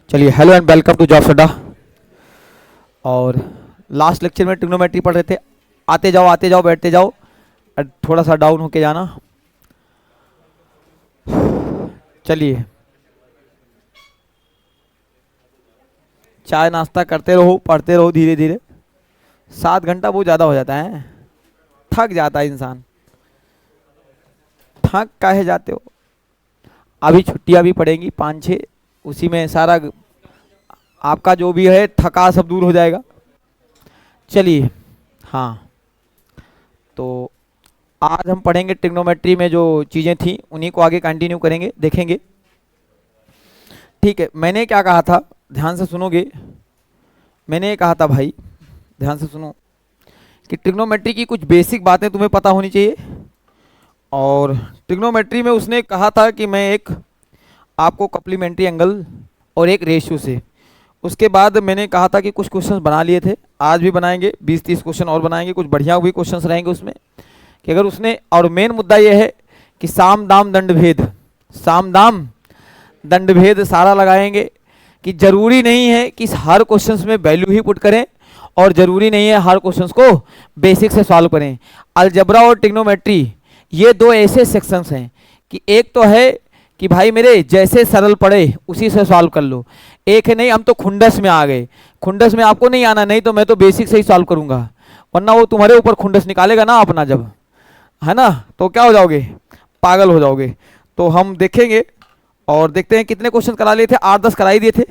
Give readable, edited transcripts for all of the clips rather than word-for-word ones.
चलिए, hello and welcome to jobs Adda. और last lecture में ट्रिग्नोमेट्री पढ़ रहे थे। आते जाओ बैठते जाओ, थोड़ा सा डाउन होके जाना। चलिए, चाय नाश्ता करते रहो, पढ़ते रहो धीरे धीरे। 7 घंटा बहुत ज़्यादा हो जाता है, थक जाता है इंसान। थक काहे जाते हो? अभी छुट्टियां भी पड़ेंगी 5-6, उसी में सारा आपका जो भी है थका सब दूर हो जाएगा। चलिए, हाँ, तो आज हम पढ़ेंगे ट्रिग्नोमेट्री में जो चीज़ें थी उन्हीं को आगे कंटिन्यू करेंगे, देखेंगे। ठीक है, मैंने क्या कहा था, ध्यान से सुनोगे। मैंने ये कहा था भाई, ध्यान से सुनो, कि ट्रिग्नोमेट्री की कुछ बेसिक बातें तुम्हें पता होनी चाहिए। और ट्रिग्नोमेट्री में उसने कहा था कि मैं एक आपको कॉम्प्लीमेंट्री एंगल और एक रेशियो से, उसके बाद मैंने कहा था कि कुछ क्वेश्चंस बना लिए थे, आज भी बनाएंगे, 20-30 क्वेश्चन और बनाएंगे, कुछ बढ़िया भी क्वेश्चंस रहेंगे उसमें। कि अगर उसने, और मेन मुद्दा ये है कि साम दाम दंड भेद, साम दाम दंड भेद सारा लगाएंगे। कि जरूरी नहीं है कि हर क्वेश्चंस में वैल्यू ही पुट करें, और जरूरी नहीं है हर क्वेश्चंस को बेसिक से सॉल्व करें। अलजबरा और ट्रिग्नोमेट्री ये दो ऐसे सेक्शंस हैं कि एक तो है कि भाई मेरे जैसे सरल पड़े उसी से सॉल्व कर लो। एक है नहीं, हम तो खुंडस में आ गए, खुंडस में आपको नहीं आना, नहीं तो मैं तो बेसिक से ही सॉल्व करूंगा, वरना वो तुम्हारे ऊपर खुंडस निकालेगा ना अपना, जब है ना, तो क्या हो जाओगे, पागल हो जाओगे। तो हम देखेंगे और देखते हैं कितने क्वेश्चन करा लिए थे, 8-10 करा ही दिए थे,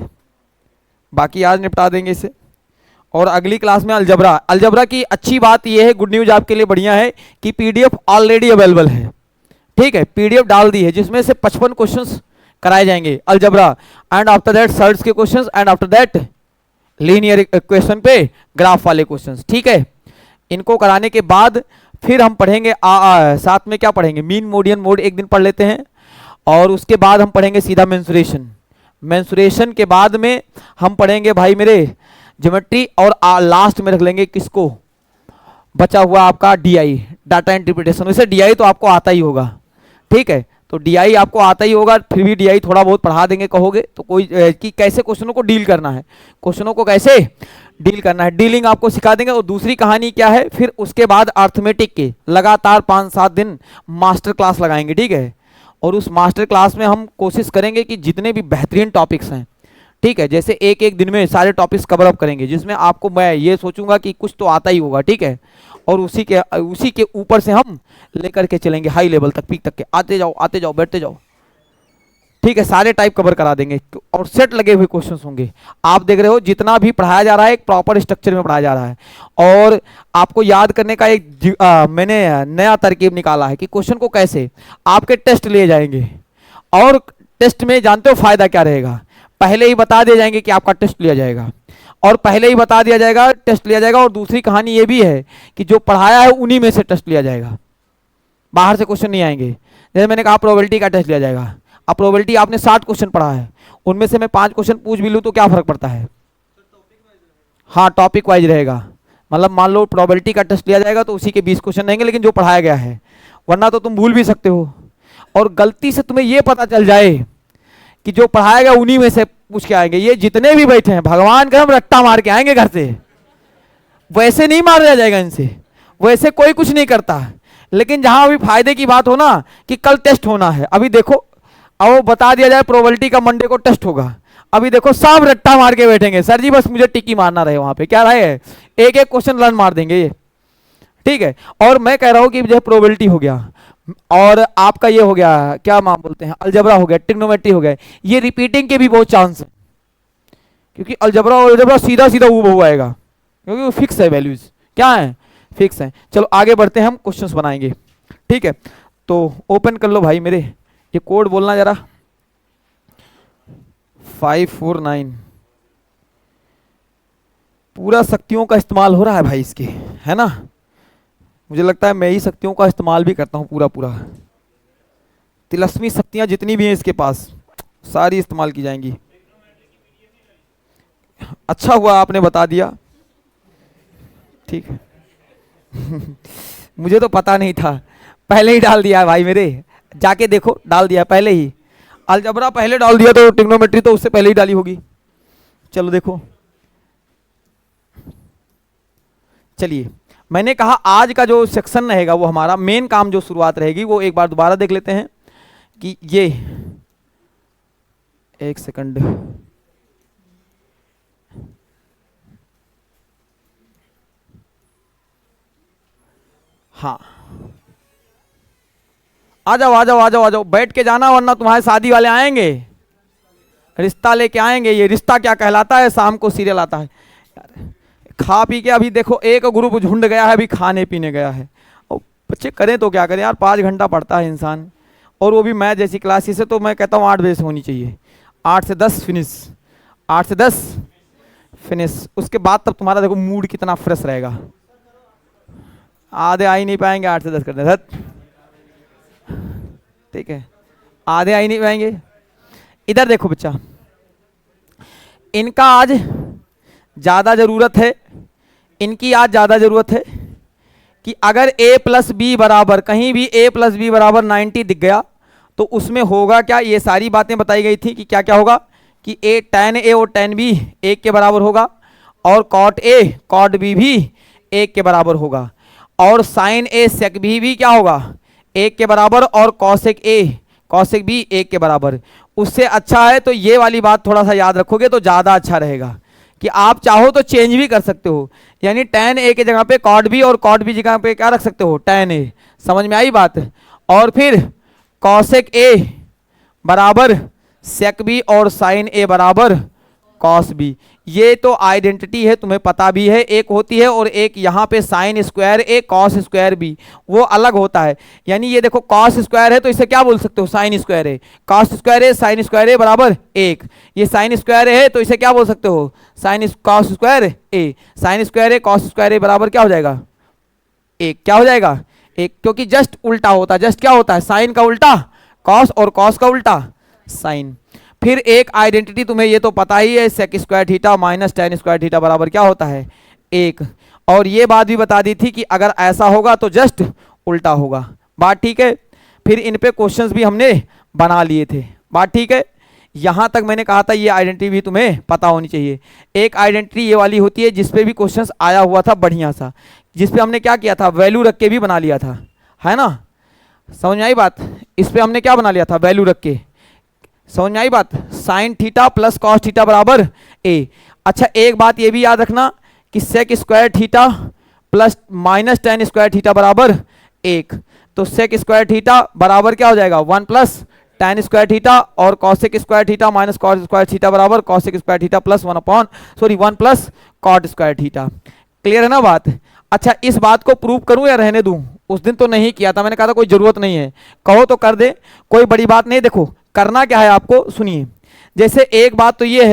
बाकी आज निपटा देंगे इसे। और अगली क्लास में अलजबरा, अलजबरा की अच्छी बात यह है, गुड न्यूज आपके लिए बढ़िया है कि पीडीएफ ऑलरेडी अवेलेबल है। ठीक है, पीडीएफ डाल दी है जिसमें से 55 क्वेश्चंस कराए जाएंगे algebra, and after that search के questions, and after that linear equation पे ग्राफ वाले क्वेश्चंस। ठीक है, इनको कराने के बाद फिर हम पढ़ेंगे साथ में क्या पढ़ेंगे, मीन मोडियन मोड एक दिन पढ़ लेते हैं, और उसके बाद हम पढ़ेंगे सीधा मेंसुरेशन। मेंसुरेशन के बाद में हम पढ़ेंगे भाई मेरे ज्योमेट्री, और लास्ट में रख लेंगे किसको, बचा हुआ आपका डीआई, डाटा इंटरप्रिटेशन। वैसे डीआई तो आपको आता ही होगा, ठीक है, तो डीआई आपको आता ही होगा, फिर भी डीआई थोड़ा बहुत पढ़ा देंगे कहोगे तो कोई, कि कैसे क्वेश्चनों को डील करना है, क्वेश्चनों को कैसे डील करना है, डीलिंग आपको सिखा देंगे। और दूसरी कहानी क्या है, फिर उसके बाद अर्थमेटिक के लगातार 5-7 दिन मास्टर क्लास लगाएंगे। ठीक है, और उस मास्टर क्लास में हम कोशिश करेंगे कि जितने भी बेहतरीन टॉपिक्स हैं, ठीक है, जैसे एक एक दिन में सारे टॉपिक्स कवर अप करेंगे, जिसमें आपको मैं ये सोचूंगा कि कुछ तो आता ही होगा। ठीक है, और उसी के ऊपर से हम लेकर के चलेंगे हाई लेवल तक, पीक तक के, आते जाओ बैठते जाओ। ठीक है, सारे टाइप कवर करा देंगे, और सेट लगे हुए क्वेश्चंस होंगे। आप देख रहे हो जितना भी पढ़ाया जा रहा है एक प्रॉपर स्ट्रक्चर में पढ़ाया जा रहा है। और आपको याद करने का एक मैंने नया तरकीब निकाला है कि क्वेश्चन को कैसे आपके टेस्ट लिए जाएंगे। और टेस्ट में जानते हो फायदा क्या रहेगा, पहले ही बता दिए जाएंगे कि आपका टेस्ट लिया जाएगा, और पहले ही बता दिया जाएगा टेस्ट लिया जाएगा। और दूसरी कहानी ये भी है कि जो पढ़ाया है उन्हीं में से टेस्ट लिया जाएगा, बाहर से क्वेश्चन नहीं आएंगे। जैसे मैंने कहा प्रोबेबिलिटी का टेस्ट लिया जाएगा, अब प्रोबेबिलिटी आपने 60 क्वेश्चन पढ़ा है, उनमें से मैं 5 क्वेश्चन पूछ भी लूँ तो क्या फर्क पड़ता है। हाँ, टॉपिक वाइज रहेगा, मतलब मान लो प्रोबेबिलिटी का टेस्ट लिया जाएगा तो उसी के 20 क्वेश्चन रहेंगे, लेकिन जो पढ़ाया गया है, वरना तो तुम भूल भी सकते हो। और गलती से तुम्हें ये पता चल जाए कि जो पढ़ाया गया उन्हीं में से पूछ के आएंगे, ये जितने भी बैठे हैं भगवान का हम रट्टा मार के आएंगे घर से, वैसे नहीं मार दिया जाएगा इनसे, वैसे कोई कुछ नहीं करता। लेकिन जहां अभी फायदे की बात हो ना कि कल टेस्ट होना है, अभी देखो, अब वो बता दिया जाए प्रोबेबिलिटी का मंडे को टेस्ट होगा, अभी देखो सब रट्टा मार के बैठेंगे, सर जी बस मुझे टिक्की मारना रहे, वहां पे क्या रहे, एक एक क्वेश्चन रन मार देंगे ये। ठीक है, और मैं कह रहा हूं कि जो प्रोबेबिलिटी हो गया, और आपका ये हो गया, क्या नाम बोलते हैं, अलजबरा हो गया, ट्रिग्नोमेट्री हो गया, ये रिपीटिंग के भी बहुत चांस है, क्योंकि अलजबरा और अलजबरा सीधा सीधा हूबहू आएगा, क्योंकि वो फिक्स है, वैल्यूज क्या है, फिक्स है। चलो आगे बढ़ते हैं, हम क्वेश्चंस बनाएंगे। ठीक है, तो ओपन कर लो भाई मेरे, ये कोड बोलना जरा, 549। पूरा शक्तियों का इस्तेमाल हो रहा है भाई इसके, है ना, मुझे लगता है मैं ही शक्तियों का इस्तेमाल भी करता हूँ पूरा पूरा, तिलस्मी शक्तियां जितनी भी हैं इसके पास सारी इस्तेमाल की जाएंगी। अच्छा हुआ आपने बता दिया, ठीक है मुझे तो पता नहीं था, पहले ही डाल दिया है भाई मेरे, जाके देखो डाल दिया पहले ही, अलजबरा पहले डाल दिया तो ट्रिग्नोमेट्री तो उससे पहले ही डाली होगी। चलो देखो, चलिए मैंने कहा आज का जो सेक्शन रहेगा वो हमारा मेन काम जो शुरुआत रहेगी वो एक बार दोबारा देख लेते हैं कि ये, एक सेकंड, हाँ आ जाओ आ जाओ आ जाओ आ जाओ, बैठ के जाना वरना तुम्हारे शादी वाले आएंगे, रिश्ता लेके आएंगे। ये रिश्ता क्या कहलाता है, शाम को सीरियल आता है यार। खा पी के अभी देखो एक ग्रुप झुंड गया है, अभी खाने पीने गया है। और बच्चे करें तो क्या करें यार, 5 घंटा पढ़ता है इंसान, और वो भी मैं जैसी क्लासेस से, तो मैं कहता हूँ 8 बजे से होनी चाहिए, 8 से 10 फिनिश, 8 से 10 फिनिश। उसके बाद तब तुम्हारा देखो मूड कितना फ्रेश रहेगा। आधे आ ही नहीं पाएंगे 8 से 10 करने, धत, ठीक है, आधे आ ही नहीं पाएंगे। इधर देखो बच्चा, इनका आज ज़्यादा ज़रूरत है, इनकी आज ज़्यादा ज़रूरत है कि अगर a प्लस बी बराबर, कहीं भी a प्लस बी बराबर 90 दिख गया तो उसमें होगा क्या, ये सारी बातें बताई गई थी कि क्या क्या होगा कि a tan a और tan b 1 के बराबर होगा, और cot a cot b भी 1 के बराबर होगा, और sin a sec b भी क्या होगा 1 के बराबर, और cosec a cosec b 1 के बराबर। उससे अच्छा है तो ये वाली बात थोड़ा सा याद रखोगे तो ज़्यादा अच्छा रहेगा कि आप चाहो तो चेंज भी कर सकते हो, यानी tan a की जगह पे cot b और cot b जगह पे क्या रख सकते हो tan a। समझ में आई बात। और फिर cosec a बराबर sec b और sin a बराबर cos b। ये तो आइडेंटिटी है, तुम्हें पता भी है, एक होती है और एक यहाँ पे साइन स्क्वायर ए कॉस स्क्वायर बी, वो अलग होता है। यानी ये देखो कॉस स्क्वायर है तो इसे क्या बोल सकते हो साइन स्क्वायर है, कॉस स्क्वायर है साइन स्क्वायर ए बराबर 1। ये साइन स्क्वायर है तो इसे क्या बोल सकते हो साइन कॉस स्क्वायर ए, साइन स्क्वायर ए कॉस स्क्वायर ए बराबर क्या हो जाएगा 1, क्या हो जाएगा 1, क्योंकि जस्ट उल्टा होता है। जस्ट क्या होता है, साइन का उल्टा कॉस और कॉस का उल्टा साइन। फिर एक आइडेंटिटी तुम्हें ये तो पता ही है, sec square theta minus tan square theta बराबर क्या होता है 1। और ये बात भी बता दी थी कि अगर ऐसा होगा तो जस्ट उल्टा होगा। बात ठीक है। फिर इन पे क्वेश्चंस भी हमने बना लिए थे, बात ठीक है। यहाँ तक मैंने कहा था ये आइडेंटिटी भी तुम्हें पता होनी चाहिए। एक आइडेंटिटी ये वाली होती है जिसपे भी क्वेश्चंस आया हुआ था बढ़िया सा, जिसपे हमने क्या किया था वैल्यू रख के भी बना लिया था, है ना। समझ में आई बात। इस पे हमने क्या बना लिया था वैल्यू रख के, समझ में आई बात। Sign theta plus cos theta बराबर ए। अच्छा एक बात ये भी याद रखना कि sec square theta plus minus tan square theta बराबर 1। तो सेक स्क्वायर थीटा बराबर क्या हो जाएगा 1 प्लस टेन स्क्वायर थीटा, और cosec square theta minus cos square theta बराबर cosec square theta plus 1 plus cot square theta. Clear है ना बात। अच्छा इस बात को प्रूव करूं या रहने दूं, उस दिन तो नहीं किया था, मैंने कहा था कोई जरूरत नहीं है, कहो तो कर दे, कोई बड़ी बात नहीं। देखो करना क्या है आपको, सुनिए। जैसे एक बात तो ये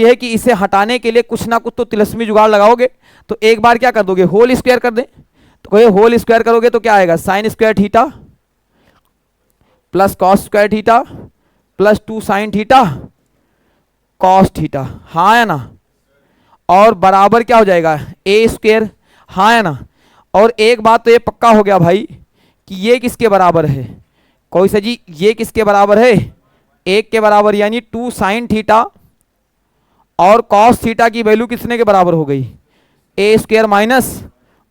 है कि इसे हटाने के लिए कुछ ना कुछ तो तिलस्मी जुगाड़ लगाओगे। तो एक बार क्या कर दोगे होल स्क्वायर कर दे, तो कोई होल स्क्वायर करोगे तो क्या आएगा sine square theta plus cos square theta plus 2 sign theta cos theta, हाँ है ना। और बराबर क्या हो जाएगा ए स्क्वायर, हाँ है ना। और एक बात तो ये पक्का हो गया भाई कि ये किसके बराबर है, कोई सा जी ये किसके बराबर है 1 के बराबर, यानी 2 साइन थीटा और कॉस थीटा की वैल्यू किसने के बराबर हो गई ए स्क्वायर माइनस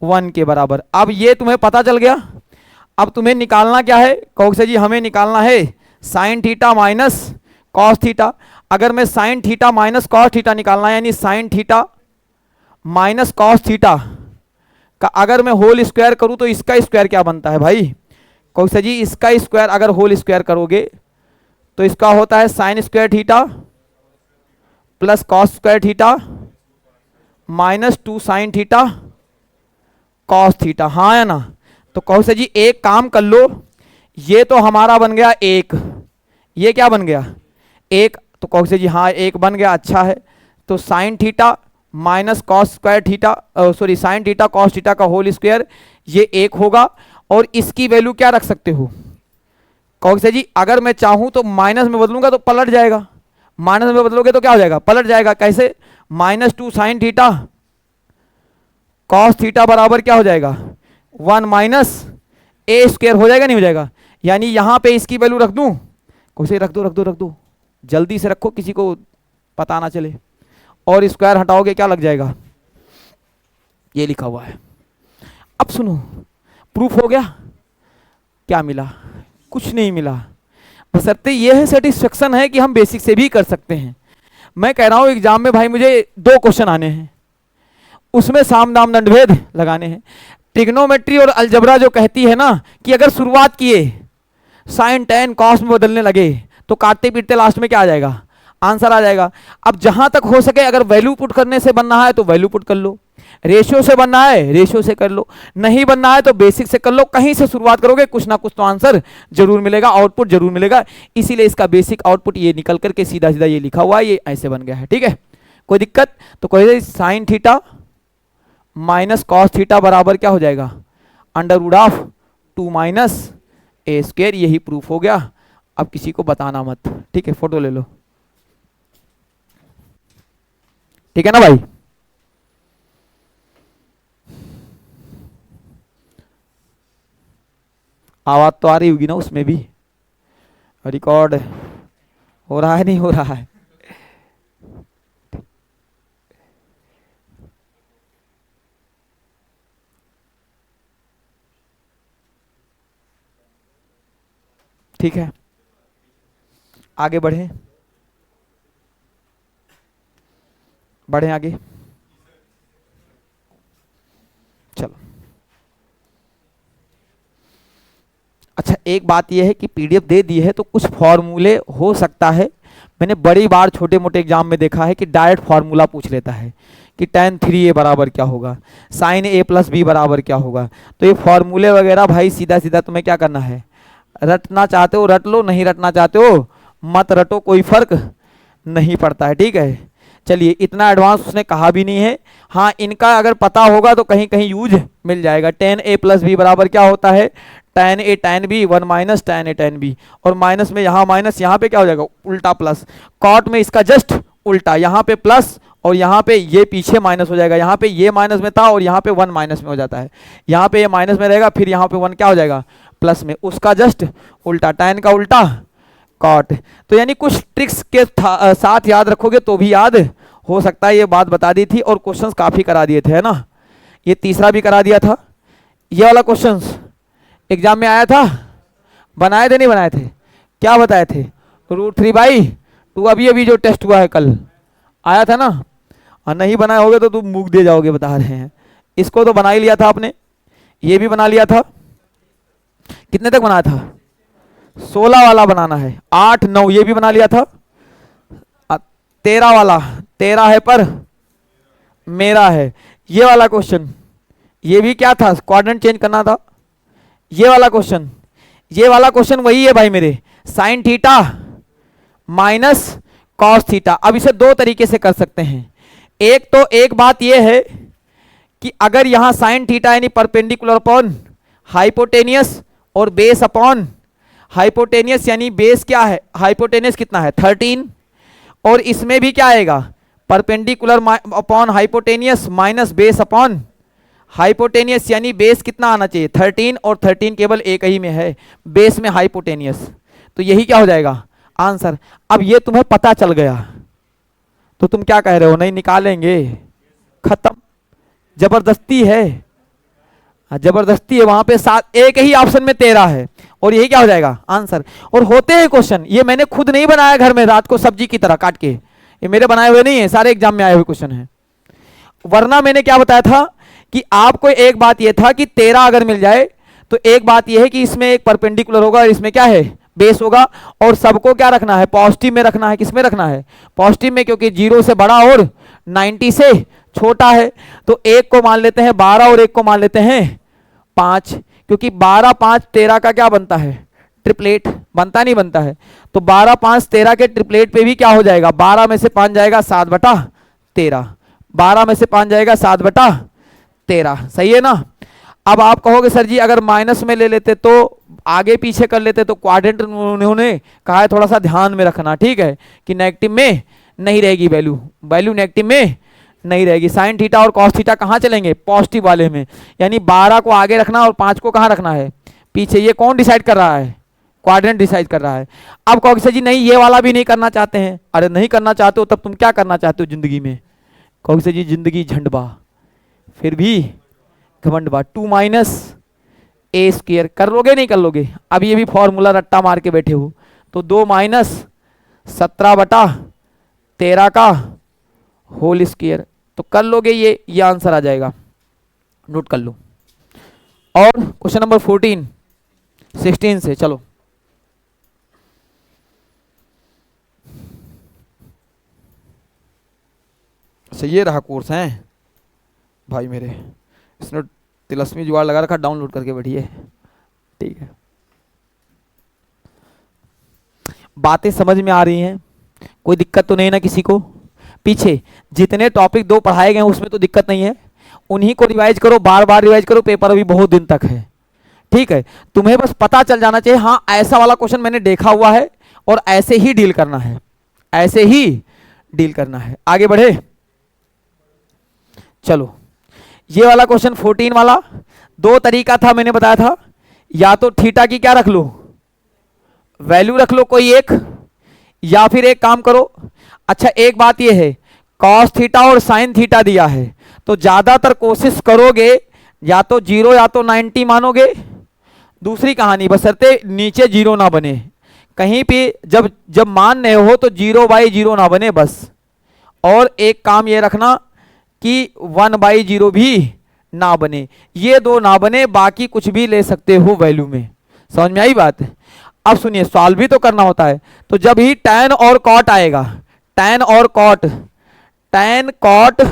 1 के बराबर। अब ये तुम्हें पता चल गया। अब तुम्हें निकालना क्या है, कहो से जी हमें निकालना है sign theta minus cos theta. अगर मैं sign theta minus cos theta निकालना है, यानी sign theta minus cos theta का अगर मैं होल स्क्वायर करूं तो इसका स्क्वायर क्या बनता है भाई, कहो से जी इसका स्क्वायर अगर होल स्क्वायर करोगे तो इसका होता है sine square theta plus cos square theta minus 2 sign theta cos theta, हाँ है ना। तो कहो से जी एक काम कर लो, ये तो हमारा बन गया 1, ये क्या बन गया 1, तो कहो से जी हाँ 1 बन गया, अच्छा है। तो sign theta minus cos square theta sorry sine theta cos theta का होल स्क्वायर ये 1 होगा। और इसकी वैल्यू क्या रख सकते हो, कहो से जी अगर मैं चाहूं तो माइनस में बदलूंगा तो पलट जाएगा, माइनस में बदलोगे तो क्या हो जाएगा पलट जाएगा। कैसे, minus 2 sign theta cos theta बराबर क्या हो जाएगा 1 माइनस ए स्क्वायर हो जाएगा, नहीं हो जाएगा। यानी यहां पे इसकी वैल्यू रख दूं, कैसे रख दो जल्दी से रखो, किसी को पता ना चले। और स्क्वायर हटाओगे क्या लग जाएगा, ये लिखा हुआ है। अब सुनो, प्रूफ हो गया, क्या मिला, कुछ नहीं मिला, बशर्ते ये है सेटिस्फेक्शन है कि हम बेसिक से भी कर सकते हैं। मैं कह रहा हूं एग्जाम में भाई मुझे 2 क्वेश्चन आने हैं, उसमें साम दाम दंड भेद लगाने हैं। ट्रिग्नोमेट्री और अलजबरा जो कहती है ना कि अगर शुरुआत किए साइन टेन कॉस में बदलने लगे तो काटते पीटते लास्ट में क्या आ जाएगा, आंसर आ जाएगा। अब जहां तक हो सके अगर वैल्यू पुट करने से बनना है तो वैल्यू पुट कर लो, रेशियो से बनना है रेशियो से कर लो, नहीं बनना है तो बेसिक से कर लो। कहीं से शुरुआत करोगे कुछ ना कुछ तो आंसर जरूर मिलेगा, आउटपुट जरूर मिलेगा। इसीलिए इसका बेसिक आउटपुट ये निकल करके सीधा सीधा ये लिखा हुआ है, ये ऐसे बन गया है। ठीक है, कोई दिक्कत? तो कोई sine theta minus cos theta बराबर क्या हो जाएगा, under root of 2 minus A square. यही प्रूफ हो गया। अब किसी को बताना मत, ठीक है, फोटो ले लो, ठीक है ना भाई। आवाज तो आ रही होगी ना उसमें भी, रिकॉर्ड हो रहा है नहीं हो रहा है? ठीक है, आगे बढ़े, बढ़े आगे, चलो। अच्छा, एक बात यह है कि पीडीएफ दे दी है तो कुछ फॉर्मूले हो सकता है, मैंने बड़ी बार छोटे मोटे एग्जाम में देखा है कि डायरेक्ट फार्मूला पूछ लेता है कि tan 3a बराबर क्या होगा, साइन a प्लस बी बराबर क्या होगा। तो ये फॉर्मूले वगैरह भाई सीधा सीधा तुम्हें क्या करना है, रटना चाहते हो रट लो, नहीं रटना चाहते हो मत रटो, कोई फर्क नहीं पड़ता है। ठीक है, चलिए, इतना एडवांस उसने कहा भी नहीं है। हाँ, इनका अगर पता होगा तो कहीं कहीं यूज मिल जाएगा। tan a प्लस बी बराबर क्या होता है, tan a tan b 1 minus tan a tan b, और माइनस में यहाँ माइनस, यहाँ पे क्या हो जाएगा उल्टा प्लस। कॉट में इसका जस्ट उल्टा, यहाँ पे प्लस और यहाँ पे ये पीछे माइनस हो जाएगा। यहाँ पे ये माइनस में था और यहाँ पे 1 माइनस में हो जाता है, यहाँ पे ये माइनस में रहेगा, फिर यहाँ पे 1 क्या हो जाएगा प्लस में, उसका जस्ट उल्टा, tan का उल्टा कॉट। तो यानी कुछ ट्रिक्स के साथ याद रखोगे तो भी याद हो सकता है। ये बात बता दी थी और क्वेश्चंस काफी करा दिए थे, है ना। ये तीसरा भी करा दिया था, ये वाला क्वेश्चंस एग्जाम में आया था, बनाए थे नहीं बनाए थे, क्या बताए थे, √3/2। अभी अभी जो टेस्ट हुआ है कल आया था ना, और नहीं बनाए होगे तो तुम मूक दे जाओगे, बता रहे हैं। इसको तो बना ही लिया था आपने, ये भी बना लिया था। कितने तक बनाया था, 16 वाला बनाना है, 8 9 ये भी बना लिया था। 13 वाला, 13 है पर मेरा है। ये वाला क्वेश्चन, ये भी क्या था, क्वाड्रेंट चेंज करना था। ये वाला क्वेश्चन, ये वाला क्वेश्चन वही है भाई मेरे, sign theta minus cos theta. अब इसे 2 तरीके से कर सकते हैं। एक बात यह है कि अगर यहां साइन थीटा यानी परपेंडिकुलर अपॉन हाइपोटेनियस और बेस अपॉन हाइपोटेनियस, यानी बेस क्या है, हाइपोटेनियस कितना है 13, और इसमें भी क्या आएगा perpendicular upon hypotenuse minus base upon hypotenuse, यानी बेस कितना आना चाहिए 13, और 13 केवल एक ही में है, बेस में हाइपोटेनियस। तो यही क्या हो जाएगा आंसर। अब ये तुम्हें पता चल गया तो तुम क्या कह रहे हो, नहीं निकालेंगे, खत्म, जबरदस्ती है, जबरदस्ती है। वहां पे 7, एक ही ऑप्शन में 13 है और यही क्या हो जाएगा आंसर। और होते हैं क्वेश्चन, ये मैंने खुद नहीं बनाया घर में रात को सब्जी की तरह काट के, ये मेरे बनाए हुए नहीं है, सारे एग्जाम में आए हुए क्वेश्चन है। वरना मैंने क्या बताया था कि आपको एक बात यह था कि 13 अगर मिल जाए तो एक बात यह है कि इसमें एक परपेंडिकुलर होगा और इसमें क्या है बेस होगा, और सबको क्या रखना है पॉजिटिव में रखना है। किसमें रखना है पॉजिटिव में, क्योंकि 0 से बड़ा और 90 से छोटा है। तो एक को मान लेते हैं 12 और एक को मान लेते हैं 5, क्योंकि 12 5 13 का क्या बनता है ट्रिपलेट, बनता नहीं बनता है। तो 12 5 13 के ट्रिपलेट पे भी क्या हो जाएगा, 12 में से 5 जाएगा 7/13, 12 में से 5 जाएगा 7/13, सही है ना। अब आप कहोगे सर जी अगर माइनस में ले लेते तो आगे पीछे कर लेते, तो क्वाड्रेंट उन्होंने कहा है थोड़ा सा ध्यान में रखना, ठीक है, कि नेगेटिव में नहीं रहेगी वैल्यू, वैल्यू नेगेटिव में नहीं रहेगी। साइन थीटा और कॉस थीटा कहाँ चलेंगे पॉजिटिव वाले में, यानी 12 को आगे रखना और 5 को कहाँ रखना है पीछे। ये कौन डिसाइड कर रहा है क्वाड्रेंट डिसाइड कर रहा है। अब कहोगे सर जी नहीं ये वाला भी नहीं करना चाहते हैं। अरे नहीं करना चाहते हो तब तुम क्या करना चाहते हो जिंदगी में? कहोगे सर जी जिंदगी झंडबा, फिर भी घमंडबा। 2 माइनस ए स्क्वायर कर लोगे नहीं कर लोगे? अब ये भी फॉर्मूला रट्टा मार के बैठे हो तो 2 माइनस 17/13 का होल स्क्वायर तो कर लोगे, ये आंसर आ जाएगा, नोट कर लो। और क्वेश्चन नंबर 14 16 से चलो। अच्छा ये रहा कोर्स है भाई मेरे, इसने तिलस्मी जुगाड़ लगा रखा, डाउनलोड करके बैठिए, ठीक है। बातें समझ में आ रही हैं? कोई दिक्कत तो नहीं ना किसी को? पीछे जितने टॉपिक 2 पढ़ाए गए हैं उसमें तो दिक्कत नहीं है, उन्हीं को रिवाइज करो, बार बार रिवाइज करो, पेपर अभी बहुत दिन तक है, ठीक है। तुम्हें बस पता चल जाना चाहिए हाँ ऐसा वाला क्वेश्चन मैंने देखा हुआ है और ऐसे ही डील करना है, ऐसे ही डील करना है। आगे बढ़े, चलो। ये वाला क्वेश्चन 14 वाला 2 तरीका था मैंने बताया था, या तो थीटा की क्या रख लो, वैल्यू रख लो कोई एक, या फिर एक काम करो। अच्छा एक बात ये है कॉस थीटा और साइन थीटा दिया है तो ज्यादातर कोशिश करोगे या तो 0 या तो 90 मानोगे। दूसरी कहानी बशर्ते नीचे 0 ना बने, कहीं भी जब मान रहे हो तो 0/0 ना बने बस। और एक काम ये रखना कि 1/0 भी ना बने, ये 2 ना बने, बाकी कुछ भी ले सकते हो वैल्यू में। समझ में आई बात? अब सुनिए सॉल्व भी तो करना होता है, तो जब ही tan और cot आएगा, tan और cot, tan cot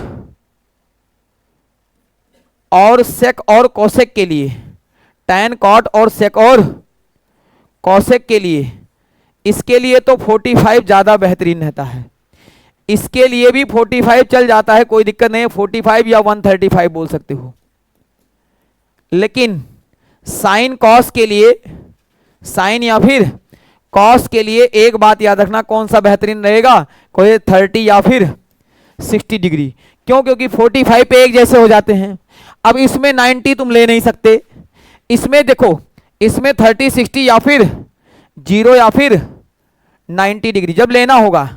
और sec और cosec के लिए, tan cot और sec और cosec के लिए, इसके लिए तो 45 ज्यादा बेहतरीन रहता है, इसके लिए भी 45 चल जाता है, कोई दिक्कत नहीं है, 45 या 135 बोल सकते हो। लेकिन साइन कॉस के लिए, साइन या फिर कॉस के लिए एक बात याद रखना, कौन सा बेहतरीन रहेगा, कोई 30 या फिर 60 डिग्री। क्यों? क्योंकि 45 पे एक जैसे हो जाते हैं। अब इसमें 90 तुम ले नहीं सकते, इसमें देखो, इसमें 30 60 या फिर 0 या फिर 90 डिग्री जब लेना होगा,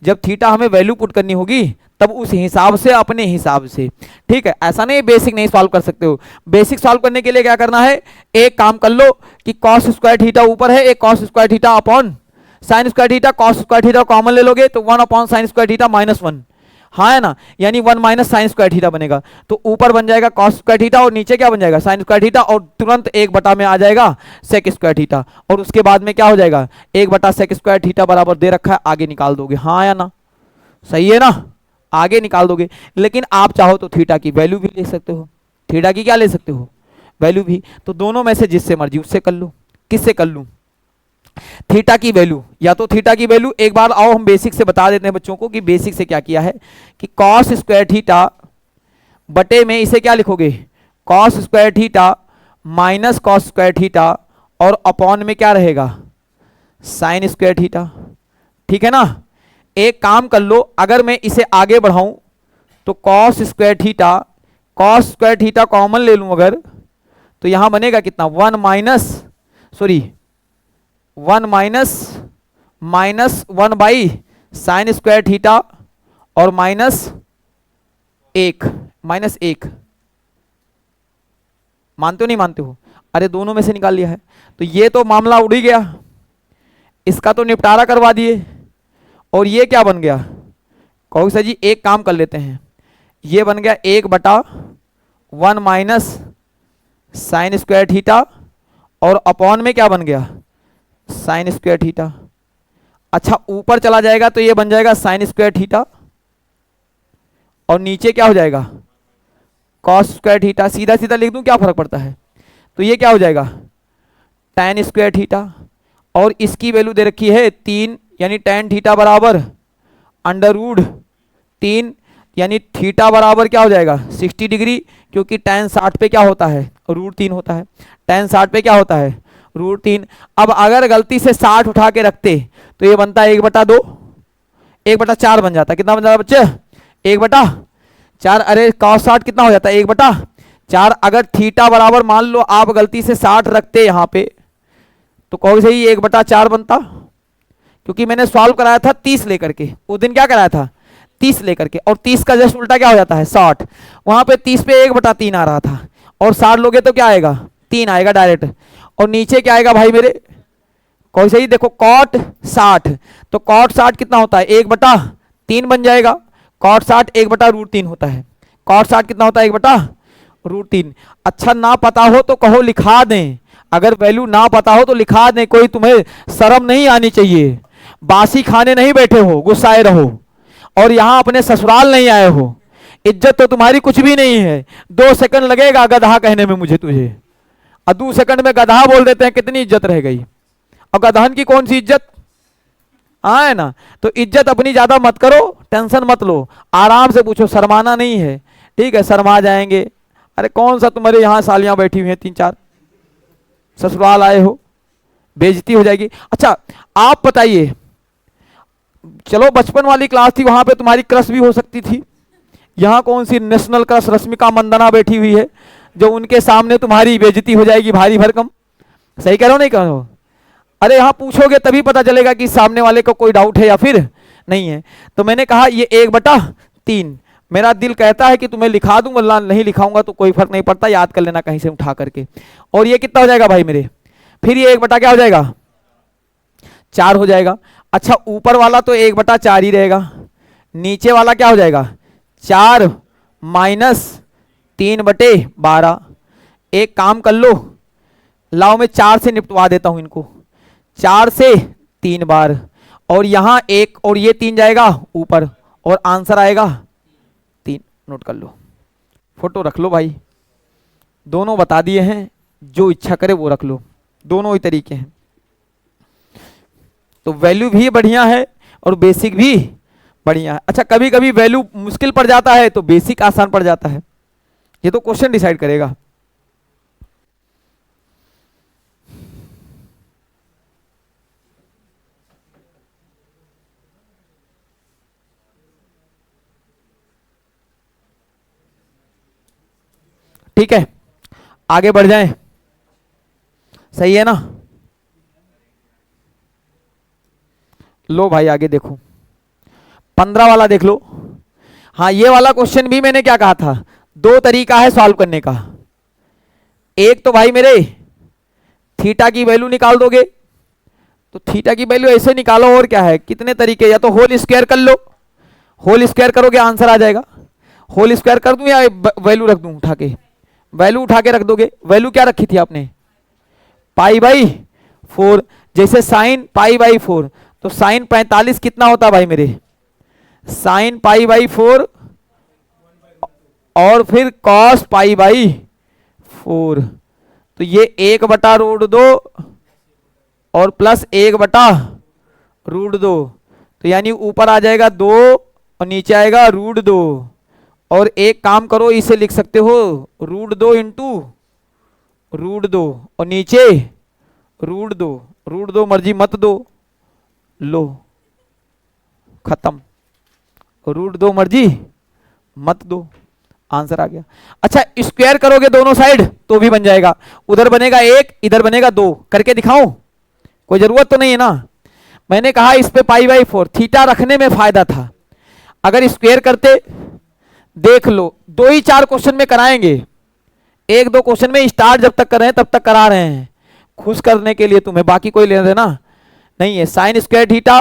जब थीटा हमें वैल्यू पुट करनी होगी तब उस हिसाब से, अपने हिसाब से, ठीक है। ऐसा नहीं बेसिक नहीं सॉल्व कर सकते हो, बेसिक सॉल्व करने के लिए क्या करना है, एक काम कर लो कि कॉस स्क्वायर थीटा ऊपर है, एक cos square theta upon sine square theta, cos square theta common ले लोगे तो 1 अपॉन साइन स्क्वायर थीटा -1, हाँ है ना, यानी 1 माइनस साइन स्क्वायर थीटा बनेगा। तो ऊपर बन जाएगा कॉस स्क्वायर थीटा और नीचे क्या बन जाएगा, साइन स्क्वायर थीटा, और तुरंत 1 में आ जाएगा सेक स्क्वायर थीटा, और उसके बाद में क्या हो जाएगा 1 सेक स्क्वायर थीटा बराबर दे रखा है, आगे निकाल दोगे, हाँ या ना, सही है ना, आगे निकाल दोगे। लेकिन आप चाहो तो थीटा की वैल्यू भी ले सकते हो, थीटा की क्या ले सकते हो, वैल्यू भी। तो दोनों में से जिससे मर्जी उससे कर लो। किससे कर लूं, थीटा की वैल्यू, या तो थीटा की वैल्यू, एक बार आओ हम बेसिक से बता देते हैं बच्चों को कि बेसिक से क्या किया है, कि कॉस स्क्वायर थीटा बटे में इसे क्या लिखोगे, cos square theta minus cos square theta, और अपॉन में क्या रहेगा, साइन स्क्वायर थीटा, ठीक है ना। एक काम कर लो, अगर मैं इसे आगे बढ़ाऊं तो कॉस स्क्वायर थीटा कॉमन ले लूं अगर, तो यहां बनेगा कितना, 1 minus 1 by sine square theta और -1, मानते हो नहीं मानते हो? अरे दोनों में से निकाल लिया है तो ये तो मामला उड़ ही गया, इसका तो निपटारा करवा दिए। और ये क्या बन गया, कहोगे सर जी एक काम कर लेते हैं, ये बन गया 1 माइनस साइन स्क्वायर थीटा, और अपॉन में क्या बन गया, साइन स्क्वायर थीटा। अच्छा ऊपर चला जाएगा तो ये बन जाएगा साइन स्क्वायर थीटा, और नीचे क्या हो जाएगा, कॉस स्क्वायर थीटा। सीधा सीधा लिख दूं, क्या फर्क पड़ता है। तो ये क्या हो जाएगा, tan स्क्वायर थीटा, और इसकी वैल्यू दे रखी है 3, यानी tan थीटा बराबर √3, यानी थीटा बराबर क्या हो जाएगा 60 डिग्री, क्योंकि tan 60 पे क्या होता है, √3 होता है, tan 60 पे क्या होता है, √3। अब अगर गलती से 60 उठा के रखते तो ये बनता है 1/2, 1/4 बन जाता, कितना बन जाता बच्चे, 1/4। अरे cos 60 कितना हो जाता है, 1/4। अगर थीटा बराबर मान लो आप गलती से 60 रखते यहाँ पे, तो कहोगे सही 1/4 बनता, क्योंकि मैंने सॉल्व कराया था 30 लेकर के, उस दिन क्या कराया था 30 लेकर के, और 30 का जस्ट उल्टा क्या हो जाता है 60। वहां पे 30 पे 1/3 आ रहा था, और 60 लोगे तो क्या आएगा 3 आएगा डायरेक्ट, और नीचे क्या आएगा भाई मेरे, कोई सही देखो कॉट 60, तो कॉट 60 कितना होता है 1/3 बन जाएगा, कॉट 60 1/√3 होता है, कॉट 60 कितना होता है 1/√3। अच्छा ना पता हो तो कहो लिखा दें, अगर वैल्यू ना पता हो तो लिखा दें, कोई तुम्हें शर्म नहीं आनी चाहिए, बासी खाने नहीं बैठे हो गुस्साए रहो, और यहां अपने ससुराल नहीं आए हो, इज्जत तो तुम्हारी कुछ भी नहीं है। 2 सेकंड लगेगा गधा कहने में मुझे तुझे, और 2 सेकंड में गधा बोल देते हैं, कितनी इज्जत रह गई। और गधन की कौन सी इज्जत है ना, तो इज्जत अपनी ज्यादा मत करो, टेंशन मत लो, आराम से पूछो, शर्माना नहीं है, ठीक है शर्मा जाएंगे। अरे कौन सा तुम्हारे यहाँ सालियां बैठी हुई हैं 3-4, ससुराल आए हो, बेइज्जती हो जाएगी। अच्छा आप बताइए, चलो बचपन वाली क्लास थी, वहां पे तुम्हारी क्रश भी हो सकती थी, यहाँ कौन सी नेशनल क्रश रश्मिका मंदना बैठी हुई है जो उनके सामने तुम्हारी बेइज्जती हो जाएगी भारी भरकम, सही कह रहे हो नहीं कह रहे हो। अरे यहाँ पूछोगे तभी पता चलेगा कि सामने वाले को कोई डाउट है या फिर नहीं है। तो मैंने कहा ये 1/3, मेरा दिल कहता है कि तुम्हें लिखा दूं, वल्लाह नहीं लिखाऊंगा तो कोई फर्क नहीं पड़ता, याद कर लेना कहीं से उठा करके। और ये कितना हो जाएगा भाई मेरे, फिर ये 1 बटा क्या हो जाएगा 4 हो जाएगा। अच्छा ऊपर वाला तो 1/4 ही रहेगा, नीचे वाला क्या हो जाएगा 4 माइनस 3/12। एक काम कर लो, लाओ मैं 4 से निपटवा देता हूं इनको, 4 से 3 बार, और यहां 1 और ये 3 जाएगा ऊपर, और आंसर आएगा 3। नोट कर लो, फोटो रख लो भाई, दोनों बता दिए हैं, जो इच्छा करे वो रख लो, दोनों ही तरीके हैं। तो वैल्यू भी बढ़िया है और बेसिक भी बढ़िया है। अच्छा कभी कभी वैल्यू मुश्किल पड़ जाता है तो बेसिक आसान पड़ जाता है, ये तो क्वेश्चन डिसाइड करेगा। ठीक है आगे बढ़ जाएं, सही है ना। लो भाई आगे देखो, 15 वाला देख लो। हाँ ये वाला क्वेश्चन भी मैंने क्या कहा था, 2 तरीका है सॉल्व करने का। एक तो भाई मेरे थीटा की वैल्यू निकाल दोगे, तो थीटा की वैल्यू ऐसे निकालो, और क्या है कितने तरीके, या तो होल स्क्वायर कर लो, होल स्क्वायर करोगे आंसर आ जाएगा। होल स्क्वायर कर दूं या वैल्यू रख दूं उठा के, वैल्यू उठा के रख दोगे। वैल्यू क्या रखी थी आपने π/4, जैसे साइन π/4, तो साइन 45 कितना होता है भाई मेरे, साइन π/4 और फिर कॉस π/4, तो ये 1/√2 और प्लस 1/√2, तो यानी ऊपर आ जाएगा 2 और नीचे आएगा √2। और एक काम करो इसे लिख सकते हो √2 इंटू √2 और नीचे √2 मर्जी मत दो, लो खत्म, √2 मर्जी मत दो, आंसर आ गया। अच्छा स्क्वायर करोगे दोनों साइड तो भी बन जाएगा, उधर बनेगा 1 इधर बनेगा 2, करके दिखाऊं, कोई जरूरत तो नहीं है ना। मैंने कहा इस पे π/4 थीटा रखने में फायदा था, अगर स्क्वायर करते, देख लो 2 ही 4 क्वेश्चन में कराएंगे, 1-2 क्वेश्चन में स्टार्ट जब तक कर रहे हैं तब तक करा रहे हैं, खुश करने के लिए तुम्हें, बाकी कोई लेना देना नहीं है। Sine square theta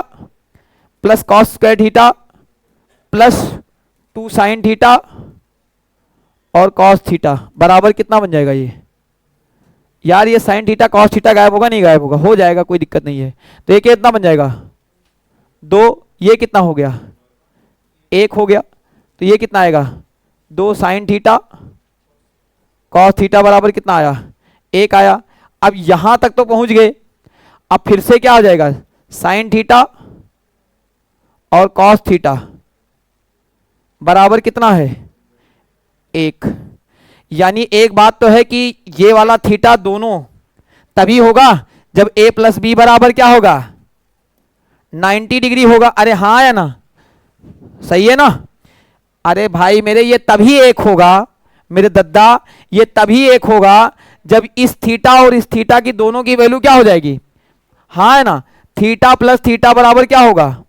plus cos square theta plus 2 sign theta और कॉस थीटा बराबर कितना बन जाएगा ये, यार ये साइन थीटा कॉस थीटा गायब होगा नहीं गायब होगा, हो जाएगा कोई दिक्कत नहीं है। तो ये कितना बन जाएगा 2, ये कितना हो गया 1 हो गया, तो ये कितना आएगा 2 साइन थीटा कॉस थीटा बराबर कितना आया 1 आया। अब यहां तक तो पहुंच गए, अब फिर से क्या हो जाएगा साइन थीटा और कॉस थीटा बराबर कितना है 1। यानी एक बात तो है कि ये वाला थीटा दोनों तभी होगा जब a प्लस बी बराबर क्या होगा 90 डिग्री होगा। अरे हाँ या ना, सही है ना। अरे भाई मेरे ये तभी 1 होगा मेरे दद्दा, ये तभी 1 होगा जब इस थीटा और इस थीटा की दोनों की वैल्यू क्या हो जाएगी हाँ है ना, थीटा प्लस थीटा बराबर क्या होगा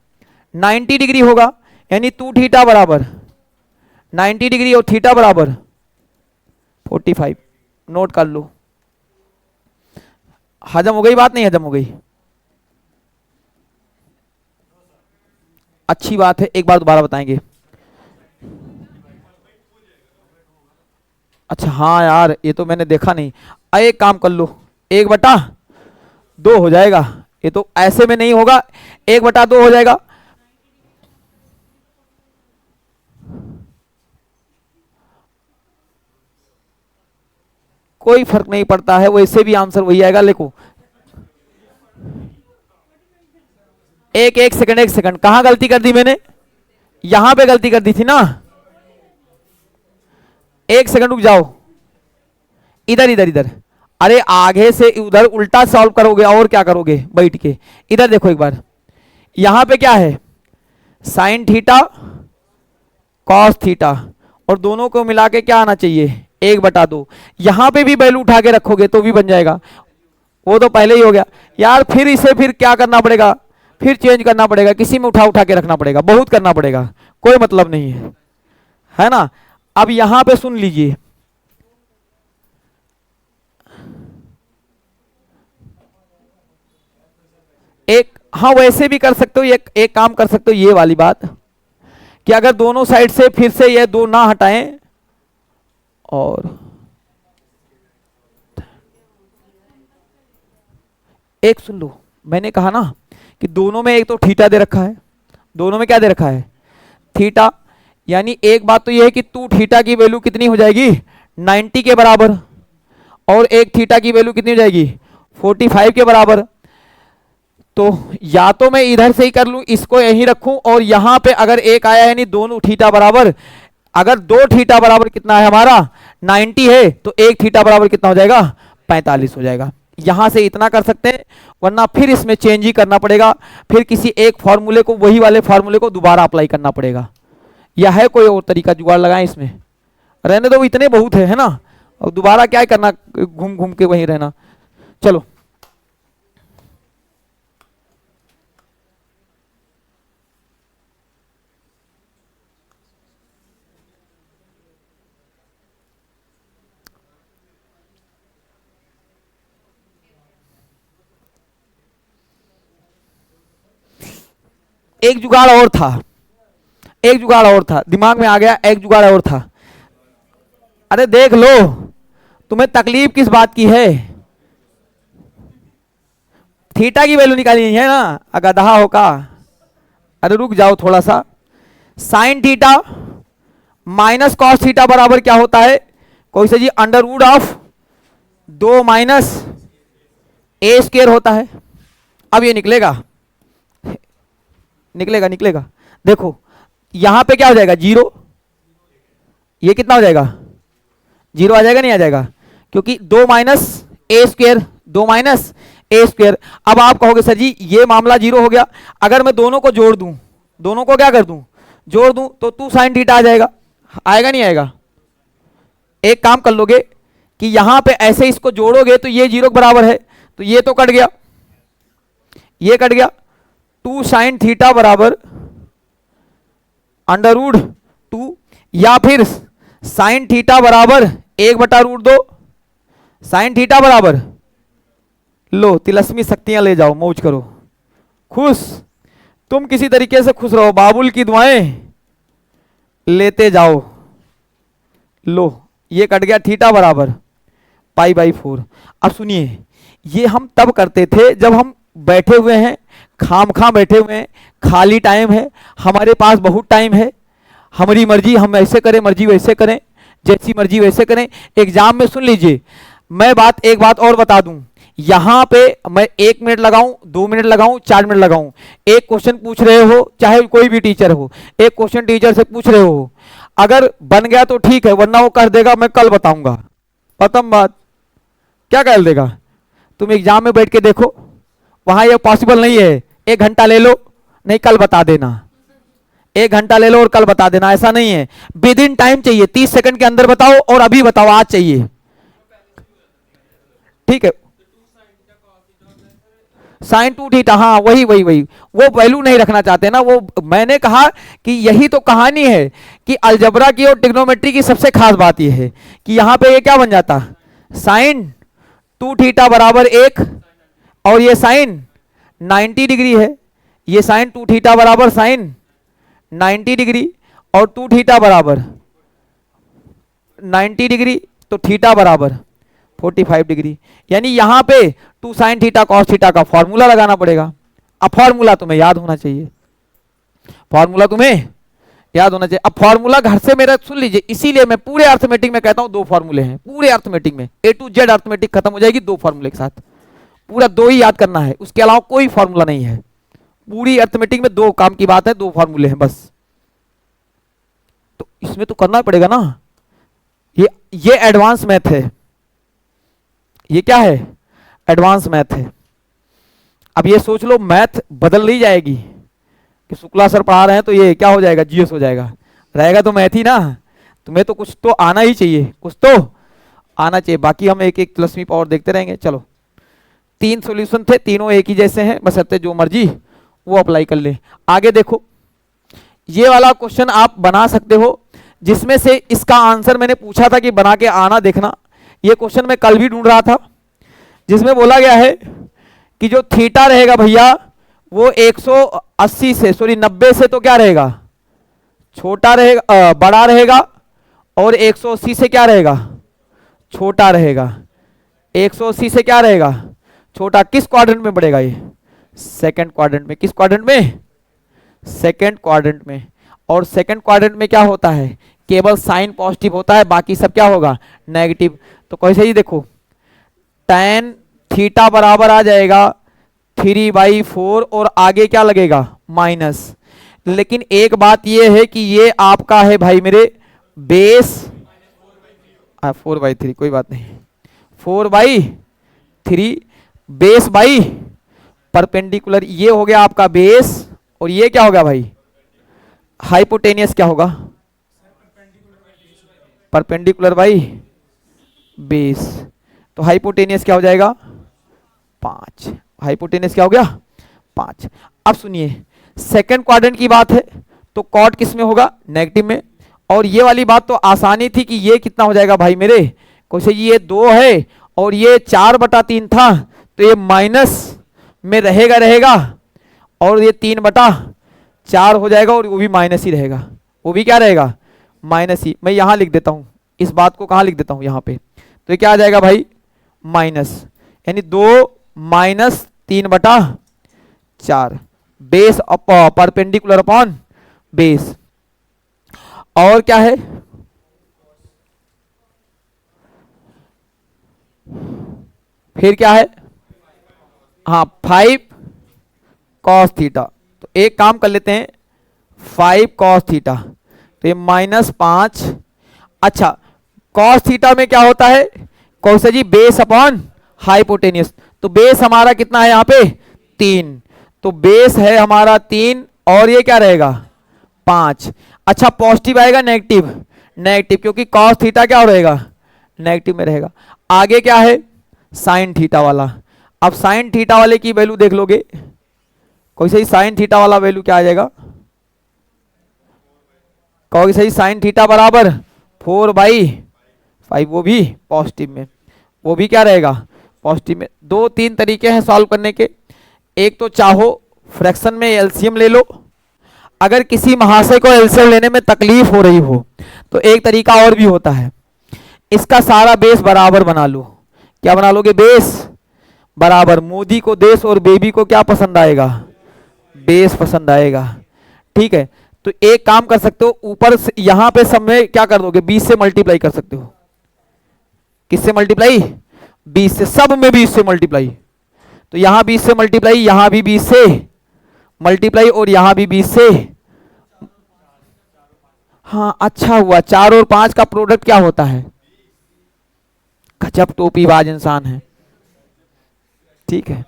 90 डिग्री होगा, यानी 2 थीटा बराबर 90 डिग्री और थीटा बराबर 45। नोट कर लो। हजम हो गई बात, नहीं हजम हो गई? अच्छी बात है, एक बार दोबारा बताएंगे। अच्छा हाँ यार, ये तो मैंने देखा नहीं। एक काम कर लो, 1/2 हो जाएगा। ये तो ऐसे में नहीं होगा, 1/2 हो जाएगा। कोई फर्क नहीं पड़ता है, वैसे भी आंसर वही आएगा। देखो एक सेकंड, एक सेकंड, कहां गलती कर दी मैंने? यहां पे गलती कर दी थी ना। एक सेकंड रुक जाओ, इधर इधर इधर। अरे आगे से उधर उल्टा सॉल्व करोगे और क्या करोगे बैठ के? इधर देखो एक बार, यहां पे क्या है साइन थीटा कॉस थीटा, और दोनों को मिला के क्या आना चाहिए 1/2। यहां पे भी वैल्यू उठा के रखोगे तो भी बन जाएगा, वो तो पहले ही हो गया यार। फिर इसे फिर क्या करना पड़ेगा, फिर चेंज करना पड़ेगा, किसी में उठा उठा के रखना पड़ेगा, बहुत करना पड़ेगा, कोई मतलब नहीं है ना। अब यहां पे सुन लीजिए, एक हाँ वैसे भी कर सकते हो, एक काम कर सकते हो, ये वाली बात कि अगर दोनों साइड से फिर से ये दो ना हटाएं, और एक सुन लो, मैंने कहा ना कि दोनों में एक तो थीटा दे रखा है, दोनों में क्या दे रखा है थीटा, यानी एक बात तो यह है कि 2 थीटा की वैल्यू कितनी हो जाएगी 90 के बराबर, और एक थीटा की वैल्यू कितनी हो जाएगी 45 के बराबर। तो या तो मैं इधर से ही कर लूं, इसको यहीं रखूं, और यहां पे अगर एक आया यानी दोनों थीटा बराबर, अगर 2 थीटा बराबर कितना है हमारा 90 है, तो एक थीटा बराबर कितना हो जाएगा 45 हो जाएगा। यहां से इतना कर सकते हैं, वरना फिर इसमें चेंज ही करना पड़ेगा, फिर किसी एक फॉर्मूले को, वही वाले फॉर्मूले को दोबारा अप्लाई करना पड़ेगा। या है कोई और तरीका जुगाड़ लगाएं इसमें? रहने दो, इतने बहुत है ना, और दोबारा क्या करना घूम घूम के वहीं रहना। चलो एक जुगाड़ और था, एक जुगाड़ और था, दिमाग में आ गया, एक जुगाड़ और था। अरे देख लो, तुम्हें तकलीफ किस बात की है? थीटा की वैल्यू निकालनी है ना, अगधा हो का। अरे रुक जाओ थोड़ा सा, sine theta minus cos theta बराबर क्या होता है कोई से जी, under root of 2 minus A square होता है। अब ये निकलेगा, निकलेगा निकलेगा, देखो यहां पे क्या हो जाएगा 0, ये कितना हो जाएगा 0 आ जाएगा, नहीं आ जाएगा, क्योंकि 2 माइनस ए स्क्वायर, 2 माइनस ए स्क्वायर। अब आप कहोगे सर जी ये मामला 0 हो गया, अगर मैं दोनों को जोड़ दूं, दोनों को क्या कर दूं जोड़ दूं, तो 2 साइन थीटा आ जाएगा, आएगा नहीं आएगा? एक काम कर लोगे कि यहां पे ऐसे इसको जोड़ोगे तो ये 0 के बराबर है, तो ये तो कट गया, ये कट गया, 2 साइन थीटा बराबर अंडर रूट 2, या फिर साइन थीटा बराबर 1/√2, साइन थीटा बराबर, लो तिलस्मी शक्तियां ले जाओ, मौज करो, खुश, तुम किसी तरीके से खुश रहो, बाबुल की दुआएं लेते जाओ। लो ये कट गया, थीटा बराबर π/4। अब सुनिए, ये हम तब करते थे जब हम बैठे हुए हैं, खामखा बैठे हुए हैं, खाली टाइम है, हमारे पास बहुत टाइम है, हमारी मर्जी, हम ऐसे करें मर्जी वैसे करें, जैसी मर्जी वैसे करें। एग्जाम में सुन लीजिए, मैं एक बात और बता दूं, यहां पे मैं 1 मिनट लगाऊं, 2 मिनट लगाऊं, 4 मिनट लगाऊं, एक क्वेश्चन पूछ रहे हो, चाहे कोई भी टीचर हो, एक क्वेश्चन टीचर से पूछ रहे हो, अगर बन गया तो ठीक है, वरना वो कह देगा मैं कल बताऊंगा। प्रथम बात, क्या कह देगा? तुम एग्जाम में बैठ के देखो, वहां ये पॉसिबल नहीं है 1 घंटा ले लो, नहीं कल बता देना, 1 घंटा ले लो और कल बता देना, ऐसा नहीं है। विद इन टाइम चाहिए, 30 सेकंड के अंदर बताओ, और अभी बताओ, आज चाहिए, ठीक है? साइन 2 थीटा, हाँ वही वही वही, वो वैल्यू नहीं रखना चाहते ना वो। मैंने कहा कि यही तो कहानी है कि अलजबरा की और ट्रिग्नोमेट्री की सबसे खास बात ये है कि यहाँ पे ये क्या बन जाता, साइन 2 थीटा बराबर 1, और ये साइन 90 डिग्री है, ये साइन 2 थीटा बराबर साइन 90 डिग्री, और 2 थीटा बराबर 90 डिग्री, तो थीटा बराबर 45 डिग्री। यानी यहां पे 2 साइन थीटा कॉस थीटा का फॉर्मूला लगाना पड़ेगा। अब फॉर्मूला तुम्हें याद होना चाहिए, फॉर्मूला तुम्हें याद होना चाहिए। अब फॉर्मूला घर से मेरा सुन लीजिए, इसीलिए मैं पूरे अर्थमेटिक में कहता हूं 2 फॉर्मूले हैं पूरे अर्थमेटिक में, A to Z अर्थमेटिक खत्म हो जाएगी 2 फॉर्मूले के साथ, पूरा 2 ही याद करना है, उसके अलावा कोई फॉर्मूला नहीं है। पूरी अर्थमेटिक में 2 काम की बात है, 2 फॉर्मूले हैं बस। तो इसमें तो करना पड़ेगा ना, ये एडवांस मैथ है, ये क्या है, एडवांस मैथ है। अब ये सोच लो मैथ बदल नहीं जाएगी कि शुक्ला सर पढ़ा रहे हैं तो ये क्या हो जाएगा, जीएस हो जाएगा, रहेगा तो मैथ ही ना। तुम्हें तो कुछ तो आना ही चाहिए, कुछ तो आना चाहिए, बाकी हम एक एक प्लस पावर देखते रहेंगे। चलो 3 सॉल्यूशन थे, तीनों एक ही जैसे हैं, बशर्ते जो मर्जी वो अप्लाई कर ले। आगे देखो, ये वाला क्वेश्चन आप बना सकते हो, जिसमें से इसका आंसर मैंने पूछा था कि बना के आना देखना। ये क्वेश्चन मैं कल भी ढूंढ रहा था, जिसमें बोला गया है कि जो थीटा रहेगा भैया वो 180 से सॉरी 90 से तो क्या रहेगा, छोटा रहेगा, बड़ा रहेगा, और 180 से क्या रहेगा, छोटा रहेगा। 180 से क्या रहेगा, छोटा। किस क्वाड्रेंट में बढ़ेगा ये, सेकंड क्वाड्रेंट में। किस क्वाड्रेंट में, सेकंड क्वाड्रेंट में। और सेकंड क्वाड्रेंट में क्या होता है, केवल साइन पॉजिटिव होता है, बाकी सब क्या होगा, नेगेटिव। तो कैसे ही देखो, tan थीटा बराबर आ जाएगा 3/4, और आगे क्या लगेगा, माइनस। लेकिन एक बात ये है कि ये आपका है भाई मेरे बेस 4/3, कोई बात नहीं, 4/3 बेस बाई परपेंडिकुलर, ये हो गया आपका बेस, और ये क्या होगा भाई, हाइपोटेनियस क्या होगा, परपेंडिकुलर बाई बेस। तो हाइपोटेनियस क्या हो जाएगा, 5। हाइपोटेनियस क्या हो गया, 5। अब सुनिए, सेकंड क्वाड्रेंट की बात है तो कॉट किस में होगा, नेगेटिव में। और ये वाली बात तो आसानी थी कि ये कितना हो जाएगा भाई मेरे, कैसे ये 2 है और ये 4/3 था, तो ये माइनस में रहेगा, और ये 3/4 हो जाएगा, और वो भी माइनस ही रहेगा, वो भी क्या रहेगा, माइनस ही। मैं यहां लिख देता हूं इस बात को, कहां लिख देता हूं, यहां पे। तो ये क्या आ जाएगा भाई, माइनस, यानी 2 minus 3/4 base perpendicular upon base. और क्या है, फिर क्या है, हाँ 5 cos थीटा। तो एक काम कर लेते हैं, 5 cos थीटा, तो ये -5। अच्छा, cos थीटा में क्या होता है, कौशल जी, बेस अपॉन हाइपोटेनियस। तो बेस हमारा कितना है यहाँ पे, 3, तो बेस है हमारा 3, और ये क्या रहेगा, 5। अच्छा, पॉजिटिव आएगा नेगेटिव, नेगेटिव, क्योंकि cos थीटा क्या रहेगा, नेगेटिव में रहेगा। आगे क्या है, साइन थीटा वाला। अब साइन थीटा वाले की वैल्यू देख लोगे, कोई सही, साइन थीटा वाला वैल्यू क्या आ जाएगा, कहोगे सही, साइन थीटा बराबर 4/5, वो भी पॉजिटिव में, वो भी क्या रहेगा, पॉजिटिव में। 2-3 तरीके हैं सॉल्व करने के। एक तो चाहो फ्रैक्शन में एलसीएम ले लो, अगर किसी महाशय को एलसीएम लेने में तकलीफ हो रही हो तो एक तरीका और भी होता है, इसका सारा बेस बराबर बना लो। क्या बना लोगे, बेस बराबर। मोदी को देश और बेबी को क्या पसंद आएगा, बेस पसंद आएगा, ठीक है। तो एक काम कर सकते हो, ऊपर से यहां पे सब में क्या कर दोगे, 20 से मल्टीप्लाई कर सकते हो। किससे मल्टीप्लाई, 20 से, सब में 20 से मल्टीप्लाई। तो यहां 20 से मल्टीप्लाई, यहां भी 20 से मल्टीप्लाई, और यहां भी 20 से। हाँ अच्छा हुआ, 4 और 5 का प्रोडक्ट क्या होता है, गजब टोपीबाज इंसान है, ठीक है,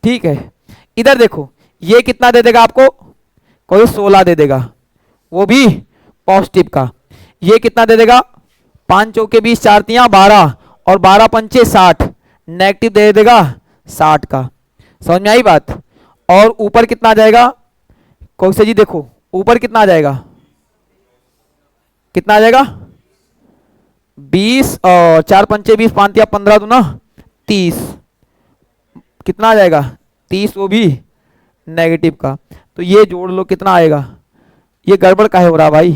ठीक है। इधर देखो, ये कितना दे देगा आपको, कोई 16 दे देगा, वो भी पॉजिटिव का। ये कितना दे देगा, 5 चौके 20, 4 तियां 12, और 12 पंचे 60, नेगेटिव दे देगा 60 का। समझ में आई बात। और ऊपर कितना आ जाएगा कौशल जी, देखो ऊपर कितना आ जाएगा, कितना आ जाएगा 20 और 4 पंचे 20, 5 या 15 दूना 30, कितना आ जाएगा 30, वो भी नेगेटिव का। तो ये जोड़ लो कितना आएगा, ये गड़बड़ काहे हो रहा भाई,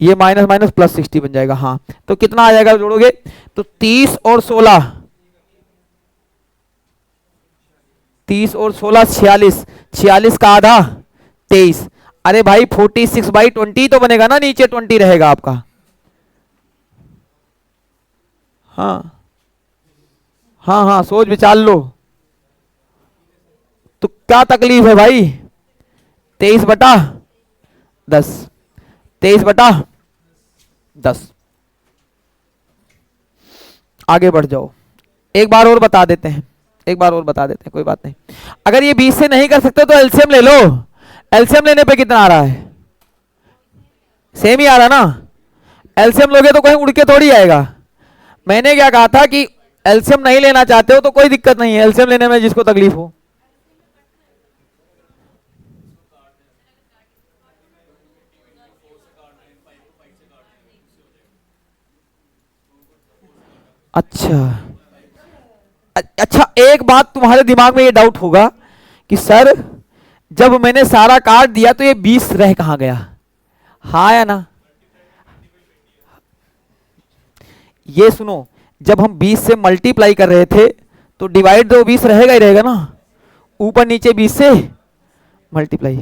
ये माइनस माइनस प्लस 60 बन जाएगा। हाँ तो कितना आ जाएगा जोड़ोगे तो 30 और 16, 30 और 16 46, 46 का आधा 23। अरे भाई 46/20 तो बनेगा ना, नीचे 20 रहेगा आपका। हाँ हाँ हाँ सोच विचार लो, तो क्या तकलीफ है भाई, 23/10, 23/10। आगे बढ़ जाओ, एक बार और बता देते हैं, एक बार और बता देते हैं, कोई बात नहीं। अगर ये 20 से नहीं कर सकते तो एलसीएम ले लो, एलसीएम लेने पे कितना आ रहा है, सेम ही आ रहा ना। एलसीएम लोगे तो कहीं उड़ के थोड़ी आएगा। मैंने क्या कहा था कि एलसीएम नहीं लेना चाहते हो तो कोई दिक्कत नहीं है, एलसीएम लेने में जिसको तकलीफ हो। अच्छा अच्छा, एक बात तुम्हारे दिमाग में ये डाउट होगा कि सर जब मैंने सारा काट दिया तो ये 20 रह कहां गया, हाँ या ना। ये सुनो, जब हम 20 से मल्टीप्लाई कर रहे थे तो डिवाइड तो 20 रहेगा ही रहेगा ना, ऊपर नीचे 20 से मल्टीप्लाई।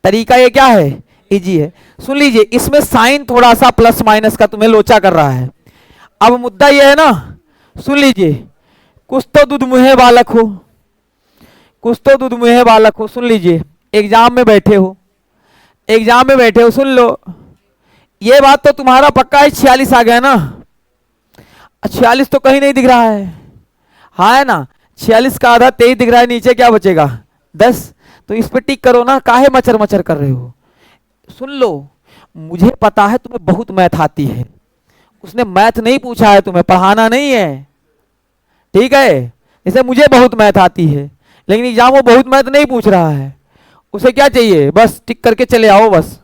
तरीका ये क्या है, इजी है। सुन लीजिए, इसमें साइन थोड़ा सा प्लस माइनस का तुम्हें लोचा कर रहा है। अब मुद्दा ये है ना, सुन लीजिए, कुछ तो दूध मुहे बालक हो, कुछ तो दूध मुहे बालक हो। सुन लीजिए, एग्जाम में बैठे हो, एग्जाम में बैठे हो, सुन लो, ये बात तो तुम्हारा पक्का है 46 आ गया ना, 46 तो कहीं नहीं दिख रहा है, हाँ है ना, 46 का आधा 23 दिख रहा है, नीचे क्या बचेगा 10। तो इस पे टिक करो ना, काहे मचर मचर कर रहे हो। सुन लो, मुझे पता है तुम्हें बहुत मैथ आती है, उसने मैथ नहीं पूछा है, तुम्हें पढ़ाना नहीं है, ठीक है। जैसे मुझे बहुत मैथ आती है, लेकिन एग्जाम वो बहुत मैथ नहीं पूछ रहा है, उसे क्या चाहिए, बस टिक करके चले आओ, बस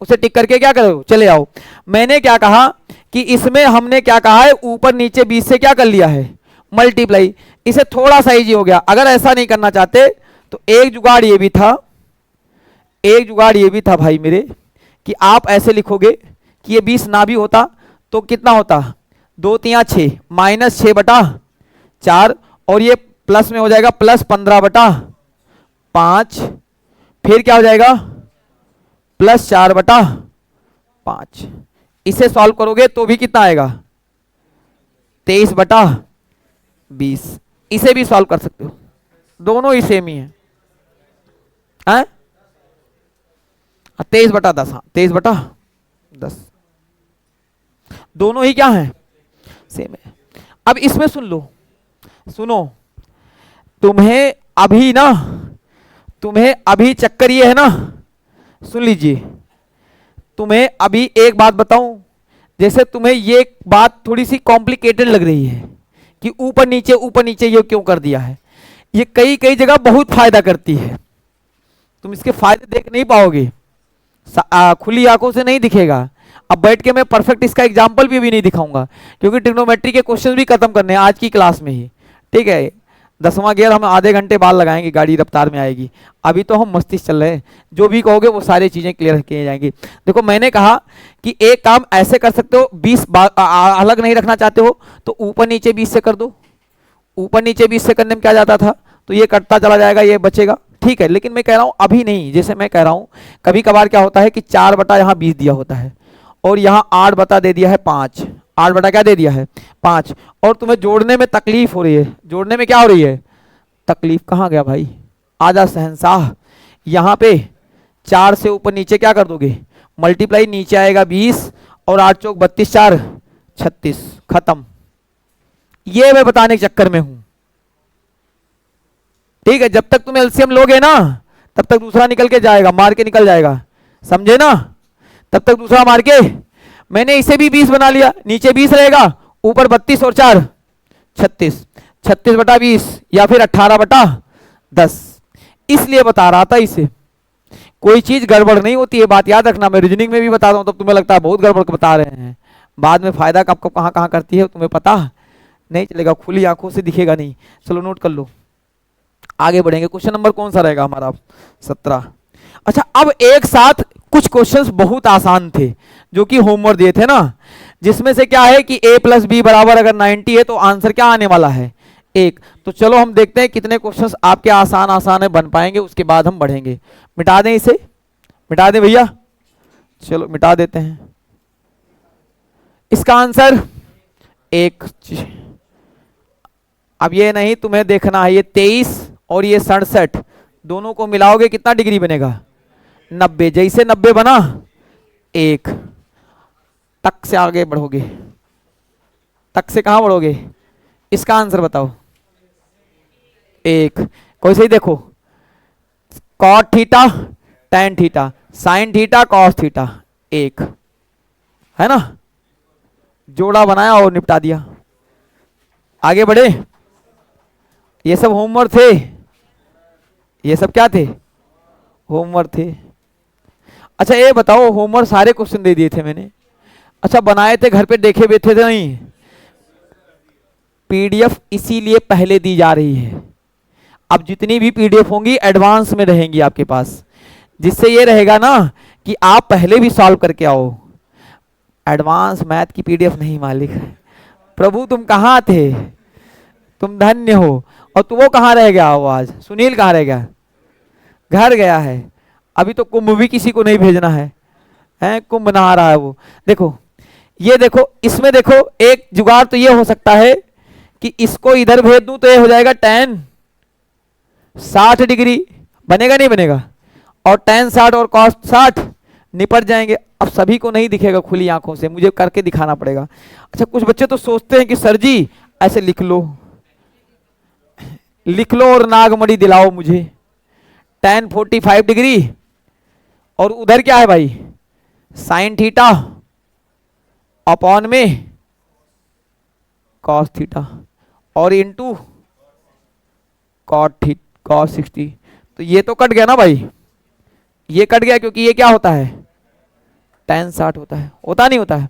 उसे टिक करके क्या करो चले आओ। मैंने क्या कहा कि इसमें हमने क्या कहा है, ऊपर नीचे 20 से क्या कर लिया है मल्टीप्लाई, इसे थोड़ा सा इजी हो गया। अगर ऐसा नहीं करना चाहते तो एक जुगाड़ ये भी था, एक जुगाड़ ये भी था भाई मेरे, कि आप ऐसे लिखोगे कि ये 20 ना भी होता तो कितना होता, 2 3 6 माइनस 6/4, और ये प्लस में हो जाएगा प्लस 15/5, फिर क्या हो जाएगा प्लस 4/5। इसे सॉल्व करोगे तो भी कितना आएगा 23/20। इसे भी सॉल्व कर सकते हो, दोनों ही सेम ही है, 23/10, हाँ 23/10, दोनों ही क्या है सेम है। अब इसमें सुन लो, सुनो, तुम्हें अभी ना, तुम्हें अभी चक्कर ये है ना, सुन लीजिए, तुम्हें अभी एक बात बताऊं, जैसे तुम्हें ये बात थोड़ी सी कॉम्प्लिकेटेड लग रही है कि ऊपर नीचे ये क्यों कर दिया है, ये कई कई जगह बहुत फायदा करती है, तुम इसके फायदे देख नहीं पाओगे, खुली आंखों से नहीं दिखेगा। अब बैठ के मैं परफेक्ट इसका एग्जाम्पल भी नहीं दिखाऊंगा, क्योंकि ट्रिग्नोमेट्री के क्वेश्चन भी खत्म करने हैं आज की क्लास में ही, ठीक है। 10वां गियर हम आधे घंटे बाद लगाएंगे, गाड़ी रफ्तार में आएगी, अभी तो हम मस्ती चल रहे हैं, जो भी कहोगे वो सारी चीजें क्लियर किए जाएंगी। देखो मैंने कहा कि एक काम ऐसे कर सकते हो, 20 अलग नहीं रखना चाहते हो तो ऊपर नीचे 20 से कर दो, ऊपर नीचे 20 से करने में क्या जाता था, तो ये कटता चला जाएगा, ये बचेगा, ठीक है। लेकिन मैं कह रहा हूं अभी नहीं, जैसे मैं कह रहा हूं कभी कभार क्या होता है कि 4 बटा यहाँ 20 दिया होता है और यहाँ 8 बटा दे दिया है 5, 8 बटा क्या दे दिया है 5, और तुम्हें जोड़ने में तकलीफ हो रही है, जोड़ने में क्या हो रही है तकलीफ, कहाँ गया भाई आजा शहंशाह, यहाँ पे 4 से ऊपर नीचे क्या कर दोगे मल्टीप्लाई, नीचे आएगा 20 और 8 चौक 32, 4 36, खत्म। ये मैं बताने के चक्कर में हूं, ठीक है। जब तक तुम एलसीएम लोगे ना तब तक दूसरा निकल के जाएगा, मार के निकल जाएगा, समझे ना, तब तक दूसरा मार के। मैंने इसे भी 20 बना लिया, नीचे 20 रहेगा, ऊपर 32 और 4 36, 36/20 या फिर 18/10। इसलिए बता रहा था इसे, कोई चीज गड़बड़ नहीं होती है, बात याद रखना। मैं रीजनिंग में भी बताता हूँ तब तुम्हें लगता है बहुत गड़बड़ बता रहे हैं, बाद में फायदा कब कब कहाँ कहाँ करती है तुम्हें पता नहीं चलेगा, खुली आंखों से दिखेगा नहीं। चलो नोट कर लो, आगे बढ़ेंगे। क्वेश्चन नंबर कौन सा रहेगा हमारा? 17। अच्छा, अब एक साथ कुछ क्वेश्चंस बहुत आसान थे जो कि होमवर्क दिए थे ना, जिसमें से क्या है कि a+b बराबर अगर 90 है तो आंसर क्या आने वाला है? 1। तो चलो हम देखते हैं कितने क्वेश्चंस आपके आसान आसान है बन पाएंगे, उसके बाद हम बढ़ेंगे। मिटा दें इसे, मिटा दें भैया, चलो मिटा देते हैं। इसका आंसर 1। अब ये नहीं तुम्हें देखना है, ये 23 और ये 67 दोनों को मिलाओगे कितना डिग्री बनेगा? 90। जैसे 90 बना 1, तक से आगे बढ़ोगे, तक से कहां बढ़ोगे? इसका आंसर बताओ। 1। कोई सही देखो, cot theta tan theta sine theta cos theta 1 है ना, जोड़ा बनाया और निपटा दिया। आगे बढ़े, ये सब होमवर्क थे, ये सब क्या थे? होमवर्क थे। अच्छा ये बताओ, होमवर्क सारे क्वेश्चन दे दिए थे मैंने, अच्छा बनाए थे घर पे, देखे हुए थे नहीं? पीडीएफ इसीलिए पहले दी जा रही है, अब जितनी भी पीडीएफ होंगी एडवांस में रहेंगी आपके पास, जिससे ये रहेगा ना कि आप पहले भी सॉल्व करके आओ। एडवांस मैथ की पीडीएफ नहीं मालिक, प्रभु तुम कहाँ थे, तुम धन्य हो। और तू वो कहाँ रह गया हो आज? सुनील कहाँ रह गया? घर गया है। अभी तो कुंभ भी किसी को नहीं भेजना है, हैं कुंभ नहा रहा है वो। देखो ये देखो, इसमें देखो एक जुगाड़ तो ये हो सकता है कि इसको इधर भेज दूं तो ये हो जाएगा tan 60 डिग्री, बनेगा नहीं बनेगा? और tan 60 और cos 60 निपट जाएंगे। अब सभी को नहीं दिखेगा खुली आंखों से, मुझे करके दिखाना पड़ेगा। अच्छा कुछ बच्चे तो सोचते हैं कि सर जी ऐसे लिख लो, लिख लो और नागमणि दिलाओ मुझे। tan 45 डिग्री और उधर क्या है भाई? साइन थीटा अपॉन में कॉस थीटा और इंटू कॉस 60। तो ये तो कट गया ना भाई, ये कट गया क्योंकि ये क्या होता है? tan 60 होता है, होता नहीं होता है?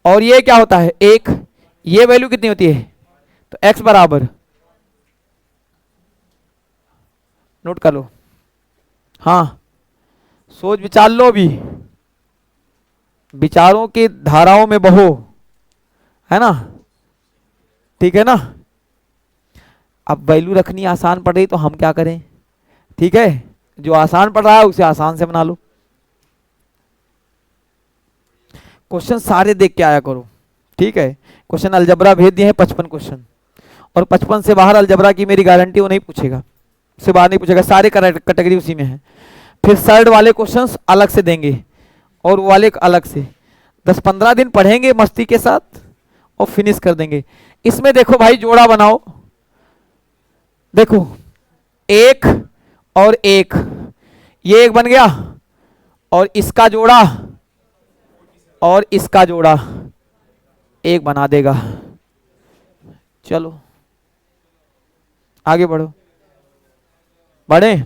और ये क्या होता है? 1। ये वैल्यू कितनी होती है? तो x बराबर, नोट कर लो, हाँ सोच विचार लो, भी विचारों की धाराओं में बहो, है ना, ठीक है ना। अब वैल्यू रखनी आसान पड़ रही तो हम क्या करें? ठीक है, जो आसान पड़ रहा है उसे आसान से बना लो। क्वेश्चन सारे देख के आया करो, ठीक है। क्वेश्चन अलजबरा भेज दिए हैं 55 क्वेश्चन, और 55 से बाहर अलजबरा की मेरी गारंटी वो नहीं पूछेगा, से बाहर नहीं पूछेगा, सारे कैटेगरी उसी में है। फिर सर्ड वाले क्वेश्चंस अलग से देंगे और वाले अलग से, 10-15 दिन पढ़ेंगे मस्ती के साथ और फिनिश कर देंगे। इसमें देखो भाई जोड़ा बनाओ, देखो 1 और 1, ये 1 बन गया और इसका जोड़ा और इसका जोड़ा 1 बना देगा। चलो आगे बढ़ो, बढ़े,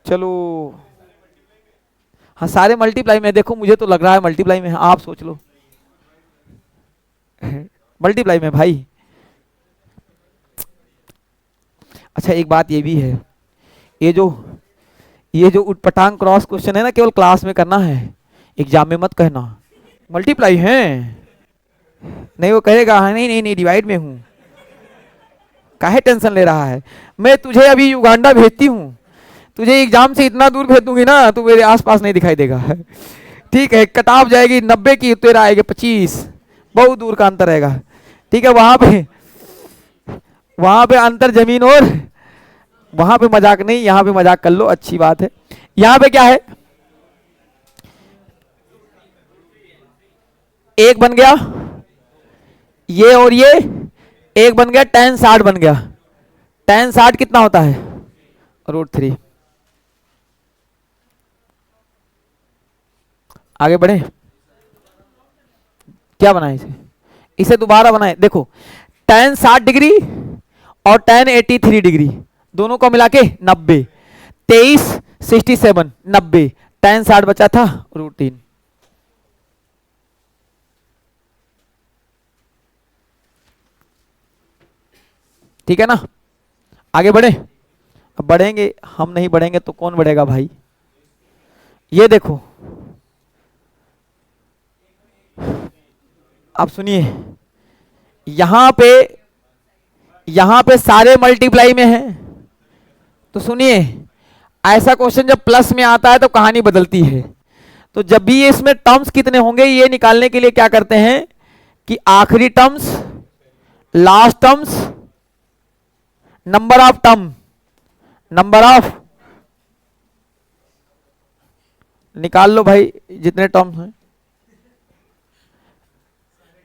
चलो। हाँ सारे मल्टीप्लाई में, देखो मुझे तो लग रहा है मल्टीप्लाई में है, आप सोच लो। मल्टीप्लाई में भाई। अच्छा एक बात ये भी है, ये जो उटपटांग क्रॉस क्वेश्चन है ना, केवल क्लास में करना है, एग्जाम में मत कहना मल्टीप्लाई है। नहीं वो कहेगा हाँ नहीं नहीं नहीं डिवाइड में हूं, काहे टेंशन ले रहा है? मैं तुझे अभी युगांडा भेजती हूँ, तुझे एग्जाम से इतना दूर भेज दूंगी ना तू मेरे आसपास नहीं दिखाई देगा। ठीक है, कटाव जाएगी 90 की, तेरा आएगी 25, बहुत दूर का अंतर रहेगा। ठीक है, वहां पे अंतर जमीन, और वहां पे मजाक नहीं, यहाँ पे मजाक कर लो, अच्छी बात है। यहाँ पे क्या है? 1 बन गया, ये और ये 1 बन गया, tan 60 बन गया। tan 60 कितना होता है? √3। आगे बढ़े, क्या बनाए इसे, इसे दोबारा बनाए। देखो tan 60 डिग्री और tan 83 डिग्री दोनों को मिला के 90, 23 67 90, tan 60 बचा था √3। ठीक है ना, आगे बढ़े। अब बढ़ेंगे, हम नहीं बढ़ेंगे तो कौन बढ़ेगा भाई। ये देखो अब सुनिए, यहां पे सारे मल्टीप्लाई में हैं, तो सुनिए ऐसा क्वेश्चन जब प्लस में आता है तो कहानी बदलती है। तो जब भी ये इसमें टर्म्स कितने होंगे ये निकालने के लिए क्या करते हैं कि आखिरी terms, last terms, number of term, number of, निकाल लो भाई जितने टर्म्स हैं,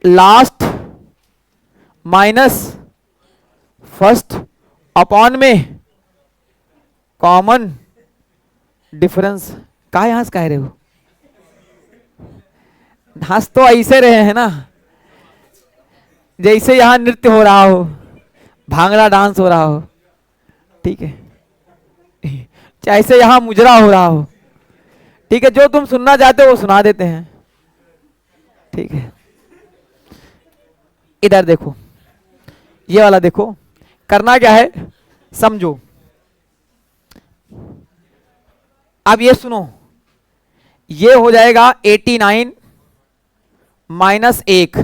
लास्ट माइनस फर्स्ट अपॉन में कॉमन डिफरेंस। काहे हंस कह रहे हो, हंस तो ऐसे रहे हैं ना जैसे यहां नृत्य हो रहा हो, भांगड़ा डांस हो रहा हो, ठीक है, चाहे से यहां मुजरा हो रहा हो, ठीक है, जो तुम सुनना चाहते हो वो सुना देते हैं, ठीक है। इधर देखो, ये वाला देखो, करना क्या है समझो। अब ये सुनो, ये हो जाएगा 89 माइनस 1।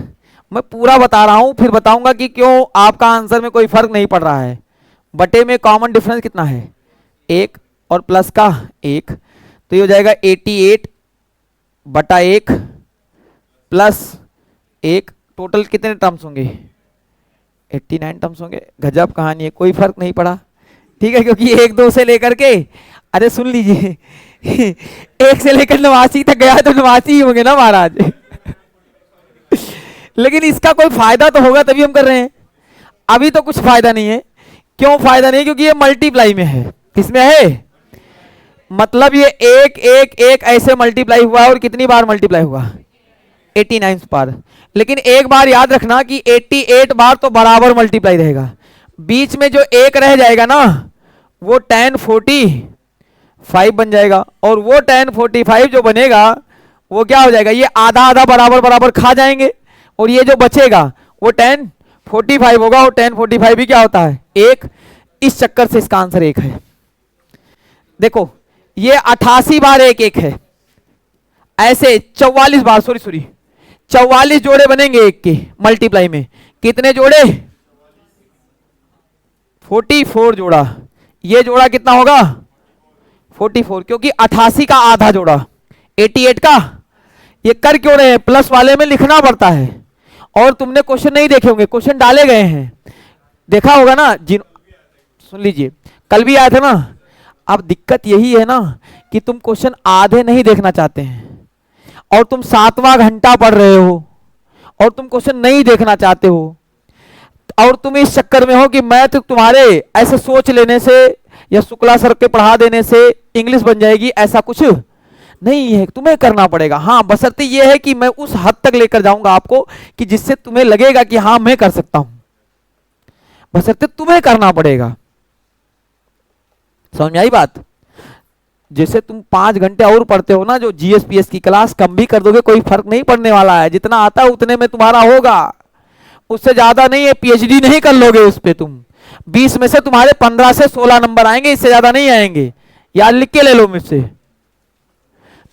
मैं पूरा बता रहा हूं फिर बताऊंगा कि क्यों आपका आंसर में कोई फर्क नहीं पड़ रहा है। बटे में कॉमन डिफरेंस कितना है 1 और प्लस का 1, तो ये हो जाएगा 88 बटा 1 प्लस 1, टोटल कितने टर्म्स होंगे 89 टर्म्स होंगे। गजब कहानी है, कोई फर्क नहीं पड़ा, ठीक है, क्योंकि 1 2 से लेकर के, अरे सुन लीजिए 1 से लेकर 89 तक गया तो 89 ही होंगे ना महाराज लेकिन इसका कोई फायदा तो होगा तभी हम कर रहे हैं, अभी तो कुछ फायदा नहीं है। क्यों फायदा नहीं है, क्योंकि ये मल्टीप्लाई में है, किसमें है, मतलब ये 1 1 1 ऐसे मल्टीप्लाई हुआ है, और कितनी बार मल्टीप्लाई हुआ 89 बार। लेकिन एक बार याद रखना कि 88 बार तो बराबर मल्टीप्लाई रहेगा, बीच में जो एक रह जाएगा ना वो tan 45 बन जाएगा, और वो tan 45 जो बनेगा वो क्या हो जाएगा, ये आधा आधा बराबर बराबर खा जाएंगे, और ये जो बचेगा वो tan 45 होगा, और tan 45 भी क्या होता है 1, इस चक्कर से इसका आंसर 1 है। देखो ये 88 बार 1 1 है, ऐसे 44 बार, सॉरी 44 जोड़े बनेंगे 1 के मल्टीप्लाई में, कितने जोड़े 44 जोड़ा, ये जोड़ा कितना होगा 44, क्योंकि 88 का आधा जोड़ा 88 का। ये कर क्यों रहे हैं, प्लस वाले में लिखना पड़ता है, और तुमने क्वेश्चन नहीं देखे होंगे, क्वेश्चन डाले गए हैं, देखा होगा ना जिन, सुन लीजिए कल भी आया था ना। अब दिक्कत यही है ना कि तुम क्वेश्चन आधे नहीं देखना चाहते हैं, और तुम 7वां घंटा पढ़ रहे हो, और तुम क्वेश्चन नहीं देखना चाहते हो, और तुम इस चक्कर में हो कि मैं तो तुम्हारे ऐसे सोच लेने से या शुक्ला सर के पढ़ा देने से इंग्लिश बन जाएगी, ऐसा कुछ नहीं है, तुम्हें करना पड़ेगा। हाँ, बशर्ते ये है कि मैं उस हद तक लेकर जाऊंगा आपको कि जिससे तुम्हें लगेगा कि हाँ मैं कर सकता हूं, बशर्ते तुम्हें करना पड़ेगा। समझ में आई बात। जैसे तुम 5 घंटे और पढ़ते हो ना, जो जीएसपीएस की क्लास कम भी कर दोगे कोई फर्क नहीं पड़ने वाला है, जितना आता है उतने में तुम्हारा होगा, उससे ज्यादा नहीं है। पीएचडी नहीं कर लोगे उस पे तुम, 20 में से तुम्हारे 15 से 16 नंबर आएंगे, इससे ज्यादा नहीं आएंगे, यार लिख के ले लो मुझसे।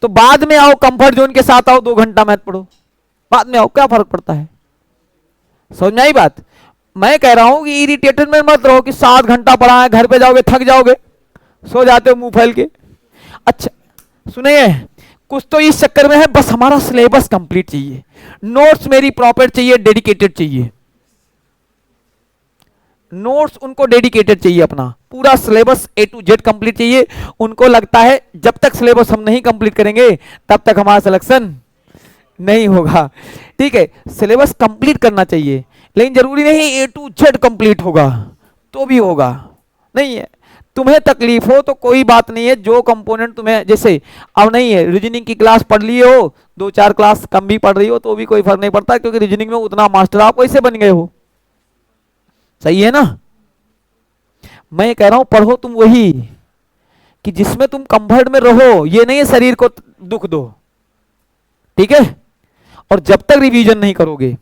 तो बाद में आओ, कंफर्ट जोन के साथ आओ, 2 घंटा मैथ पढ़ो, बाद में आओ, क्या फर्क पड़ता है। समझ में आई बात। मैं कह रहा हूं कि इरिटेटेड में मत रहो कि 7 घंटा पढ़ा है, घर पे जाओगे थक जाओगे, सो जाते हो मुंह फैल के। अच्छा सुनिए, कुछ तो इस चक्कर में है बस हमारा सिलेबस कंप्लीट चाहिए, नोट्स मेरी प्रॉपर चाहिए, डेडिकेटेड चाहिए, नोट्स उनको डेडिकेटेड चाहिए, अपना पूरा syllabus A to Z complete चाहिए। उनको लगता है जब तक सिलेबस हम नहीं कंप्लीट करेंगे तब तक हमारा सिलेक्शन नहीं होगा। ठीक है, सिलेबस कंप्लीट करना चाहिए, लेकिन जरूरी नहीं A to Z कंप्लीट होगा तो भी होगा, नहीं है। तुम्हें तकलीफ हो तो कोई बात नहीं है, जो कंपोनेंट तुम्हें, जैसे अब नहीं है रीजनिंग की क्लास पढ़ लिए हो दो चार क्लास कम भी पढ़ रही हो तो भी कोई फर्क नहीं पड़ता, क्योंकि रीजनिंग में उतना मास्टर आप वैसे बन गए हो। सही है ना? मैं ये कह रहा हूं पढ़ो तुम वही कि जिसमें तुम कंफर्ट में रहो, ये नहीं है शरीर को दुख दो। ठीक है? और जब तक रिवीजन नहीं करोगे,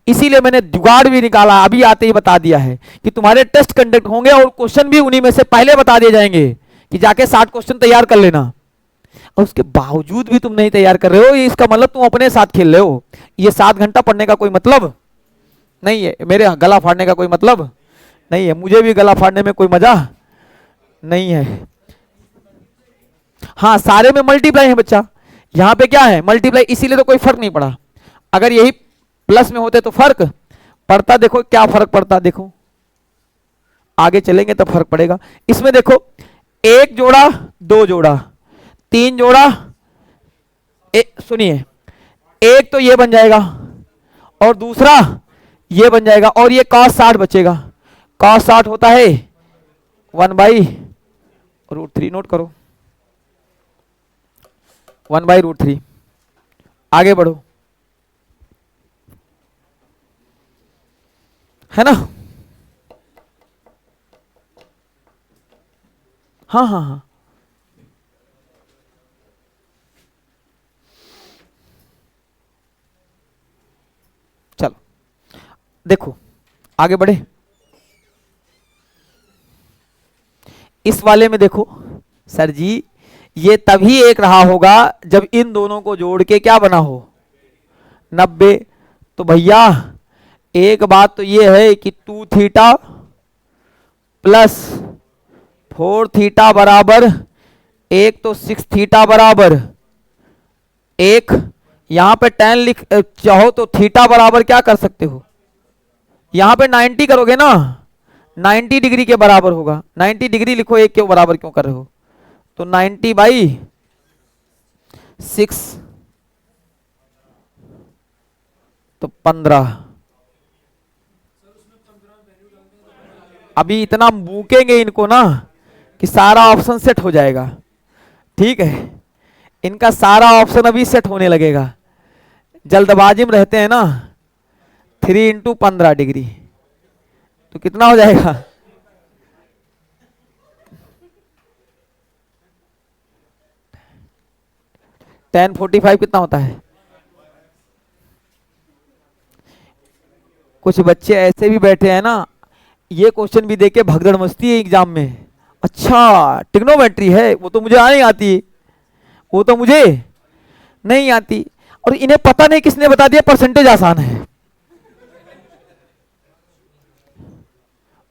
इसीलिए मैंने जुगाड़ भी निकाला, अभी आते ही बता दिया है कि तुम्हारे टेस्ट कंडक्ट होंगे और क्वेश्चन भी उन्हीं में से पहले बता दिए जाएंगे कि जाके 60 क्वेश्चन तैयार कर लेना। और उसके बावजूद भी तुम नहीं तैयार कर रहे हो, ये इसका मतलब तुम अपने साथ खेल रहे हो। ये 7 घंटा पढ़ने का कोई मतलब नहीं है, मेरे गला फाड़ने का कोई मतलब नहीं है, मुझे भी गला फाड़ने में कोई मजा नहीं है। हाँ, सारे में मल्टीप्लाई है बच्चा, यहां पे क्या है मल्टीप्लाई, इसीलिए तो कोई फर्क नहीं पड़ा। अगर यही प्लस में होते तो फर्क पड़ता। देखो क्या फर्क पड़ता, देखो आगे चलेंगे तो फर्क पड़ेगा। इसमें देखो 1 जोड़ा 2 जोड़ा 3 जोड़ा, सुनिए, एक तो ये बन जाएगा और दूसरा ये बन जाएगा, और ये cos 60 बचेगा। cos 60 होता है 1/√3, नोट करो 1/√3। आगे बढ़ो, है ना? हाँ हाँ हाँ, चलो देखो आगे बढ़े। इस वाले में देखो सर जी, ये तभी एक रहा होगा जब इन दोनों को जोड़ के क्या बना हो 90। तो भैया एक बात तो ये है कि 2 थीटा प्लस 4 थीटा बराबर एक, तो 6 थीटा बराबर एक। यहां पे tan लिख चाहो तो थीटा बराबर क्या कर सकते हो, यहां पे 90 करोगे ना, 90 डिग्री के बराबर होगा। 90 डिग्री लिखो, एक के बराबर क्यों कर रहे हो, तो 90/6 तो 15। अभी इतना भूकेंगे इनको ना कि सारा ऑप्शन सेट हो जाएगा। ठीक है, इनका सारा ऑप्शन अभी सेट होने लगेगा, जल्दबाजी में रहते हैं ना। 3 × 15 डिग्री तो कितना हो जाएगा, tan 45 कितना होता है। कुछ बच्चे ऐसे भी बैठे हैं ना, ये क्वेश्चन भी देके भगदड़ मस्ती है एग्जाम में। अच्छा ट्रिग्नोमेट्री है, वो तो मुझे नहीं आती, वो तो मुझे नहीं आती, और इन्हें पता नहीं किसने बता दिया परसेंटेज आसान है।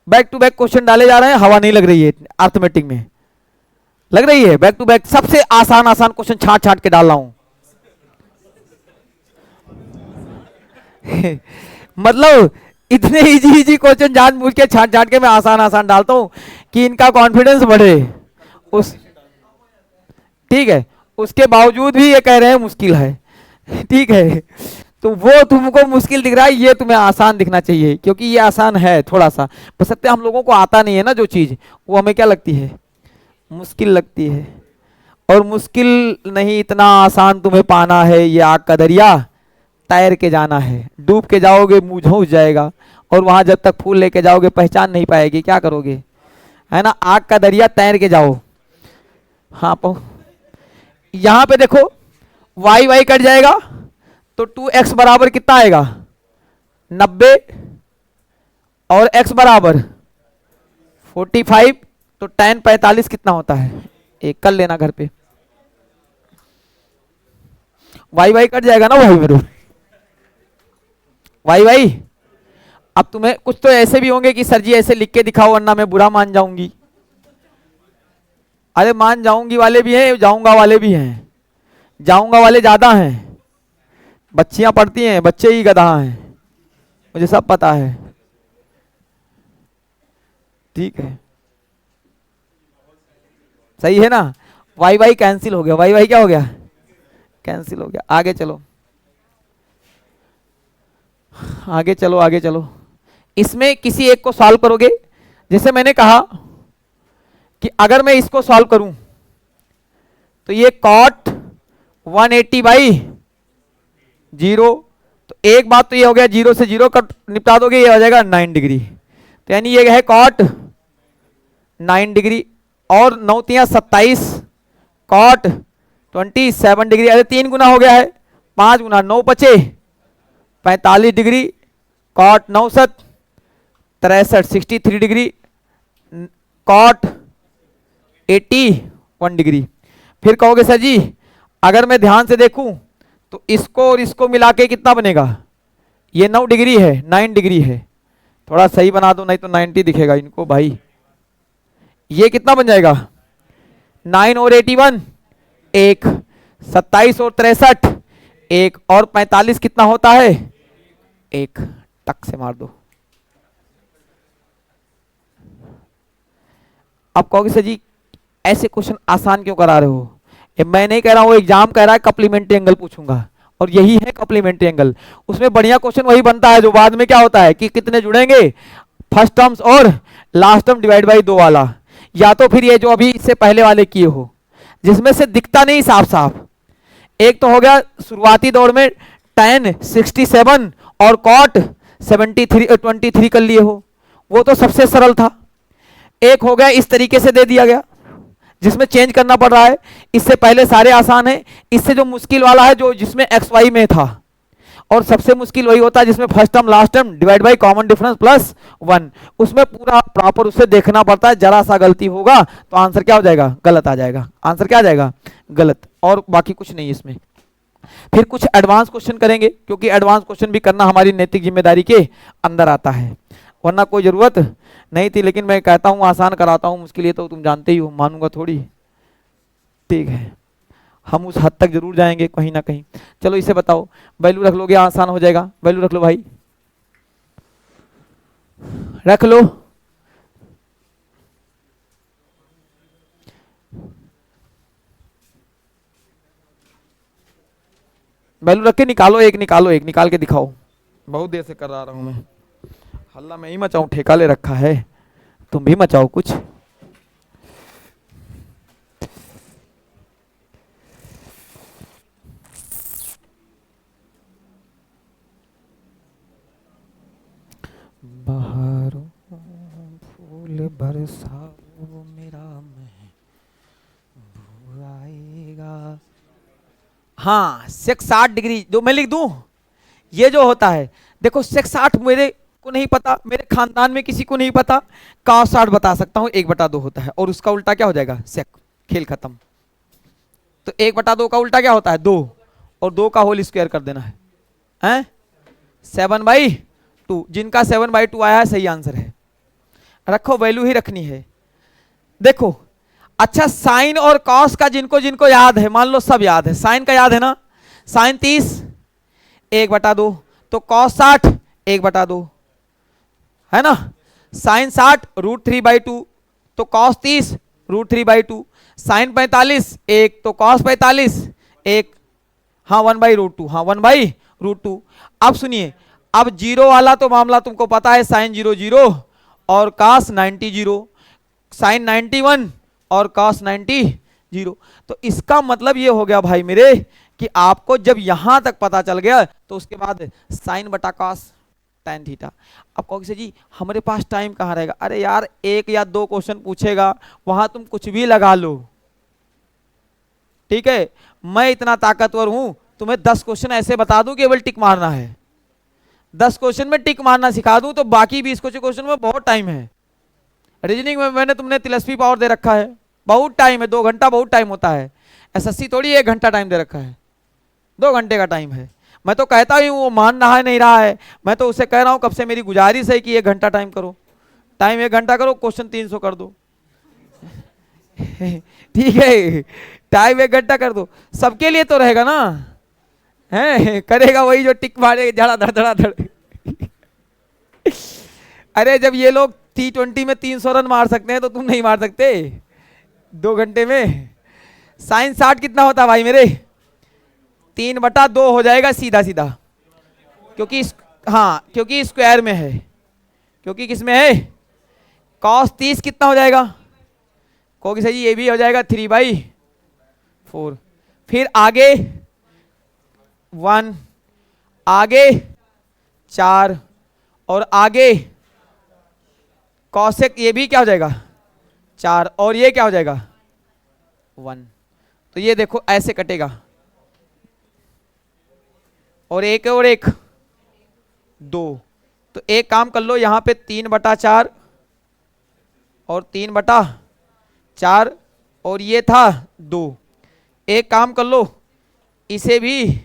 बैक टू बैक क्वेश्चन डाले जा रहे हैं, हवा नहीं लग रही है अर्थमेटिक में, लग रही है बैक टू बैक सबसे आसान आसान क्वेश्चन छांट छांट के डाल रहा हूं। मतलब इतने इजी इजी क्वेश्चन जानबूझ के छांट छांट के मैं आसान आसान डालता हूं कि इनका कॉन्फिडेंस बढ़े। उस ठीक है, उसके बावजूद भी ये कह रहे हैं मुश्किल है। ठीक है, तो वो तुमको मुश्किल दिख रहा है, ये तुम्हें आसान दिखना चाहिए, क्योंकि ये आसान है थोड़ा सा। बशर्ते हम लोगों को आता नहीं है ना जो चीज, वो हमें क्या लगती है, मुश्किल लगती है। और मुश्किल नहीं, इतना आसान तुम्हें पाना है, ये आग का दरिया तैर के जाना है। डूब के जाओगे मुंह झोंक जाएगा, और वहां जब तक फूल लेके जाओगे पहचान नहीं पाएगी, क्या करोगे, है ना? आग का दरिया तैर के जाओ। हाँ यहां पे देखो वाई वाई कट जाएगा तो 2x बराबर कितना आएगा 90, और x बराबर 45, तो tan 45 कितना होता है, एक कर लेना घर पे। वाई वाई कट जाएगा ना भाई मेरे, वाई वाई। अब तुम्हें कुछ तो ऐसे भी होंगे कि सर जी ऐसे लिख के दिखाओ वरना मैं बुरा मान जाऊंगी। अरे मान जाऊंगी वाले भी हैं, जाऊंगा वाले भी हैं। जाऊंगा वाले ज्यादा हैं, बच्चियां पढ़ती हैं, बच्चे ही गधा हैं, मुझे सब पता है। ठीक है, सही है ना? वाई वाई कैंसिल हो गया, वाई वाई क्या हो गया, कैंसिल हो गया। आगे चलो आगे चलो आगे चलो। इसमें किसी एक को सॉल्व करोगे, जैसे मैंने कहा कि अगर मैं इसको सॉल्व करूं तो ये cot 180/, जीरो। तो एक बात तो ये हो गया, जीरो से जीरो कट निपटा दोगे, ये हो जाएगा 9 डिग्री। तो यानी ये है कॉट 9 डिग्री, और 9 तिया 27, कॉट 27 डिग्री। अरे 3 गुना हो गया है, 5 गुना 9 बचे 45 degree, cot 9 7 63 63 degree, cot 81 degree. फिर कहोगे सर जी अगर मैं ध्यान से देखूं तो इसको और इसको मिला के कितना बनेगा, ये 9 डिग्री है, 9 डिग्री है। थोड़ा सही बना दो नहीं तो 90 दिखेगा इनको भाई। ये कितना बन जाएगा, 9 और 81 एक, 27 और 63 एक, और 45 कितना होता है एक। टक से मार दो। अब कहोगे सर जी ऐसे क्वेश्चन आसान क्यों करा रहे हो, मैं नहीं कह रहा हूं, एग्जाम कह रहा है कप्लीमेंट्री एंगल पूछूंगा, और यही है कप्लीमेंट्री एंगल। उसमें बढ़िया क्वेश्चन वही बनता है जो बाद में क्या होता है कि कितने जुड़ेंगे, फर्स्ट टर्म्स और लास्ट टर्म डिवाइड बाई 2 वाला, या तो फिर ये जो अभी इससे पहले वाले किए हो जिसमें से दिखता नहीं साफ साफ। एक तो हो गया शुरुआती दौर में tan 67 और cot 23 कर लिए हो, वो तो सबसे सरल था। एक हो गया इस तरीके से दे दिया गया जिसमें चेंज करना पड़ रहा है, इससे पहले सारे आसान है। इससे जो मुश्किल वाला है जो जिसमें एक्स वाई में था, और सबसे मुश्किल वही होता है जिसमें first term last term divide by common difference plus 1, उसमें पूरा प्रॉपर उससे देखना पड़ता है। जरा सा गलती होगा तो आंसर क्या हो जाएगा, गलत आ जाएगा, आंसर क्या आ जाएगा गलत, और बाकी कुछ नहीं इसमें। फिर कुछ एडवांस क्वेश्चन करेंगे क्योंकि एडवांस क्वेश्चन भी करना हमारी नैतिक जिम्मेदारी के अंदर आता है, वरना कोई जरूरत नहीं थी। लेकिन मैं कहता हूं आसान कराता हूं, मुश्किल ये तो तुम जानते ही हो, मानूंगा थोड़ी। ठीक है, हम उस हद तक जरूर जाएंगे कहीं ना कहीं। चलो इसे बताओ, वैल्यू रख लोगे आसान हो जाएगा। वैल्यू रख लो भाई, रख लो। वैल्यू रख के निकालो, एक निकालो, एक निकाल के दिखाओ। बहुत देर से कर रहा हूं मैं, हल्ला मैं ही मचाऊं, ठेका ले रखा है, तुम भी मचाओ कुछ। बहारों फूल बरसाओ मेरा महबूब आएगा। हाँ सेक 60 डिग्री जो मैं लिख दूं, ये जो होता है देखो सेक 60 मेरे को नहीं पता, मेरे खानदान में किसी को नहीं पता, cos 60 बता सकता हूं, 1/2 होता है, और उसका उल्टा क्या हो जाएगा सेक, खेल खत्म। तो 1/2 का उल्टा क्या होता है 2, और 2 का होल स्क्वायर कर देना है, हैं 7/2। जिनका 7/2 आया है सही आंसर है। रखो, वैल्यू ही रखनी है। देखो अच्छा साइन और कॉस का जिनको जिनको याद है, मान लो सब याद है, साइन का याद है ना, साइन 30 1/2, तो कॉस 60 1/2 है ना, साइन 60 √3/2, तो कॉस 30 √3/2, साइन 45 1, तो कॉस 45 1, हाँ 1/√2, हाँ 1/√2। अब सुनिए, अब जीरो वाला तो मामला तुमको पता है, साइन 0 0 और कॉस 90 0, साइन 91 और कॉस 90 0। तो इसका मतलब ये हो गया भाई मेरे कि आपको जब यहां तक पता चल गया तो उसके बाद साइन बटा कॉस tan थीटा। अब कहोगे जी हमारे पास टाइम कहाँ रहेगा, अरे यार 1 या 2 क्वेश्चन पूछेगा, वहां तुम कुछ भी लगा लो, ठीक है। मैं इतना ताकतवर हूं, तुम्हें 10 क्वेश्चन ऐसे बता दूं केवल टिक मारना है, 10 क्वेश्चन में टिक मारना सिखा दूं तो बाकी 20 क्वेश्चन में बहुत टाइम है। रीजनिंग में मैंने तुमने तिलस्मी पावर दे रखा है, बहुत टाइम है, 2 घंटा बहुत टाइम होता है। एसएससी थोड़ी 1 घंटा टाइम दे रखा है, 2 घंटे का टाइम है। मैं तो कहता ही हूँ वो मान रहा है नहीं रहा है, मैं तो उसे कह रहा हूँ कब से मेरी गुजारिश है कि 1 घंटा टाइम करो, टाइम 1 घंटा करो, क्वेश्चन 300 कर दो ठीक है, टाइम 1 घंटा कर दो, सबके लिए तो रहेगा ना, है करेगा वही जो टिक मारे धड़ा धड़ धड़ा धड़ अरे जब ये लोग T20 में 300 रन मार सकते हैं तो तुम नहीं मार सकते 2 घंटे में। साइन 60 कितना होता भाई मेरे, 3/2 हो जाएगा सीधा सीधा, क्योंकि हाँ क्योंकि स्क्वायर में है, क्योंकि किस में है, कॉस 30 कितना हो जाएगा, कहोगे सही ये भी हो जाएगा 3/4। फिर आगे 1 आगे 4 और आगे कौशिक ये भी क्या हो जाएगा 4 और ये क्या हो जाएगा 1। तो ये देखो ऐसे कटेगा और एक 2। तो एक काम कर लो यहां पे 3/4 और 3/4 और ये था 2। एक काम कर लो इसे भी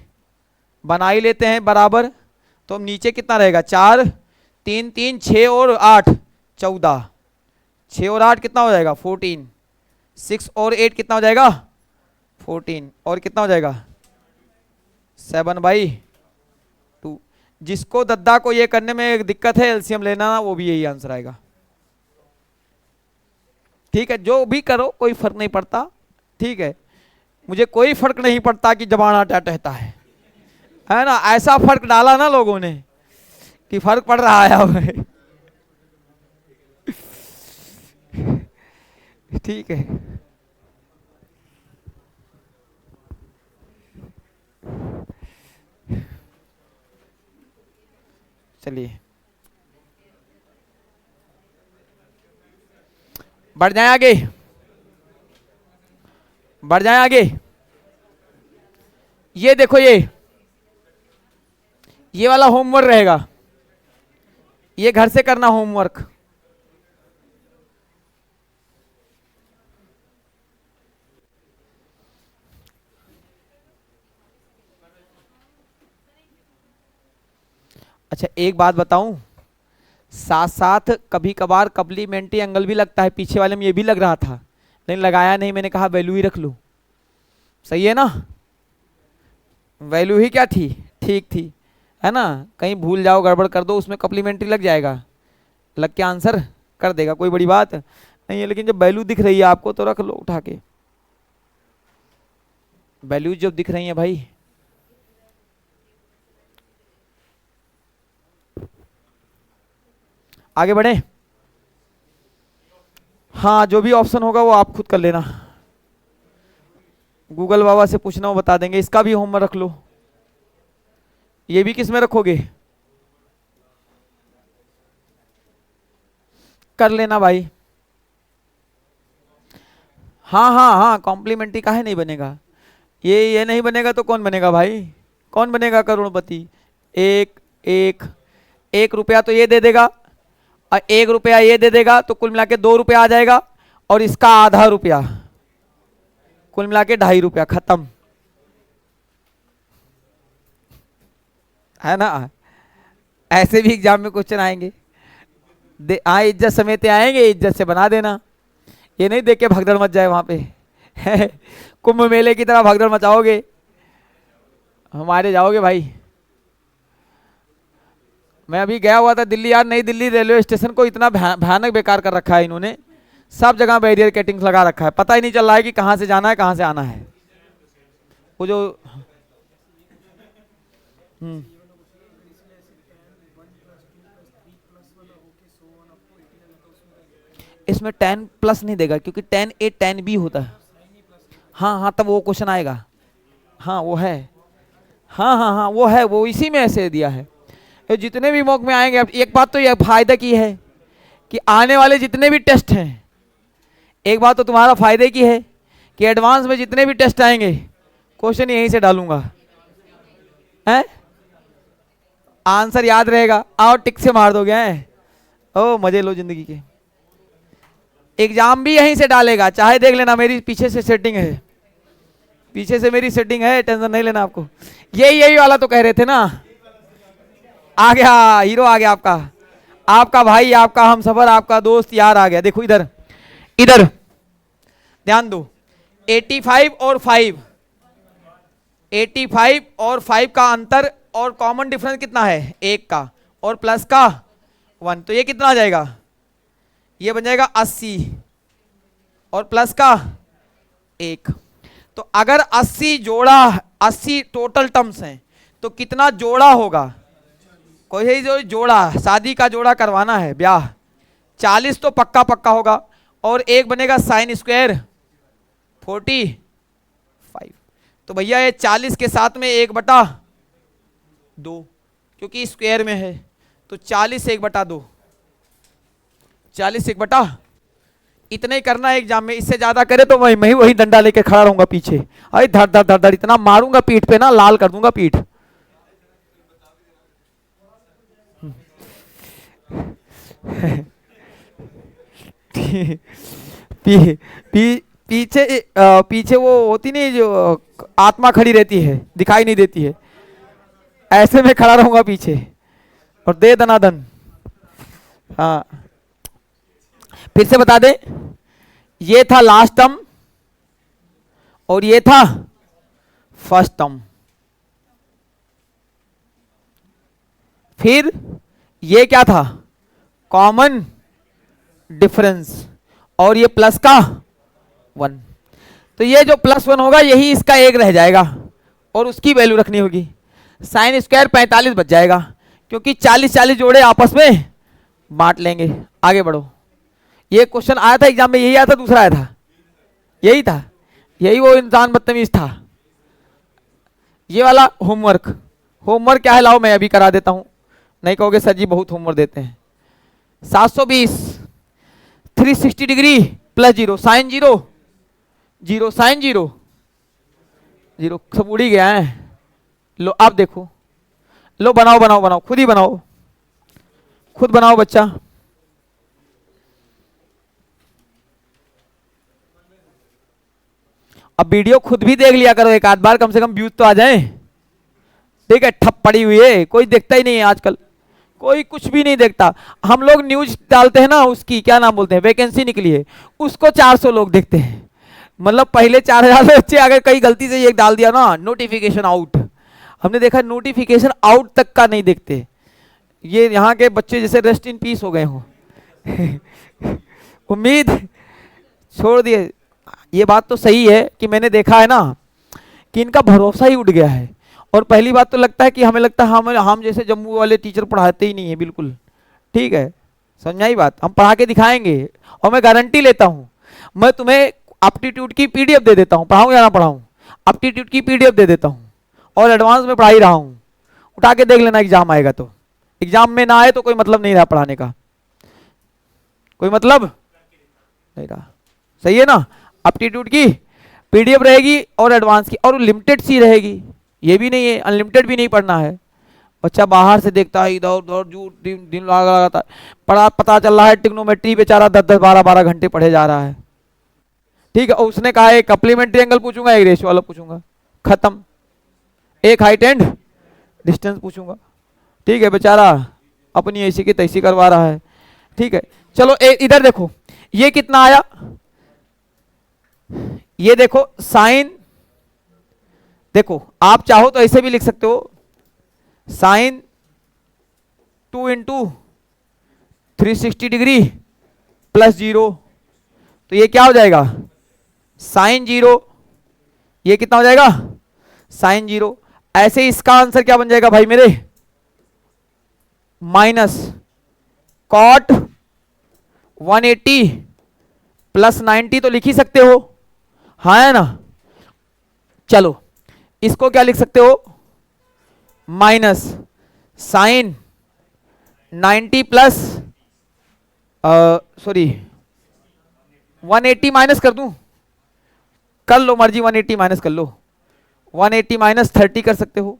बना ही लेते हैं बराबर। तो नीचे कितना रहेगा 4 3 3 6 और 8 14। 6 और 8 कितना हो जाएगा 14। 6 और 8 कितना हो जाएगा 14 और कितना हो जाएगा 7/2। जिसको दद्दा को ये करने में दिक्कत है एलसीएम लेना वो भी यही आंसर आएगा। ठीक है जो भी करो कोई फर्क नहीं पड़ता। ठीक है मुझे कोई फर्क नहीं पड़ता कि जमाना क्या कहता है ना। ऐसा फर्क डाला ना लोगों ने कि फर्क पड़ रहा है अब। ठीक है चलिए बढ़ जाए आगे बढ़ जाए आगे। ये देखो ये वाला होमवर्क रहेगा। ये घर से करना होमवर्क। अच्छा एक बात बताऊं साथ साथ कभी कभार कम्प्लीमेंट्री एंगल भी लगता है। पीछे वाले में ये भी लग रहा था लेकिन लगाया नहीं। मैंने कहा वैल्यू ही रख लो। सही है ना वैल्यू ही क्या थी ठीक थी है ना। कहीं भूल जाओ गड़बड़ कर दो उसमें कम्प्लीमेंट्री लग जाएगा। लग के आंसर कर देगा कोई बड़ी बात नहीं है। लेकिन जब वैल्यू दिख रही है आपको तो रख लो उठा के। वैल्यू जब दिख रही है भाई आगे बढ़े। हाँ जो भी ऑप्शन होगा वो आप खुद कर लेना। गूगल बाबा से पूछना वो बता देंगे। इसका भी होमवर्क रख लो। ये भी किस में रखोगे कर लेना भाई। हाँ हाँ हाँ कॉम्प्लीमेंट्री काहे नहीं बनेगा। ये नहीं बनेगा तो कौन बनेगा भाई। कौन बनेगा करोड़पति। एक एक 1 रुपया तो ये दे देगा और 1 रुपया ये दे देगा तो कुल मिला के 2 रुपया आ जाएगा और इसका आधा रुपया कुल मिला के 2.5 रुपया खत्म है ना। ऐसे भी एग्जाम में क्वेश्चन आएंगे। इज्जत समेत आएंगे इज्जत से बना देना। ये नहीं देख के भगदड़ मच जाए वहां पे। कुंभ मेले की तरह भगदड़ मचाओगे हमारे जाओगे भाई। मैं अभी गया हुआ था दिल्ली यार। नई दिल्ली रेलवे स्टेशन को इतना भयानक बेकार कर रखा है इन्होंने। सब जगह बैरियर कटिंग्स लगा रखा है। पता ही नहीं चल रहा है कि कहाँ से जाना है कहाँ से आना है। वो जो इसमें 10+ नहीं देगा क्योंकि 10A 10B होता है। हाँ हाँ तब वो क्वेश्चन आएगा। हाँ वो है हाँ हाँ हाँ वो है वो इसी में ऐसे दिया है। तो जितने भी मॉक में आएंगे अब एक बात तो यह फायदा की है कि आने वाले जितने भी टेस्ट हैं एक बात तो तुम्हारा फायदे की है कि एडवांस में जितने भी टेस्ट आएंगे क्वेश्चन यहीं से डालूंगा हैं। आंसर याद रहेगा और टिक से मार दोगे हैं। ओ मजे लो जिंदगी के। एग्जाम भी यहीं से डालेगा चाहे देख लेना। मेरी पीछे से सेटिंग है पीछे से मेरी सेटिंग है टेंशन नहीं लेना आपको। यही वाला तो कह रहे थे ना। आ गया हीरो आ गया आपका आपका भाई आपका हमसफर आपका दोस्त यार आ गया। देखो इधर इधर ध्यान दो 85 और 5 85 और 5 का अंतर और कॉमन डिफरेंस कितना है 1 का और प्लस का 1। तो ये कितना आ जाएगा ये बन जाएगा 80 और प्लस का 1। तो अगर 80 जोड़ा 80 टोटल टर्म्स हैं तो कितना जोड़ा होगा। कोई जो जोड़ा शादी का जोड़ा करवाना है ब्याह 40 तो पक्का पक्का होगा और एक बनेगा साइन स्क्वायर 45। तो भैया ये 40 के साथ में 1/2 2, क्योंकि स्क्वायर में है तो 40 1/2, 40 1/, इतना ही करना है एग्जाम में। इससे ज्यादा करे तो मैं वही डंडा लेके खड़ा रहूंगा पीछे, अरे धड़ धड़ धड़ धड़ इतना मारूंगा पीठ पे ना, लाल कर दूंगा पीठ। पी, पी, पीछे वो होती नहीं जो आत्मा खड़ी रहती है, दिखाई नहीं देती है, ऐसे में खड़ा रहूंगा पीछे और दे दनादन। हाँ, फिर से बता दे, ये था लास्ट टर्म और ये था फर्स्ट टर्म। फिर ये क्या था, कॉमन डिफरेंस, और ये प्लस का 1। तो ये जो +1 होगा यही इसका 1 रह जाएगा और उसकी वैल्यू रखनी होगी। साइन स्क्वायर 45 बच जाएगा, क्योंकि 40 40 जोड़े आपस में बांट लेंगे। आगे बढ़ो, ये क्वेश्चन आया था एग्जाम में, यही आया था, दूसरा आया था, यही था, यही वो इंसान बदतमीज था। ये वाला होमवर्क, होमवर्क क्या है लाओ मैं अभी करा देता हूं, नहीं कहोगे सर जी बहुत होमवर्क देते हैं। 720 360 डिग्री प्लस 0 साइन 0 0 साइन 0 0 सब उड़ी गया है। लो आप देखो, लो बनाओ बनाओ बनाओ, खुद ही बनाओ, खुद बनाओ बच्चा। अब वीडियो खुद भी देख लिया करो एक आध बार, कम से कम व्यूज तो आ जाए। ठीक है, ठप पड़ी हुई है, कोई देखता ही नहीं है आजकल, कोई कुछ भी नहीं देखता। हम लोग न्यूज डालते हैं ना, उसकी क्या नाम बोलते हैं, वैकेंसी निकली है, उसको 400 लोग देखते हैं। मतलब पहले 4000 बच्चे अगर कहीं गलती से ये डाल दिया ना नोटिफिकेशन आउट, हमने देखा नोटिफिकेशन आउट तक का नहीं देखते। ये यहाँ के बच्चे जैसे रेस्ट इन पीस हो गए हों। उम्मीद छोड़ दिए। ये बात तो सही है कि मैंने देखा है ना कि इनका भरोसा ही उठ गया है। और पहली बात तो लगता है कि हमें लगता है हम जैसे जम्मू वाले टीचर पढ़ाते ही नहीं है बिल्कुल। ठीक है, समझाई बात, हम पढ़ा के दिखाएंगे और मैं गारंटी लेता हूँ। मैं तुम्हें एप्टीट्यूड की पीडीएफ दे देता हूँ, पढ़ाऊँ या ना पढ़ाऊँ, एप्टीट्यूड की पीडीएफ दे देता हूँ और एडवांस में पढ़ा ही रहा हूँ। उठा के देख लेना, एग्जाम आएगा तो। एग्जाम में ना आए तो कोई मतलब नहीं रहा पढ़ाने का, कोई मतलब नहीं रहा। सही है ना, एप्टीट्यूड की पीडीएफ रहेगी और एडवांस की, और लिमिटेड सी रहेगी। ये भी नहीं है अनलिमिटेड भी नहीं पढ़ना है। बच्चा बाहर से देखता है, इधर उधर दिन लगाता पढ़ा, पता चल रहा है टिग्नोमेट्री बेचारा 10 12 12 घंटे पढ़े जा रहा है। ठीक है, और उसने कहा एक कप्लीमेंट्री एंगल पूछूंगा, एक रेशियो वाला पूछूंगा, खत्म। एक हाइट एंड डिस्टेंस पूछूंगा। ठीक है, बेचारा अपनी ऐसी की तैसी करवा रहा है। ठीक है, चलो इधर देखो, ये कितना आया, ये देखो साइन, देखो आप चाहो तो ऐसे भी लिख सकते हो, साइन 2 इंटू 360 डिग्री प्लस 0, तो ये क्या हो जाएगा साइन 0, ये कितना हो जाएगा साइन 0। ऐसे इसका आंसर क्या बन जाएगा भाई मेरे, माइनस कॉट 180 प्लस 90, तो लिख ही सकते हो, हाँ है ना। चलो इसको क्या लिख सकते हो, minus sine 90 plus sorry 180 minus कर दूं, कर लो मर्जी, 180 माइनस कर लो, 180 माइनस 30 कर सकते हो,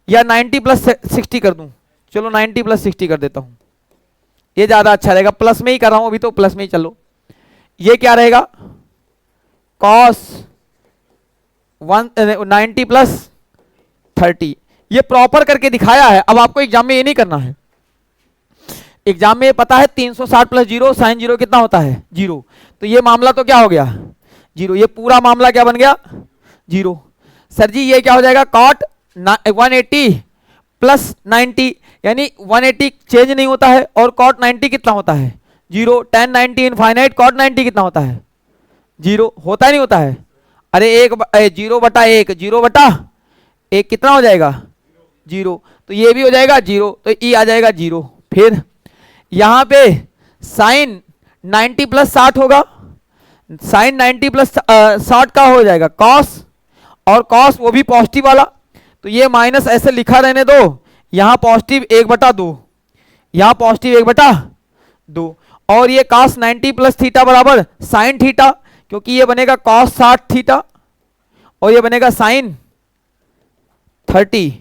या 90 प्लस 60 कर दूं। चलो 90 प्लस 60 कर देता हूं, ये ज्यादा अच्छा रहेगा, प्लस में ही कर रहा हूं अभी तो, प्लस में ही चलो। ये क्या रहेगा, कॉस 90 प्लस 30, ये प्रॉपर करके दिखाया है। अब आपको एग्जाम में ये नहीं करना है, एग्जाम में ये पता है 360 प्लस 0 साइन 0 कितना होता है 0, तो ये मामला तो क्या हो गया 0, ये पूरा मामला क्या बन गया 0। सर जी ये क्या हो जाएगा, कॉट 180 प्लस 90, यानी 180 चेंज नहीं होता है, और कॉट 90 कितना होता है 0, tan 90 इनफाइनाइट, कॉट 90 कितना होता है 0, होता ही नहीं होता है। अरे 0 बटा 1, 0 बटा 1 कितना हो जाएगा 0, तो ये भी हो जाएगा 0, तो ई आ जाएगा 0। फिर यहां पे साइन 90 प्लस 60 होगा, साइन 90 प्लस 60 का हो जाएगा कॉस, और कॉस वो भी पॉजिटिव वाला, तो ये माइनस ऐसे लिखा रहने दो, यहां पॉजिटिव 1/2, यहां पॉजिटिव 1/2, और ये cos 90 प्लस थीटा बराबर साइन थीटा, क्योंकि ये बनेगा cos 60 थीटा और ये बनेगा साइन 30,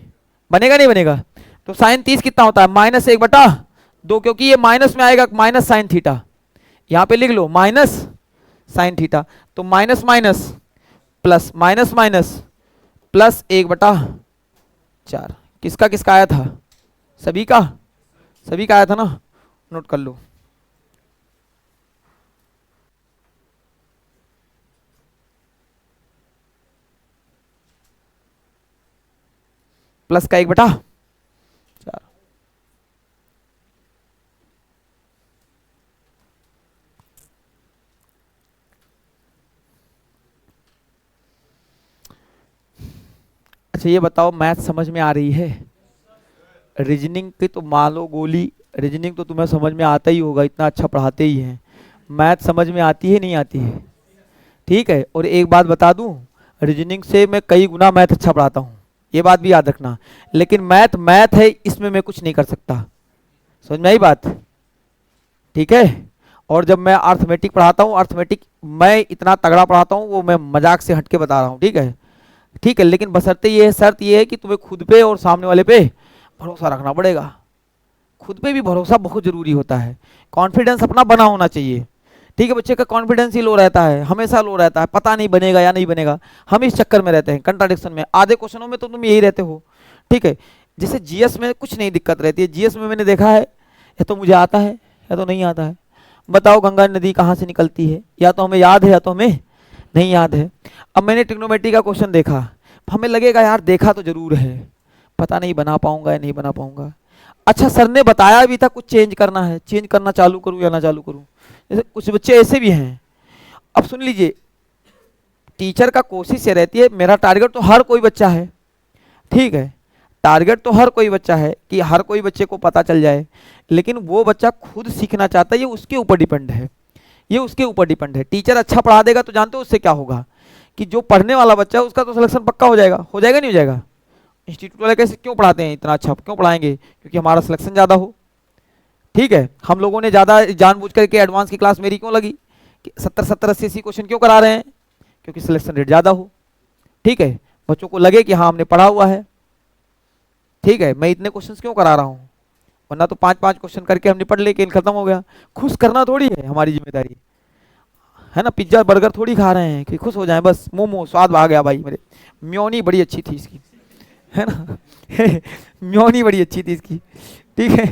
बनेगा नहीं बनेगा? तो साइन 30 कितना होता है? -1/2, क्योंकि ये माइनस में आएगा, माइनस साइन थीटा, यहां पे लिख लो माइनस साइन थीटा। तो minus minus plus, minus minus plus 1/4। किसका किसका आया था? सभी का, सभी का आया था ना, नोट कर लो। प्लस का 1/4। अच्छा ये बताओ, मैथ समझ में आ रही है? रीजनिंग की तो मालो गोली, रीजनिंग तो तुम्हें समझ में आता ही होगा, इतना अच्छा पढ़ाते ही हैं। मैथ समझ में आती है नहीं आती है? ठीक है, और एक बात बता दूं, रीजनिंग से मैं कई गुना मैथ अच्छा पढ़ाता हूँ, ये बात भी याद रखना। लेकिन मैथ मैथ है, इसमें मैं कुछ नहीं कर सकता, समझ में आई बात? ठीक है, और जब मैं अर्थमेटिक पढ़ाता हूँ, अर्थमेटिक मैं इतना तगड़ा पढ़ाता हूँ, वो मैं मजाक से हटके बता रहा हूँ, ठीक है? ठीक है, लेकिन बशर्ते ये है, शर्त ये है कि तुम्हें खुद पे और सामने वाले पे भरोसा रखना पड़ेगा। खुद पे भी भरोसा बहुत जरूरी होता है, कॉन्फिडेंस अपना बना होना चाहिए। ठीक है, बच्चे का कॉन्फिडेंस ही लो रहता है, हमेशा लो रहता है, पता नहीं बनेगा या नहीं बनेगा, हम इस चक्कर में रहते हैं, कंट्राडिक्शन में। आधे क्वेश्चनों में तो तुम यही रहते हो, ठीक है? जैसे जीएस में कुछ नहीं दिक्कत रहती है, जीएस में मैंने देखा है, या तो मुझे आता है या तो नहीं आता है। बताओ गंगा नदी कहाँ से निकलती है? या तो हमें याद है या तो हमें नहीं याद है। अब मैंने ट्रिग्नोमेट्री का क्वेश्चन देखा, हमें लगेगा यार देखा तो जरूर है, पता नहीं बना पाऊंगा या नहीं बना पाऊंगा। अच्छा सर ने बताया भी था कुछ चेंज करना है, चेंज करना चालू करूं या ना चालू करूं? जैसे कुछ बच्चे ऐसे भी हैं। अब सुन लीजिए, टीचर का कोशिश ये रहती है, मेरा टारगेट तो हर कोई बच्चा है, ठीक है, टारगेट तो हर कोई बच्चा है कि हर कोई बच्चे को पता चल जाए, लेकिन वो बच्चा खुद सीखना चाहता है, ये उसके ऊपर डिपेंड है, ये उसके ऊपर डिपेंड है। टीचर अच्छा पढ़ा देगा तो जानते हो उससे क्या होगा, कि जो पढ़ने वाला बच्चा है उसका तो सिलेक्शन पक्का हो जाएगा, हो जाएगा नहीं हो जाएगा? इंस्टीट्यूट वाले कैसे क्यों पढ़ाते हैं, इतना अच्छा क्यों पढ़ाएंगे? क्योंकि हमारा सिलेक्शन ज़्यादा हो। ठीक है, हम लोगों ने ज़्यादा जानबूझ करके एडवांस की क्लास मेरी क्यों लगी कि 70 80 80 क्वेश्चन क्यों करा रहे हैं? क्योंकि सिलेक्शन रेट ज़्यादा हो। ठीक है, बच्चों को लगे कि हाँ हमने पढ़ा हुआ है। ठीक है, मैं इतने क्वेश्चन क्यों करा रहा हूँ? वरना तो 5 5 क्वेश्चन करके हम निपट लेके खत्म हो गया। खुश करना थोड़ी है हमारी जिम्मेदारी, है ना? पिज्जा बर्गर थोड़ी खा रहे हैं कि खुश हो जाए बस, मोमो स्वाद आ गया भाई मेरे, म्योनी बड़ी अच्छी थी इसकी, है ना? म्योनी बड़ी अच्छी थी इसकी, ठीक है?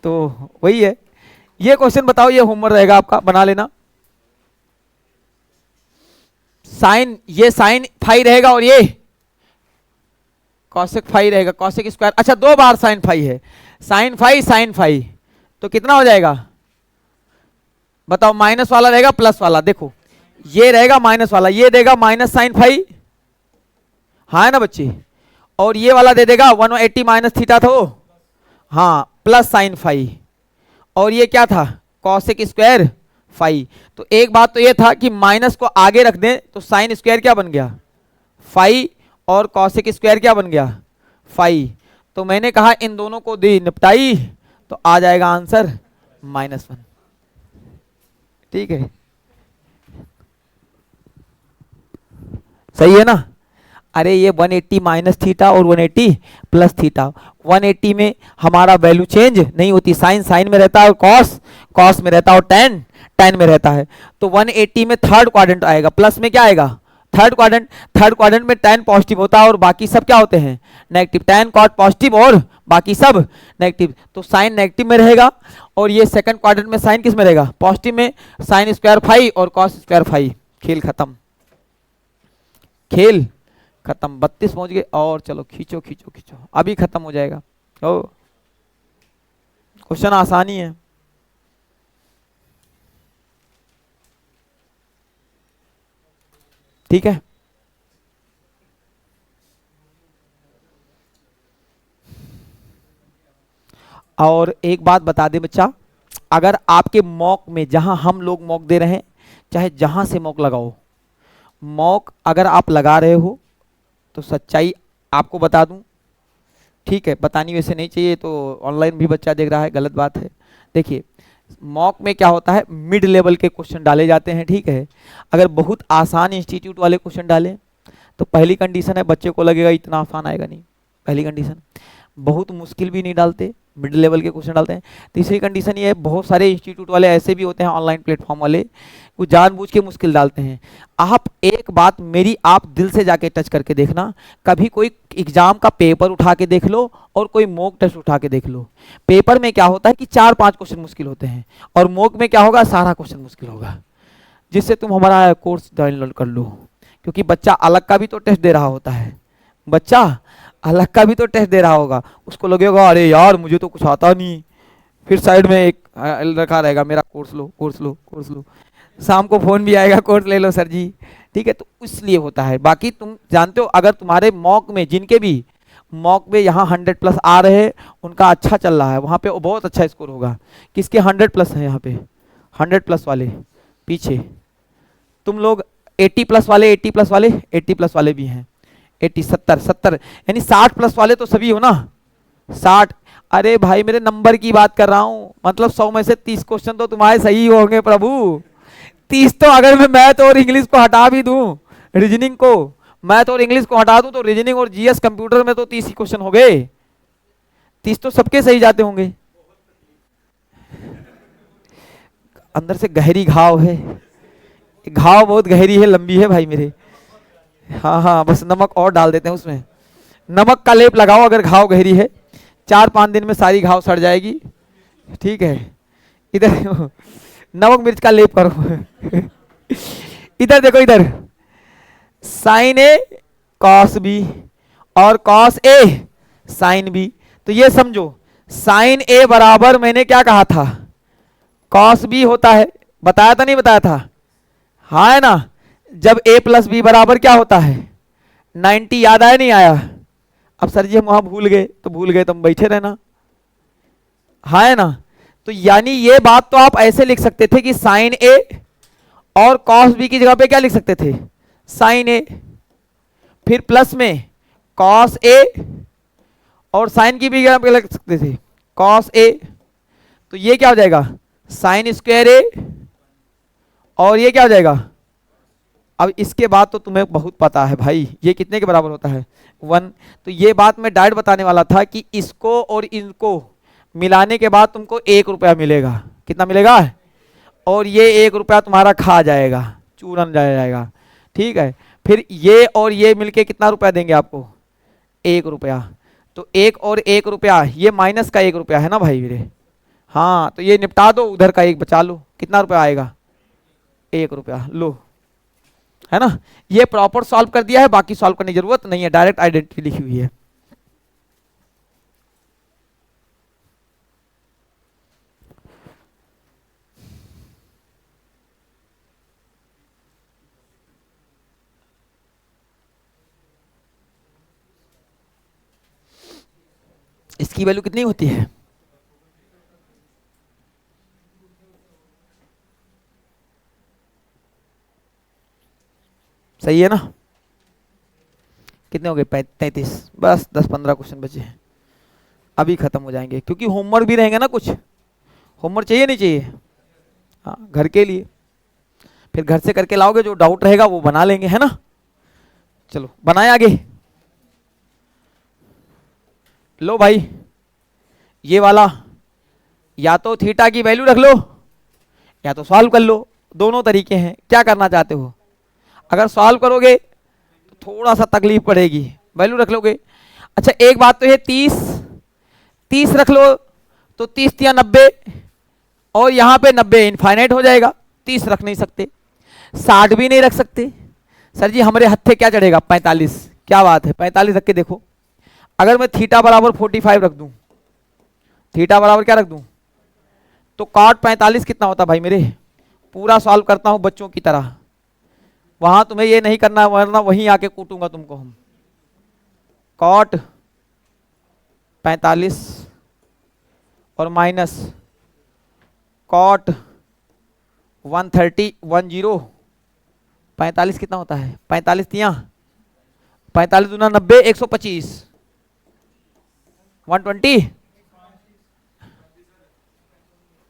तो वही है। ये क्वेश्चन बताओ, ये होमवर्क रहेगा आपका, बना लेना। साइन, ये साइन फाई रहेगा और ये कॉसेक फाई रहेगा, कॉसेक स्क्वायर। अच्छा 2 बार साइन फाई है, साइन फाई, तो कितना हो जाएगा बताओ? माइनस वाला रहेगा प्लस वाला, देखो ये रहेगा माइनस वाला, ये देगा माइनस साइन फाई, हाँ है ना बच्चे? और ये वाला दे देगा 180 माइनस थीटा था वो, हाँ, प्लस साइन फाई, और ये क्या था? Cosec square phi. तो एक बात तो ये था कि माइनस को आगे रख दें तो साइन स्क्वायर क्या बन गया? फाई, और कॉसेक स्क्वायर क्या बन गया? फाई। तो मैंने कहा इन दोनों को दे निपटाई तो आ जाएगा आंसर -1। ठीक है, सही है ना? अरे ये 180 माइनस थीटा और 180 प्लस थीटा, 180 में हमारा वैल्यू चेंज नहीं होती, साइन साइन में रहता है और कॉस कॉस में रहता है और टेन टेन में रहता है। तो 180 में थर्ड क्वाड्रेंट आएगा, प्लस में क्या आएगा? Third quadrant. थर्ड क्वाड्रेंट में टेन पॉजिटिव होता है और बाकी सब क्या होते हैं? नेगेटिव। टेन कॉट पॉजिटिव और बाकी सब नेगेटिव, तो साइन नेगेटिव में रहेगा। और ये सेकंड क्वाड्रेंट में साइन किस में रहेगा? पॉजिटिव में, साइन स्क्वायर फाई और कॉस स्क्वायर फाई। खेल खत्म, खेल खत्म। 32 पहुंच गए, और चलो खींचो खींचो खींचो, अभी खत्म हो जाएगा। ओ क्वेश्चन आसानी है। ठीक है, और एक बात बता दे बच्चा, अगर आपके मॉक में, जहां हम लोग मॉक दे रहे हैं, चाहे जहां से मॉक लगाओ, मॉक अगर आप लगा रहे हो तो सच्चाई आपको बता दूं, ठीक है, बतानी वैसे नहीं चाहिए, तो ऑनलाइन भी बच्चा देख रहा है, गलत बात है। देखिए मॉक में क्या होता है, मिड लेवल के क्वेश्चन डाले जाते हैं, ठीक है। अगर बहुत आसान इंस्टीट्यूट वाले क्वेश्चन डालें तो पहली कंडीशन है बच्चे को लगेगा इतना आसान आएगा नहीं, पहली कंडीशन। बहुत मुश्किल भी नहीं डालते, मिड लेवल के क्वेश्चन डालते हैं। तीसरी कंडीशन ये है, बहुत सारे इंस्टीट्यूट वाले ऐसे भी होते हैं ऑनलाइन प्लेटफॉर्म वाले, वो जानबूझ के मुश्किल डालते हैं। आप एक बात मेरी आप दिल से जाके टच करके देखना, कभी कोई एग्जाम का पेपर उठा के देख लो और कोई मॉक टेस्ट उठा के देख लो। पेपर में क्या होता है कि 4-5 क्वेश्चन मुश्किल होते हैं, और मॉक में क्या होगा, सारा क्वेश्चन मुश्किल होगा। जिससे तुम हमारा कोर्स डाउनलोड कर लो, क्योंकि बच्चा अलग का भी तो टेस्ट दे रहा होता है, बच्चा अलग का भी तो टेस्ट दे रहा होगा, उसको लगेगा अरे यार मुझे तो कुछ आता नहीं, फिर साइड में एक रखा रहेगा मेरा कोर्स लो कोर्स लो कोर्स लो, शाम को फोन भी आएगा कोर्स ले लो सर जी, ठीक है। तो इसलिए होता है। बाकी तुम जानते हो अगर तुम्हारे मॉक में जिनके भी मॉक में यहाँ 100+ आ रहे हैं, उनका अच्छा चल रहा है, वहाँ पे बहुत अच्छा स्कोर होगा। किसके 100+ है यहाँ पे, 100+ वाले पीछे, तुम लोग 80+ वाले, 80+ वाले, 80+ वाले भी हैं, 80 70 70 यानी 60+ वाले तो सभी हो ना, 60। अरे भाई मेरे नंबर की बात कर रहा हूं, मतलब 100 में से 30 क्वेश्चन तो तुम्हारे सही होंगे प्रभु। 30 तो अगर मैं मैथ और इंग्लिश को हटा भी दूं, रीजनिंग को, मैथ और इंग्लिश को हटा दूं, तो रीजनिंग और जीएस कंप्यूटर में तो 30 ही क्वेश्चन हो गए, 30 तो सबके सही जाते होंगे। अंदर से गहरी घाव है, घाव बहुत गहरी है, लंबी है भाई मेरे। हाँ हाँ, बस नमक और डाल देते हैं उसमें, नमक का लेप लगाओ अगर घाव गहरी है, 4-5 दिन में सारी घाव सड़ जाएगी, ठीक है। इधर नमक मिर्च का लेप करो। इधर देखो, इधर साइन ए कॉस बी और कॉस ए साइन बी, तो ये समझो साइन ए बराबर मैंने क्या कहा था, कॉस बी होता है, बताया था नहीं बताया था, हाँ है ना। जब a + b बराबर क्या होता है 90, याद आया नहीं आया। अब सर जी हम वहां भूल गए, तो भूल गए तुम बैठे रहना, हाँ है ना। तो यानी ये बात तो आप ऐसे लिख सकते थे कि साइन ए और कॉस बी की जगह पे क्या लिख सकते थे, साइन ए, फिर प्लस में कॉस ए, और साइन की भी जगह पे लिख सकते थे कॉस ए, तो ये क्या हो जाएगा साइन स्क्वायर ए, और ये क्या हो जाएगा। अब इसके बाद तो तुम्हें बहुत पता है भाई, ये कितने के बराबर होता है 1। तो ये बात मैं डायरेक्ट बताने वाला था कि इसको और इनको मिलाने के बाद तुमको 1 रुपया मिलेगा, कितना मिलेगा, और ये 1 रुपया तुम्हारा खा जाएगा, चूरन जाएगा, ठीक है। फिर ये और ये मिलके कितना रुपया देंगे आपको, 1 रुपया। तो 1 और 1 रुपया, ये माइनस का 1 रुपया है ना भाई मेरे, हाँ। तो ये निपटा दो, उधर का 1 बचा लो, कितना रुपया आएगा 1 रुपया, लो, है ना। ये प्रॉपर सॉल्व कर दिया है, बाकी सॉल्व करने की जरूरत नहीं है, डायरेक्ट आइडेंटिटी लिखी हुई है। इसकी वैल्यू कितनी होती है, सही है ना। कितने हो गए 33, बस 10-15 क्वेश्चन बचे हैं, अभी खत्म हो जाएंगे, क्योंकि होमवर्क भी रहेंगे ना, कुछ होमवर्क चाहिए नहीं चाहिए, हाँ घर के लिए, फिर घर से करके लाओगे, जो डाउट रहेगा वो बना लेंगे, है ना। चलो बनाए आगे, लो भाई ये वाला, या तो थीटा की वैल्यू रख लो या तो सॉल्व कर लो, दोनों तरीके हैं, क्या करना चाहते हो। अगर सॉल्व करोगे तो थोड़ा सा तकलीफ पड़ेगी, वैल्यू रख लोगे। अच्छा एक बात तो है, 30 रख लो तो 30 या 90, और यहाँ पे 90 इनफाइनाइट हो जाएगा, 30 रख नहीं सकते, 60 भी नहीं रख सकते। सर जी हमारे हत्थे क्या चढ़ेगा 45, क्या बात है 45 रख के देखो। अगर मैं थीटा बराबर 45 रख दूं, थीटा बराबर क्या रख दूं, तो cot 45 कितना होता भाई मेरे, पूरा सॉल्व करता हूं बच्चों की तरह, वहां तुम्हें ये नहीं करना, वरना वहीं आके कूटूंगा तुमको हम। cot 45 और माइनस cot 130 45 कितना होता है 45 तिया 45 दूना 90, 125, 120,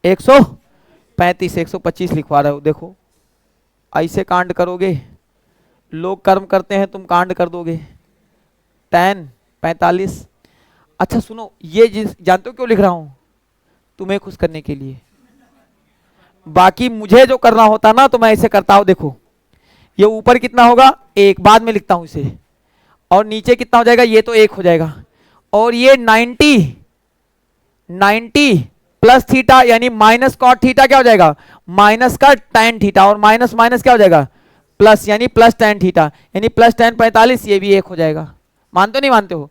135, 125 लिखवा रहे हो। देखो ऐसे कांड करोगे, लोग कर्म करते हैं, तुम कांड कर दोगे। 10, 45। अच्छा सुनो, ये जिस जानते हो क्यों लिख रहा हूं? तुम्हें खुश करने के लिए। बाकी मुझे जो करना होता ना तो मैं ऐसे करता हूं। देखो ये ऊपर कितना होगा, एक, बाद में लिखता हूं इसे, और नीचे कितना हो जाएगा, ये तो एक हो जाएगा, और ये 90, 90 प्लस थीटा यानी माइनस कॉट थीटा क्या हो जाएगा, माइनस का tan थीटा, और माइनस माइनस क्या हो जाएगा, प्लस, यानी प्लस tan थीटा, यानी प्लस tan 45, ये भी एक हो जाएगा। मानते हो नहीं मानते हो?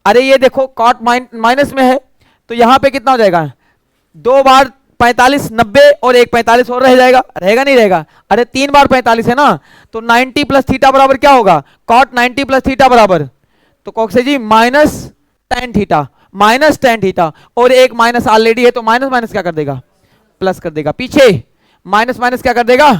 अरे ये देखो कॉट माइनस में है तो यहां पे कितना हो जाएगा, 2 बार 45 90, और एक 45 और रह जाएगा, रहेगा नहीं रहेगा? अरे 3 बार 45 है ना, तो 90 प्लस थीटा बराबर क्या होगा, कॉट 90 प्लस थीटा बराबर, तो कॉक्से जी minus tan theta, minus tan theta, और एक माइनस ऑलरेडी है तो माइनस माइनस क्या कर देगा, प्लस कर देगा। पीछे माइनस माइनस क्या कर देगा,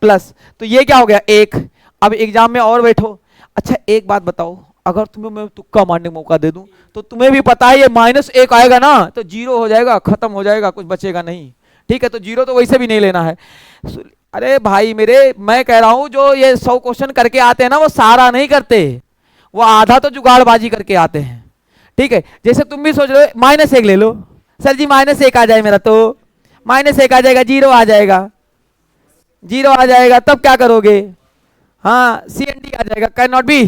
प्लस। तो ये क्या हो गया, एक। अब एग्जाम में और बैठो। अच्छा एक बात बताओ, अगर तुम्हें मैं तुक्का मारने का मौका दे दूं तो तुम्हें भी पता है ये -1 आएगा ना तो जीरो हो जाएगा, खत्म हो जाएगा, कुछ बचेगा नहीं। ठीक है, तो जीरो तो वैसे भी नहीं लेना है। अरे भाई मेरे, मैं कह रहा हूं जो ये 100 क्वेश्चन करके आते हैं ना वो सारा नहीं करते, वो आधा तो जुगाड़बाजी करके आते हैं। ठीक है, जैसे तुम भी सोच रहे हो -1 ले लो, सर जी -1 आ जाए मेरा, तो -1 आ जाएगा, जीरो आ जाएगा, जीरो आ जाएगा, तब क्या करोगे? हाँ CND आ जाएगा, कैन नॉट बी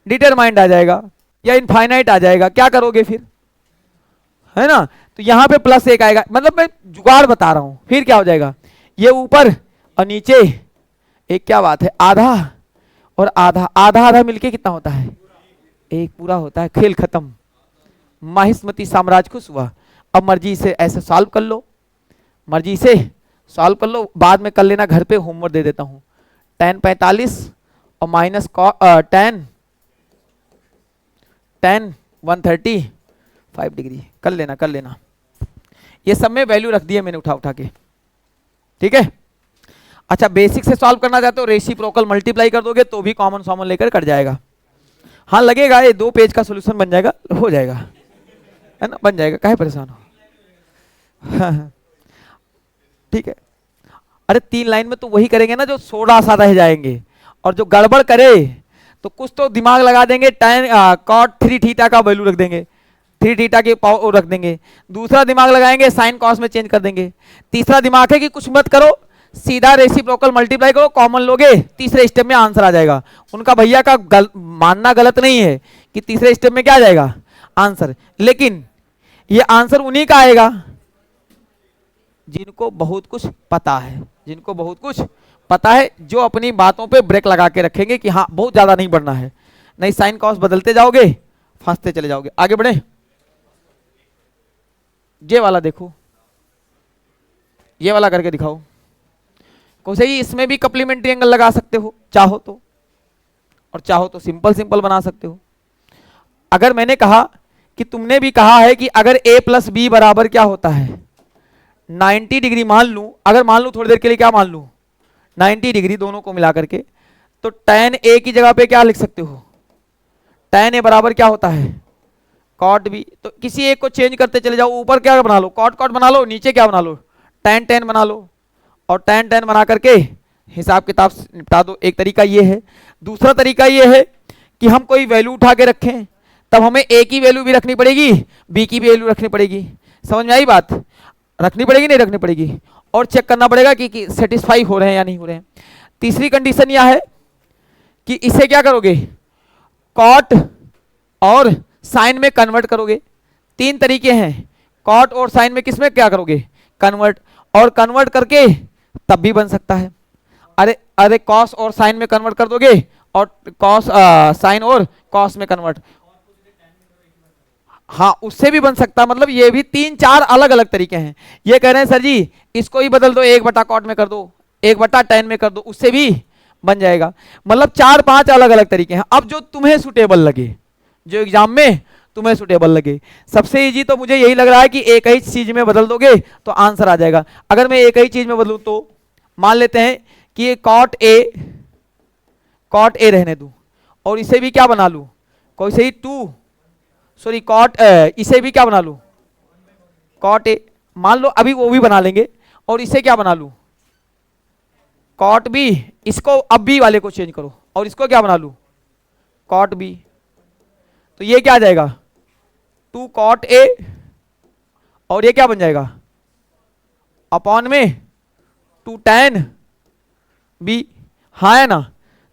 डिटरमाइंड आ जाएगा, या इनफाइनाइट आ जाएगा, क्या करोगे फिर, है ना? तो यहां पे +1 आएगा, मतलब मैं जुगाड़ बता रहा हूं। फिर क्या हो जाएगा, ये ऊपर और नीचे एक, क्या बात है, आधा और आधा, आधा आधा मिलके कितना होता है, एक पूरा होता है। खेल खत्म, माहिष्मती साम्राज्य खुश हुआ। अब मर्जी से ऐसे सॉल्व कर लो, मर्जी से सॉल्व कर लो, बाद में कर लेना, घर पे होमवर्क दे देता हूं। tan 45 और माइनस tan 135 डिग्री, कर लेना कर लेना। ये सब में वैल्यू रख दिए मैंने उठा उठा के, ठीक है। अच्छा बेसिक से सॉल्व करना चाहते हो, रेसिप्रोकल मल्टीप्लाई कर दोगे तो भी कॉमन सॉमन लेकर कट जाएगा। हाँ लगेगा, ये 2 पेज का सोल्यूशन बन जाएगा, हो जाएगा, है ना, बन जाएगा, काहे परेशान हो। हाँ, ठीक है। अरे 3 लाइन में तो वही करेंगे ना जो थोड़ा सा रह जाएंगे, और जो गड़बड़ करे तो कुछ तो दिमाग लगा देंगे, tan cot 3 थीटा का वैल्यू रख देंगे, 3 थीटा के पावर रख देंगे। दूसरा दिमाग लगाएंगे साइन कॉस में चेंज कर देंगे। तीसरा दिमाग है कि कुछ मत करो, सीधा रेसिप्रोकल मल्टीप्लाई करो, कॉमन लोगे, तीसरे स्टेप में आंसर आ जाएगा। उनका भैया का मानना गलत नहीं है कि तीसरे स्टेप में क्या आ जाएगा, आंसर, लेकिन ये आंसर उन्हीं का आएगा जिनको बहुत कुछ पता है, जिनको बहुत कुछ पता है, जो अपनी बातों पे ब्रेक लगा के रखेंगे कि हाँ बहुत ज्यादा नहीं बढ़ना है, नहीं साइन कॉस बदलते जाओगे, फंसते चले जाओगे। आगे बढ़े, ये वाला देखो, ये वाला करके दिखाओ। कौन ही इसमें भी कप्लीमेंट्री एंगल लगा सकते हो चाहो तो, और चाहो तो सिंपल सिंपल बना सकते हो। अगर मैंने कहा कि तुमने भी कहा है कि अगर a + b बराबर क्या होता है 90 डिग्री मान लूं, अगर मान लूं थोड़ी देर के लिए, क्या मान लूं 90 डिग्री दोनों को मिला करके, तो tan a की जगह पे क्या लिख सकते हो, tan a बराबर क्या होता है cot b। तो किसी एक को चेंज करते चले जाओ, ऊपर क्या बना लो cot cot बना लो, नीचे क्या बना लो tan tan बना लो, और tan tan बना करके हिसाब किताब निपटा दो। एक तरीका ये है। दूसरा तरीका ये है कि हम कोई वैल्यू उठा के रखें, तब हमें a की वैल्यू भी रखनी पड़ेगी, b की भी वैल्यू रखनी पड़ेगी। समझ में आई बात, रखनी पड़ेगी नहीं रखनी पड़ेगी, और चेक करना पड़ेगा कि सेटिस्फाई हो रहे हैं या नहीं हो रहे हैं। तीसरी कंडीशन यह है कि इसे क्या करोगे, कॉट और साइन में कन्वर्ट करोगे। 3 तरीके हैं, कॉट और साइन में किसमें क्या करोगे, कन्वर्ट, और कन्वर्ट करके तब भी बन सकता है। अरे अरे कॉस और साइन में कन्वर्ट कर दोगे, और कॉस साइन और कॉस में कन्वर्ट, हाँ उससे भी बन सकता है। मतलब ये भी 3-4 अलग अलग तरीके हैं। ये कह रहे हैं सर जी इसको ही बदल दो, 1/cot में कर दो, 1/tan में कर दो, उससे भी बन जाएगा। मतलब 4-5 अलग अलग तरीके हैं। अब जो तुम्हें सुटेबल लगे, जो एग्जाम में तुम्हें सुटेबल लगे। सबसे इजी तो मुझे यही लग रहा है कि एक ही चीज में बदल दोगे तो आंसर आ जाएगा। अगर मैं एक ही चीज में बदलूं तो मान लेते हैं कि ये cot a रहने दूं, और इसे भी क्या बना लूं, कोई से ही 2 सॉरी कॉट, इसे भी क्या बना लूं, कॉट ए, मान लो अभी वो भी बना लेंगे, और इसे क्या बना लूं, कॉट बी, इसको अब बी वाले को चेंज करो और इसको क्या बना लूं, कॉट बी, तो ये क्या आ जाएगा, 2 कॉट ए, और ये क्या बन जाएगा, अपॉन में 2 tan बी, हाँ है ना,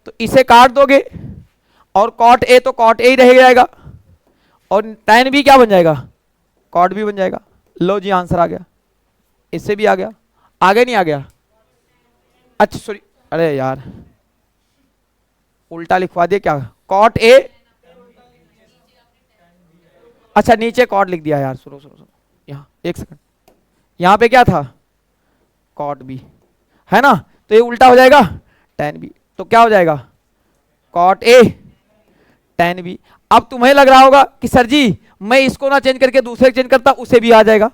तो इसे काट दोगे और कॉट ए तो कॉट ए ही रह जाएगा, और tan बी क्या बन जाएगा, कॉट बी बन जाएगा। लो जी आंसर आ गया, इससे भी आ गया, आगे नहीं आ गया, अच्छा सॉरी, अरे यार उल्टा लिखवा दिया क्या, कॉट ए, अच्छा नीचे कॉट लिख दिया यार, सुनो सुनो सुनो, यहाँ एक सेकंड, यहाँ पे क्या था, कॉट बी है ना, तो ये उल्टा हो जाएगा tan बी, तो क्या हो जाएगा, कॉट ए tan बी। अब तुम्हें लग रहा होगा कि सर जी मैं इसको ना चेंज करके दूसरे चेंज करता, उसे भी आ जाएगा,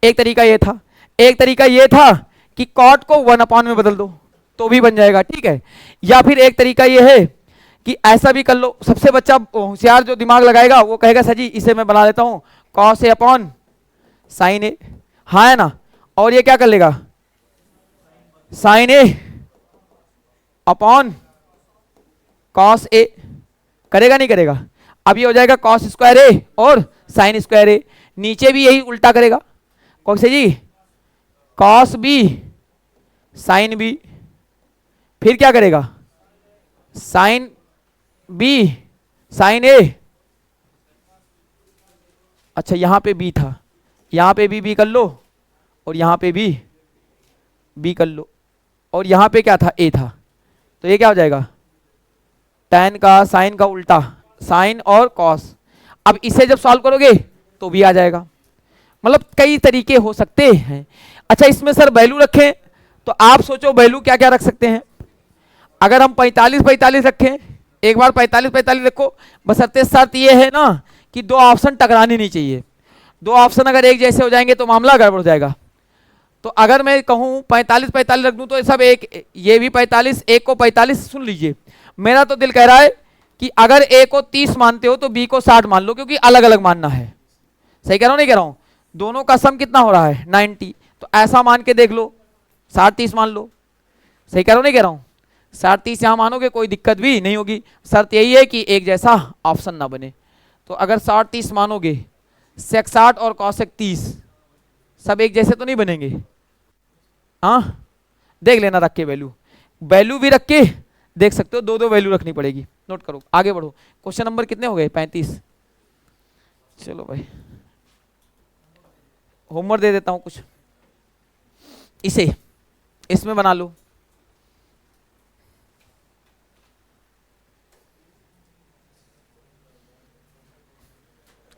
एक तरीका ये था, एक तरीका ये था कि कॉट को 1 अपॉन में बदल दो तो भी बन जाएगा, ठीक है, या फिर एक तरीका ये है कि ऐसा भी कर लो, सबसे बच्चा होशियार जो दिमाग लगाएगा वो कहेगा सर जी इसे मैं बना लेता हूं कॉस ए अपॉन साइन ए, हाँ है ना, और ये क्या कर लेगा, sign A upon cos A, करेगा नहीं करेगा, अब ये हो जाएगा कॉस स्क्वायर ए और साइन स्क्वायर ए, नीचे भी यही उल्टा करेगा, कौन से जी, कॉस बी साइन बी, फिर क्या करेगा, साइन बी साइन ए, अच्छा यहां पे बी था, यहां पे भी बी कर लो और यहां पे भी बी कर लो, और यहां पे क्या था, ए था, तो ये क्या हो जाएगा, tan का साइन का उल्टा, साइन और कॉस, अब इसे जब सॉल्व करोगे तो भी आ जाएगा, मतलब कई तरीके हो सकते हैं। अच्छा इसमें सर वैल्यू रखें, तो आप सोचो वैल्यू क्या क्या रख सकते हैं, अगर हम 45 45 रखें, एक बार 45 45 रखो, बशर्ते शर्त ये है ना कि दो ऑप्शन टकराने नहीं चाहिए, दो ऑप्शन अगर एक जैसे हो जाएंगे तो मामला गड़बड़ हो जाएगा, तो अगर मैं कहूं 45 45 रख दूं तो सब एक, ये भी 45, एक को 45, सुन लीजिए मेरा तो दिल कह रहा है कि अगर ए को 30 मानते हो तो बी को 60 मान लो, क्योंकि अलग अलग मानना है, सही कह रहा हूं नहीं कह रहा हूं, दोनों का सम कितना हो रहा है 90, तो ऐसा मान के देख लो 60 30 मान लो, सही कह रहा हूं नहीं कह रहा हूं, 60 30 यहां मानोगे कोई दिक्कत भी नहीं होगी, शर्त यही है कि एक जैसा ऑप्शन ना बने, तो अगर 60 30 मानोगे, सेक 60 और कॉसेक 30 सब एक जैसे तो नहीं बनेंगे, हाँ देख लेना रख के, वैल्यू वैल्यू भी रख के देख सकते हो, दो दो वैल्यू रखनी पड़ेगी, नोट करो, आगे बढ़ो, क्वेश्चन नंबर कितने हो गए, 35, चलो भाई होमवर्क दे देता हूं कुछ, इसे इसमें बना लो,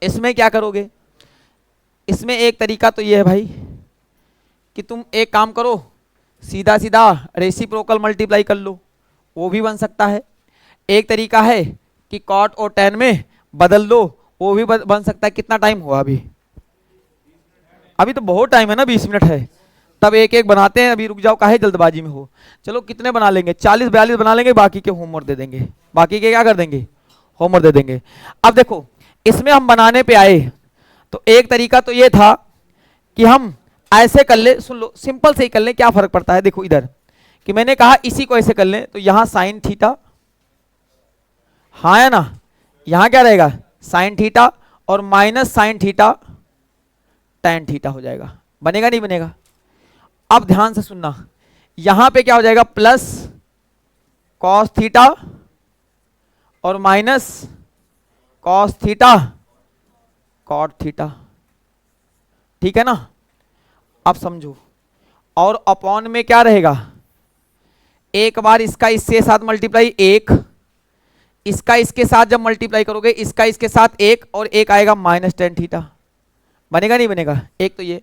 इसमें क्या करोगे, इसमें एक तरीका तो ये है भाई कि तुम एक काम करो, सीधा सीधा रेसिप्रोकल मल्टीप्लाई कर लो, वो भी बन सकता है, एक तरीका है कि कॉट और tan में बदल दो, वो भी बन सकता है, कितना टाइम हुआ अभी, अभी तो बहुत टाइम है ना, 20 मिनट है, तब एक एक बनाते हैं, अभी रुक जाओ काहे जल्दबाजी में हो, चलो कितने बना लेंगे, 40 42 बना लेंगे, बाकी के होमवर्क दे देंगे, बाकी के क्या कर देंगे, होमवर्क दे देंगे। अब देखो इसमें हम बनाने पे आए, तो एक तरीका तो ये था कि हम ऐसे कर ले, सुन लो सिंपल से ही कर ले, क्या फर्क पड़ता है, देखो इधर कि मैंने कहा इसी को ऐसे कर लें, तो यहां साइन थीटा, हाँ है ना, यहां क्या रहेगा साइन थीटा और minus sine theta tan theta हो जाएगा, बनेगा नहीं बनेगा, अब ध्यान से सुनना, यहां पे क्या हो जाएगा प्लस कॉस थीटा और minus cos theta cot theta, ठीक है ना, अब समझो, और अपॉन में क्या रहेगा, एक बार इसका इसके साथ मल्टीप्लाई, एक इसका इसके साथ जब मल्टीप्लाई करोगे, इसका इसके साथ एक, और एक आएगा माइनस tan थीटा, बनेगा नहीं बनेगा, एक तो ये,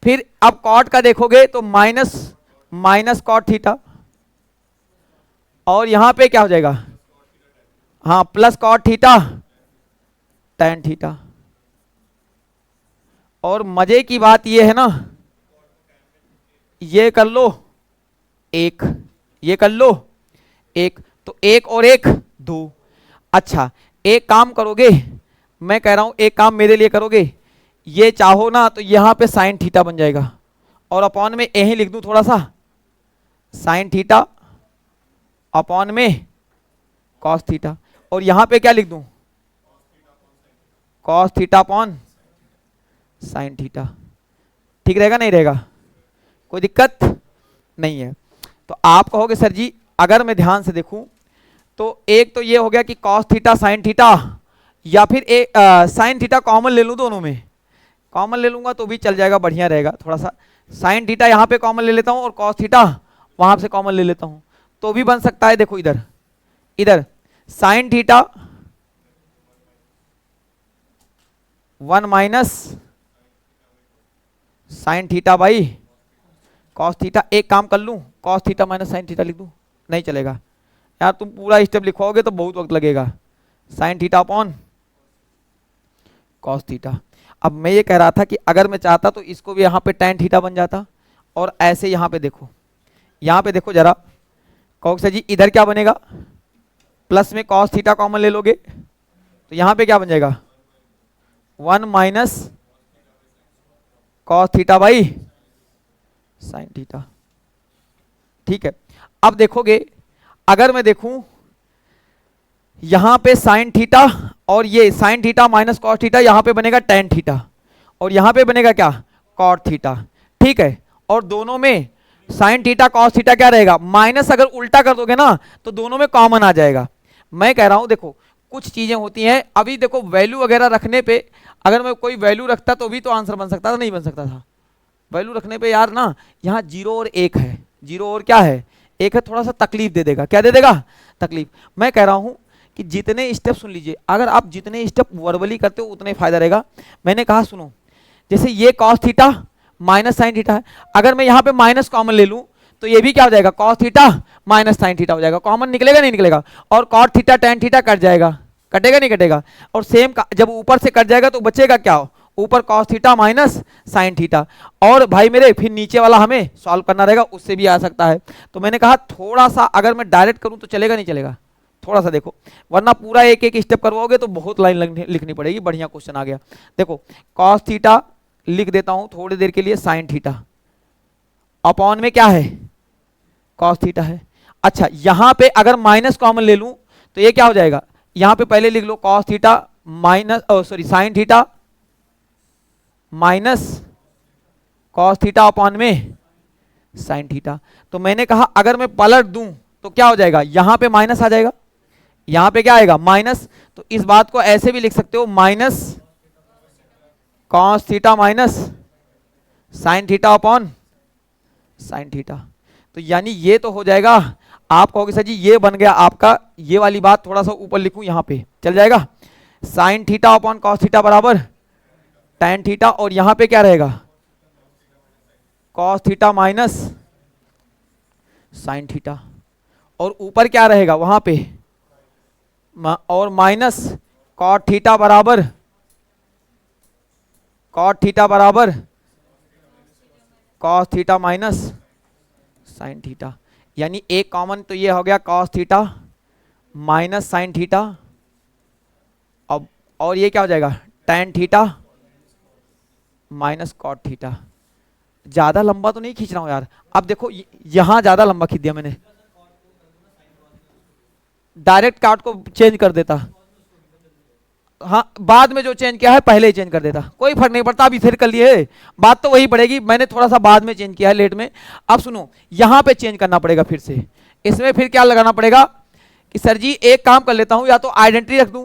फिर अब कॉट का देखोगे तो माइनस माइनस कॉट थीटा, और यहां पे क्या हो जाएगा, हाँ plus cot theta tan theta, और मजे की बात ये है ना, ये कर लो एक, ये कर लो एक, तो एक और एक दो, अच्छा एक काम करोगे, मैं कह रहा हूं एक काम मेरे लिए करोगे, ये चाहो ना तो यहां पे साइन थीटा बन जाएगा, और अपॉन में यही लिख दूं थोड़ा सा, साइन थीटा अपॉन में कॉस थीटा, और यहां पे क्या लिख दूं, cos theta upon sine theta. ठीक रहेगा नहीं रहेगा, कोई दिक्कत नहीं है। तो आप कहोगे सर जी अगर मैं ध्यान से देखूं तो एक तो ये हो गया कि कॉस थीटा साइन थीटा, या फिर एक साइन थीटा कॉमन ले लूं, दोनों में कॉमन ले लूंगा तो भी चल जाएगा, बढ़िया रहेगा। थोड़ा सा साइन थीटा यहाँ पे कॉमन ले लेता हूँ और कॉस थीटा वहां से कॉमन ले लेता हूँ, तो भी बन सकता है। देखो इधर इधर sine theta 1 minus sine theta by cos theta. एक काम कर लूं, cos theta minus sine theta लिख दूं, नहीं चलेगा यार, तुम पूरा स्टेप लिखवाओगे तो बहुत वक्त लगेगा। Sign theta upon cos theta. अब मैं ये कह रहा था कि अगर मैं चाहता तो इसको भी यहाँ पे tan थीटा बन जाता, और ऐसे यहाँ पे देखो, यहाँ पे देखो जरा, कहोगे सर जी इधर क्या बनेगा, प्लस में कॉस थीटा कॉमन ले लोगे तो यहाँ पे क्या बन जाएगा 1 minus cos theta by sine theta. ठीक है, अब देखोगे अगर मैं देखूं यहां पे साइन थीटा और ये sign theta minus cos theta, यहां पे बनेगा tan थीटा, और यहां पे बनेगा क्या कॉट थीटा। ठीक है, और दोनों में साइन थीटा कॉस थीटा क्या रहेगा माइनस, अगर उल्टा कर दोगे ना तो दोनों में कॉमन आ जाएगा। मैं कह रहा हूं देखो कुछ चीजें होती हैं, अभी देखो वैल्यू वगैरह रखने पे, अगर मैं कोई वैल्यू रखता तो भी तो आंसर बन सकता था, नहीं बन सकता था। वैल्यू रखने पे यार ना, यहाँ 0 और 1 है, 0 और क्या है 1 है, थोड़ा सा तकलीफ दे देगा। क्या दे देगा तकलीफ। मैं कह रहा हूं कि जितने स्टेप सुन लीजिए, अगर आप जितने स्टेप वर्बली करते हो उतने फायदा रहेगा। मैंने कहा सुनो, जैसे ये cos theta minus sine theta है, अगर मैं यहाँ पे माइनस कॉमन ले लूं तो ये भी क्या हो जाएगा cos theta minus sine theta हो जाएगा, कॉमन निकलेगा नहीं निकलेगा, और कॉट थीटा tan थीटा कट जाएगा, कटेगा नहीं कटेगा, और सेम जब ऊपर से कट जाएगा तो बचेगा क्या ऊपर cos theta minus sine theta. और भाई मेरे फिर नीचे वाला हमें सॉल्व करना रहेगा, उससे भी आ सकता है। तो मैंने कहा थोड़ा सा अगर मैं डायरेक्ट करूं तो चलेगा नहीं चलेगा, थोड़ा सा देखो, वरना पूरा एक एक स्टेप करवाओगे तो बहुत लाइन लिखनी पड़ेगी। बढ़िया क्वेश्चन आ गया, देखो कॉस थीटा लिख देता हूं थोड़ी देर के लिए साइन थीटा, अपॉन में क्या है कॉस थीटा है। अच्छा यहां पे अगर माइनस कॉमन ले लूं तो ये क्या हो जाएगा, यहां पे पहले लिख लो cos theta minus sorry sine theta minus cos theta upon में साइन थीटा। तो मैंने कहा अगर मैं पलट दूं तो क्या हो जाएगा, यहां पे माइनस आ जाएगा, यहां पे क्या आएगा माइनस, तो इस बात को ऐसे भी लिख सकते हो minus cos theta minus sine theta upon sine theta. तो यानी ये तो हो जाएगा, आप कहोगे सर जी ये बन गया आपका, ये वाली बात थोड़ा सा ऊपर लिखूं यहां पे चल जाएगा, sine theta upon cos theta बराबर tan थीटा, और यहां पे क्या रहेगा cos theta minus sine theta, और ऊपर क्या रहेगा वहां पे और माइनस कॉट थीटा बराबर cos theta minus sine theta. यानी एक कॉमन तो ये हो गया cos theta minus sine theta, अब और ये क्या हो जाएगा tan theta minus cot theta. ज्यादा लंबा तो नहीं खींच रहा हूं यार, अब देखो यहां ज्यादा लंबा खींच दिया मैंने, डायरेक्ट काट को चेंज कर देता, हाँ बाद में जो चेंज किया है पहले ही चेंज कर देता, कोई फर्क नहीं पड़ता, अभी फिर कर लिए बात तो वही पड़ेगी, मैंने थोड़ा सा बाद में चेंज किया है लेट में। अब सुनो यहां पे चेंज करना पड़ेगा फिर से, इसमें फिर क्या लगाना पड़ेगा कि सर जी एक काम कर लेता हूं, या तो आइडेंटिटी रख दूं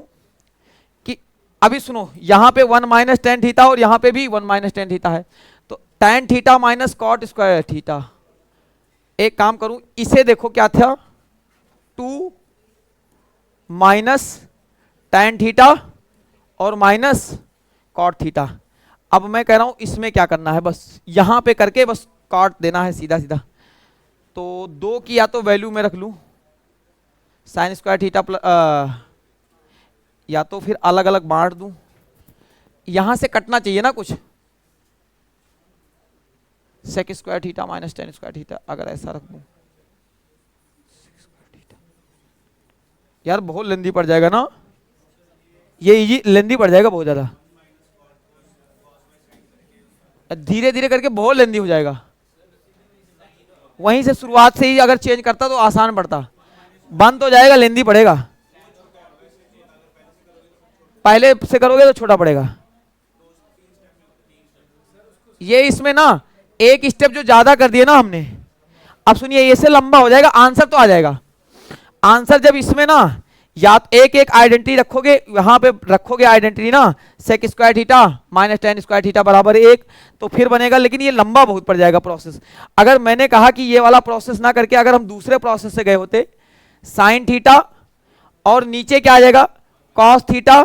कि अभी सुनो यहां पे 1 माइनस tan थीटा और यहां पे भी 1 माइनस tan थीटा है, तो tan theta minus cot square theta. एक काम करूं इसे देखो क्या था 2 माइनस tan थीटा और माइनस कॉट थीटा। अब मैं कह रहा हूं इसमें क्या करना है, बस यहां पे करके बस काट देना है सीधा सीधा। तो 2 की या तो वैल्यू में रख लूं साइन स्क्वायर थीटा या तो फिर अलग अलग बांट दूं, यहां से कटना चाहिए ना कुछ, sec square theta minus tan square theta, अगर ऐसा रख दूं यार बहुत लेंदी पड़ जाएगा ना, ये इजी लेंदी पड़ जाएगा बहुत ज्यादा, धीरे धीरे करके बहुत लेंदी हो जाएगा। वहीं से शुरुआत से ही अगर चेंज करता तो आसान पड़ता, बंद तो जाएगा, लेंदी पड़ेगा। पहले से करोगे तो छोटा पड़ेगा। ये इसमें ना एक स्टेप जो ज्यादा कर दिया ना हमने, अब सुनिए इससे लंबा हो जाएगा, आंसर तो आ जाएगा। आंसर जब इसमें ना या एक एक आइडेंटिटी रखोगे, यहां पे रखोगे आइडेंटिटी ना sec square theta minus tan square theta बराबर 1, तो फिर बनेगा। लेकिन ये लंबा बहुत पड़ जाएगा प्रोसेस। अगर मैंने कहा कि ये वाला प्रोसेस ना करके अगर हम दूसरे प्रोसेस से गए होते, साइन थीटा और नीचे क्या आ जाएगा cos theta,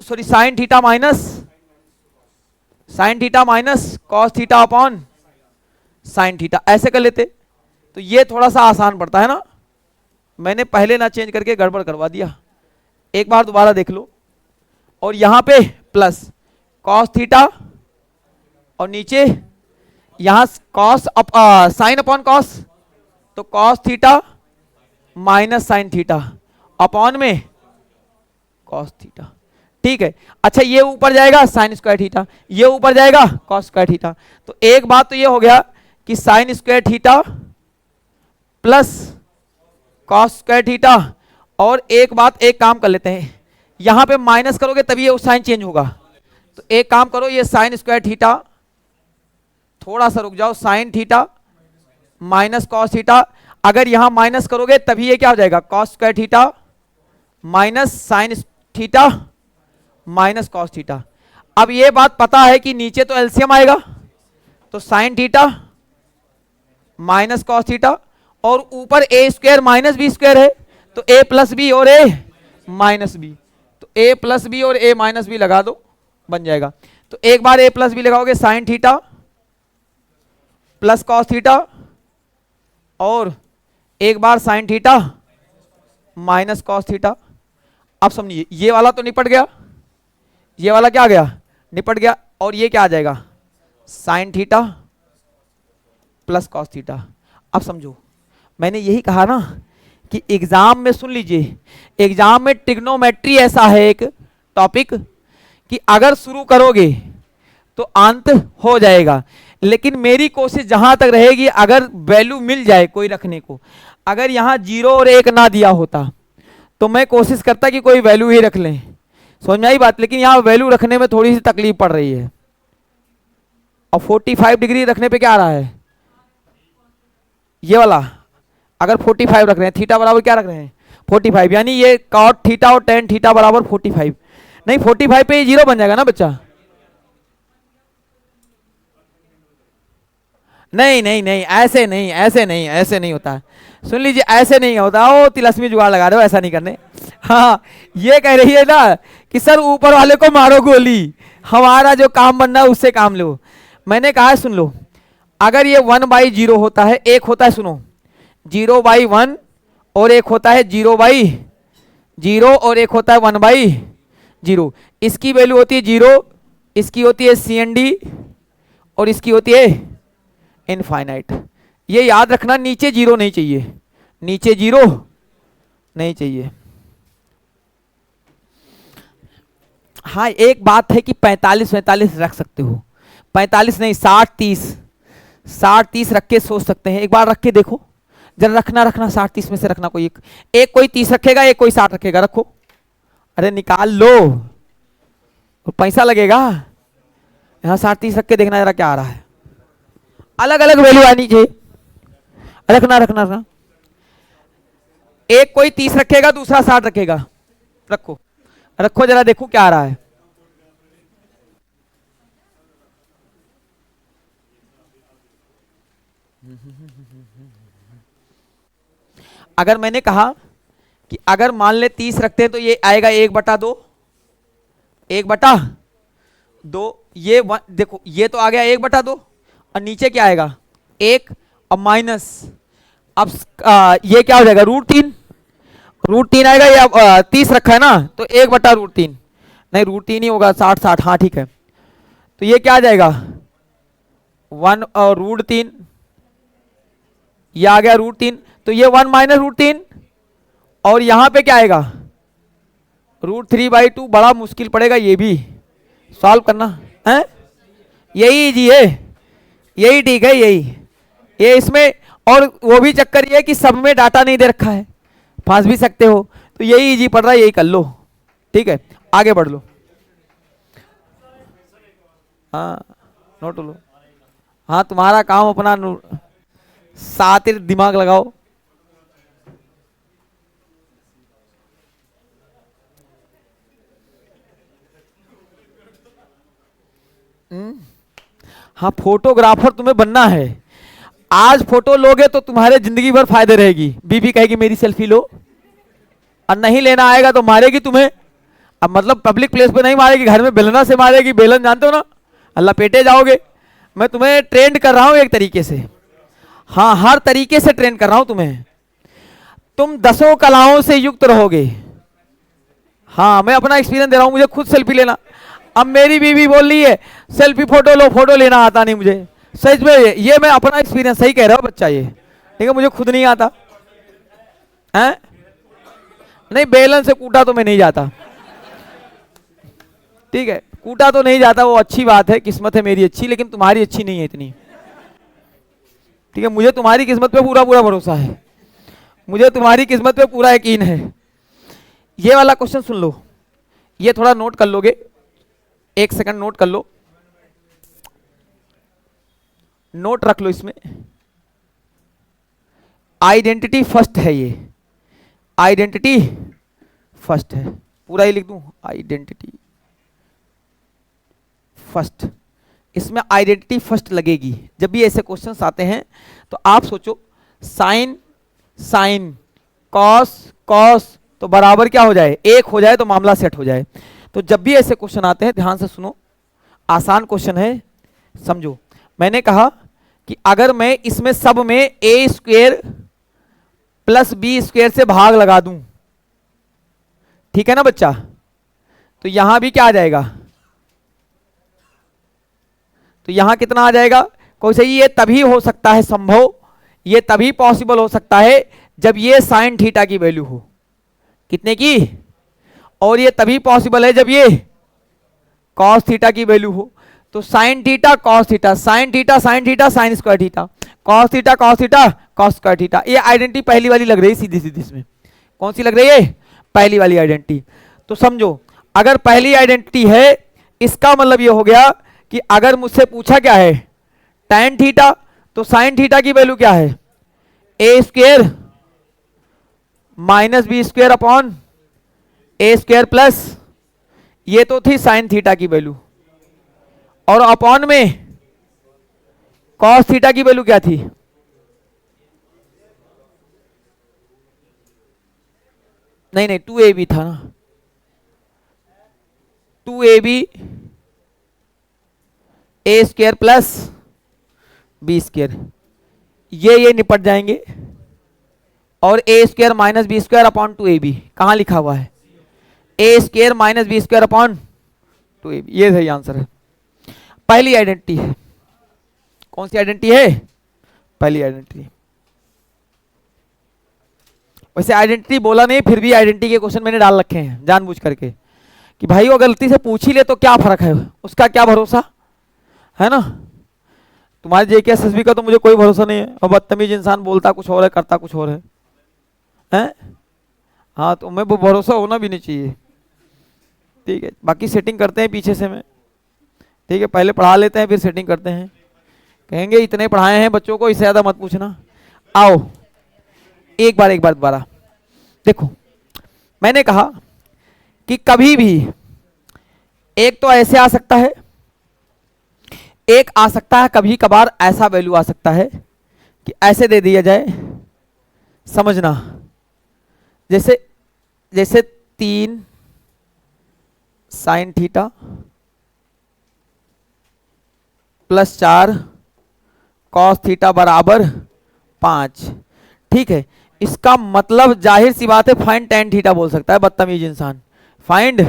sorry sine theta minus cos theta upon sine theta, ऐसे कर लेते तो ये थोड़ा सा आसान पड़ता है ना। मैंने पहले ना चेंज करके गड़बड़ करवा दिया, एक बार दोबारा देख लो। और यहां पे प्लस कॉस थीटा और नीचे यहां कॉस साइन अपॉन कॉस, तो cos theta minus sine theta upon में कॉस थीटा, ठीक है। अच्छा ये ऊपर जाएगा साइन स्क्वायर थीटा, ये ऊपर जाएगा कॉस स्क्वायर थीटा। तो एक बात तो ये हो गया कि sine square theta plus cos square theta, और एक बात, एक काम कर लेते हैं, यहां पे माइनस करोगे तभी ये साइन चेंज होगा। तो एक काम करो, ये साइन स्क्वायर थीटा, थोड़ा सा रुक जाओ, sign theta minus cos theta, अगर यहां माइनस करोगे तभी ये क्या हो जाएगा cos square theta minus sine theta minus cos theta. अब ये बात पता है कि नीचे तो एलसीएम आएगा, तो sign theta minus cos theta, और ऊपर ए स्क्वायर माइनस बी स्क्वायर है, तो ए प्लस बी और ए माइनस बी, तो ए प्लस बी और ए माइनस बी लगा दो, बन जाएगा। तो एक बार ए प्लस बी लगाओगे sine theta plus cos theta, और एक बार sine theta minus cos theta. अब समझिए ये वाला तो निपट गया, ये वाला क्या आ गया निपट गया, और ये क्या आ जाएगा sine theta plus cos theta. अब समझो मैंने यही कहा ना कि एग्जाम में, सुन लीजिए, एग्जाम में ट्रिग्नोमेट्री ऐसा है एक टॉपिक कि अगर शुरू करोगे तो अंत हो जाएगा। लेकिन मेरी कोशिश जहां तक रहेगी, अगर वैल्यू मिल जाए कोई रखने को, अगर यहां 0 और 1 ना दिया होता तो मैं कोशिश करता कि कोई वैल्यू ही रख लें, समझ में आई बात। लेकिन यहां वैल्यू रखने में थोड़ी सी तकलीफ पड़ रही है। और 45 डिग्री रखने पे क्या आ रहा है, ये वाला अगर 45 रख रहे हैं, थीटा बराबर क्या रख रहे हैं 45, यानी ये कॉट थीटा और टेन थीटा बराबर 45, नहीं 45 पे ये 0 बन जाएगा ना बच्चा। नहीं नहीं नहीं, ऐसे नहीं, ऐसे नहीं, ऐसे नहीं होता है, सुन लीजिए ऐसे नहीं होता। ओ तिलस्मी जुगाड़ लगा रहे हो, ऐसा नहीं करने। हाँ ये कह रही है ना कि सर ऊपर वाले को मारो गोली, हमारा जो काम बनना है उससे काम लो। मैंने कहा सुन लो, अगर ये 1/0 होता है, एक होता है सुनो 0/1, और एक होता है 0/0, और एक होता है 1/0, इसकी वैल्यू होती है 0, इसकी होती है CND, और इसकी होती है इनफाइनाइट। ये याद रखना, नीचे 0 नहीं चाहिए, नीचे 0 नहीं चाहिए। हाँ एक बात है कि 45 रख सकते हो, 45 नहीं 60 30 रख के सोच सकते हैं। एक बार रख के देखो जरा, रखना 60 30 में से रखना, कोई एक कोई 30 रखेगा, एक कोई 60 रखेगा, रखो। अरे निकाल लो, तो पैसा लगेगा। यहाँ 60 30 रख के देखना जरा क्या आ रहा है, अलग अलग वैल्यू आनी चाहिए। रखना एक कोई 30 रखेगा, दूसरा 60 रखेगा, रखो जरा, देखो क्या आ रहा है। अगर मैंने कहा कि अगर मान ले 30 रखते हैं तो ये आएगा 1/2, 1/2, ये देखो ये तो आ गया 1/2, और नीचे क्या आएगा 1 और माइनस, अब ये क्या हो जाएगा √3 आएगा। ये 30 रखा है ना, तो 1/√3, नहीं √3 ही होगा, 60 हाँ ठीक है। तो ये क्या आ जाएगा 1 और √3, ये आ गया √3, तो ये 1 - √3, और यहां पे क्या आएगा √3/2 बड़ा मुश्किल पड़ेगा ये भी सॉल्व करना है। यही जी है, यही ठीक है, यही ये इसमें। और वो भी चक्कर ये है कि सब में डाटा नहीं दे रखा है, फंस भी सकते हो, तो यही इजी पड़ रहा है, यही कर लो। ठीक है, आगे बढ़ लो। हाँ नोट लो। हाँ तुम्हारा काम अपना सातिर दिमाग लगाओ। हाँ फोटोग्राफर तुम्हें बनना है। आज फोटो लोगे तो तुम्हारे जिंदगी भर फायदे रहेगी। बीबी कहेगी मेरी सेल्फी लो, और नहीं लेना आएगा तो मारेगी तुम्हें। अब मतलब पब्लिक प्लेस पे नहीं मारेगी, घर में बेलना से मारेगी। बेलन जानते हो ना, अल्लाह पेटे जाओगे। मैं तुम्हें ट्रेंड कर रहा हूं एक तरीके से, हाँ हर तरीके से ट्रेंड कर रहा हूं तुम्हें। तुम 10 कलाओं से युक्त रहोगे। हाँ मैं अपना एक्सपीरियंस दे रहा हूं, मुझे खुद सेल्फी लेना। अब मेरी बीवी बोल रही है सेल्फी फोटो लो, फोटो लेना आता नहीं मुझे। सच में ये मैं अपना एक्सपीरियंस सही कह रहा हूं बच्चा, ये ठीक है, मुझे खुद नहीं आता है। नहीं बेलन से कूटा तो मैं नहीं जाता, ठीक है कूटा तो नहीं जाता, वो अच्छी बात है, किस्मत है मेरी अच्छी, लेकिन तुम्हारी अच्छी नहीं है इतनी। ठीक है मुझे तुम्हारी किस्मत पे पूरा पूरा भरोसा है, मुझे तुम्हारी किस्मत पे पूरा यकीन है। ये वाला क्वेश्चन सुन लो, ये थोड़ा नोट कर लोगे, 1 सेकंड नोट कर लो, नोट रख लो इसमें। आइडेंटिटी फर्स्ट है, ये आइडेंटिटी फर्स्ट है, पूरा ही लिख दूं आइडेंटिटी फर्स्ट। इसमें आइडेंटिटी फर्स्ट लगेगी। जब भी ऐसे क्वेश्चंस आते हैं तो आप सोचो साइन साइन, कॉस कॉस, तो बराबर क्या हो जाए, 1 हो जाए तो मामला सेट हो जाए। तो जब भी ऐसे क्वेश्चन आते हैं ध्यान से सुनो, आसान क्वेश्चन है, समझो। मैंने कहा कि अगर मैं इसमें सब में a² + b² से भाग लगा दूं, ठीक है ना बच्चा, तो यहां भी क्या आ जाएगा, तो यहां कितना आ जाएगा। कोई सही, ये तभी हो सकता है संभव, ये तभी पॉसिबल हो सकता है जब ये साइन थीटा की वैल्यू हो, कितने की, और ये तभी पॉसिबल है जब ये कॉस थीटा की वैल्यू हो। तो sign theta cos theta, sine theta sine theta sine square theta, cos theta cos theta cos square theta. ये आइडेंटिटी पहली वाली लग रही है सीधी सीधी, इसमें कौन सी लग रही है, पहली वाली आइडेंटिटी। तो समझो अगर पहली आइडेंटिटी है, इसका मतलब ये हो गया कि अगर मुझसे पूछा क्या है tan थीटा, तो साइन थीटा की वैल्यू क्या है, a² - b² upon a² plus, ये तो थी साइन थीटा की वैल्यू, और अपॉन में कॉस थीटा की वैल्यू क्या थी, नहीं नहीं 2ab था ना, 2ab a² प्लस b², ये निपट जाएंगे, और a² - b² अपॉन 2ab कहां लिखा हुआ है, a² - b² अपॉन 2ab, ये सही आंसर है। पहली आइडेंटिटी है, कौन सी आइडेंटिटी है, पहली आइडेंटिटी। वैसे आइडेंटिटी बोला नहीं, फिर भी आइडेंटिटी के क्वेश्चन मैंने डाल रखे हैं जानबूझ करके, कि भाई वो गलती से पूछ ही ले तो क्या फर्क है, उसका क्या भरोसा है ना। तुम्हारे JK-SSB का तो मुझे कोई भरोसा नहीं है, और बदतमीज इंसान बोलता कुछ और है करता कुछ और है, हैं? हाँ तो मैं वो भरोसा होना भी नहीं चाहिए, ठीक है। बाकी सेटिंग करते हैं पीछे से मैं, ठीक है, पहले पढ़ा लेते हैं फिर सेटिंग करते हैं। कहेंगे इतने पढ़ाए हैं बच्चों को, इससे ज्यादा मत पूछना। आओ एक बार दोबारा देखो, मैंने कहा कि कभी भी एक तो ऐसे आ सकता है, एक आ सकता है कभी कभार ऐसा वैल्यू आ सकता है कि ऐसे दे दिया जाए, समझना, जैसे 3 sign theta plus 4 cos theta बराबर 5, ठीक है। इसका मतलब जाहिर सी बात है फाइंड tan थीटा बोल सकता है बदतमीज इंसान, फाइंड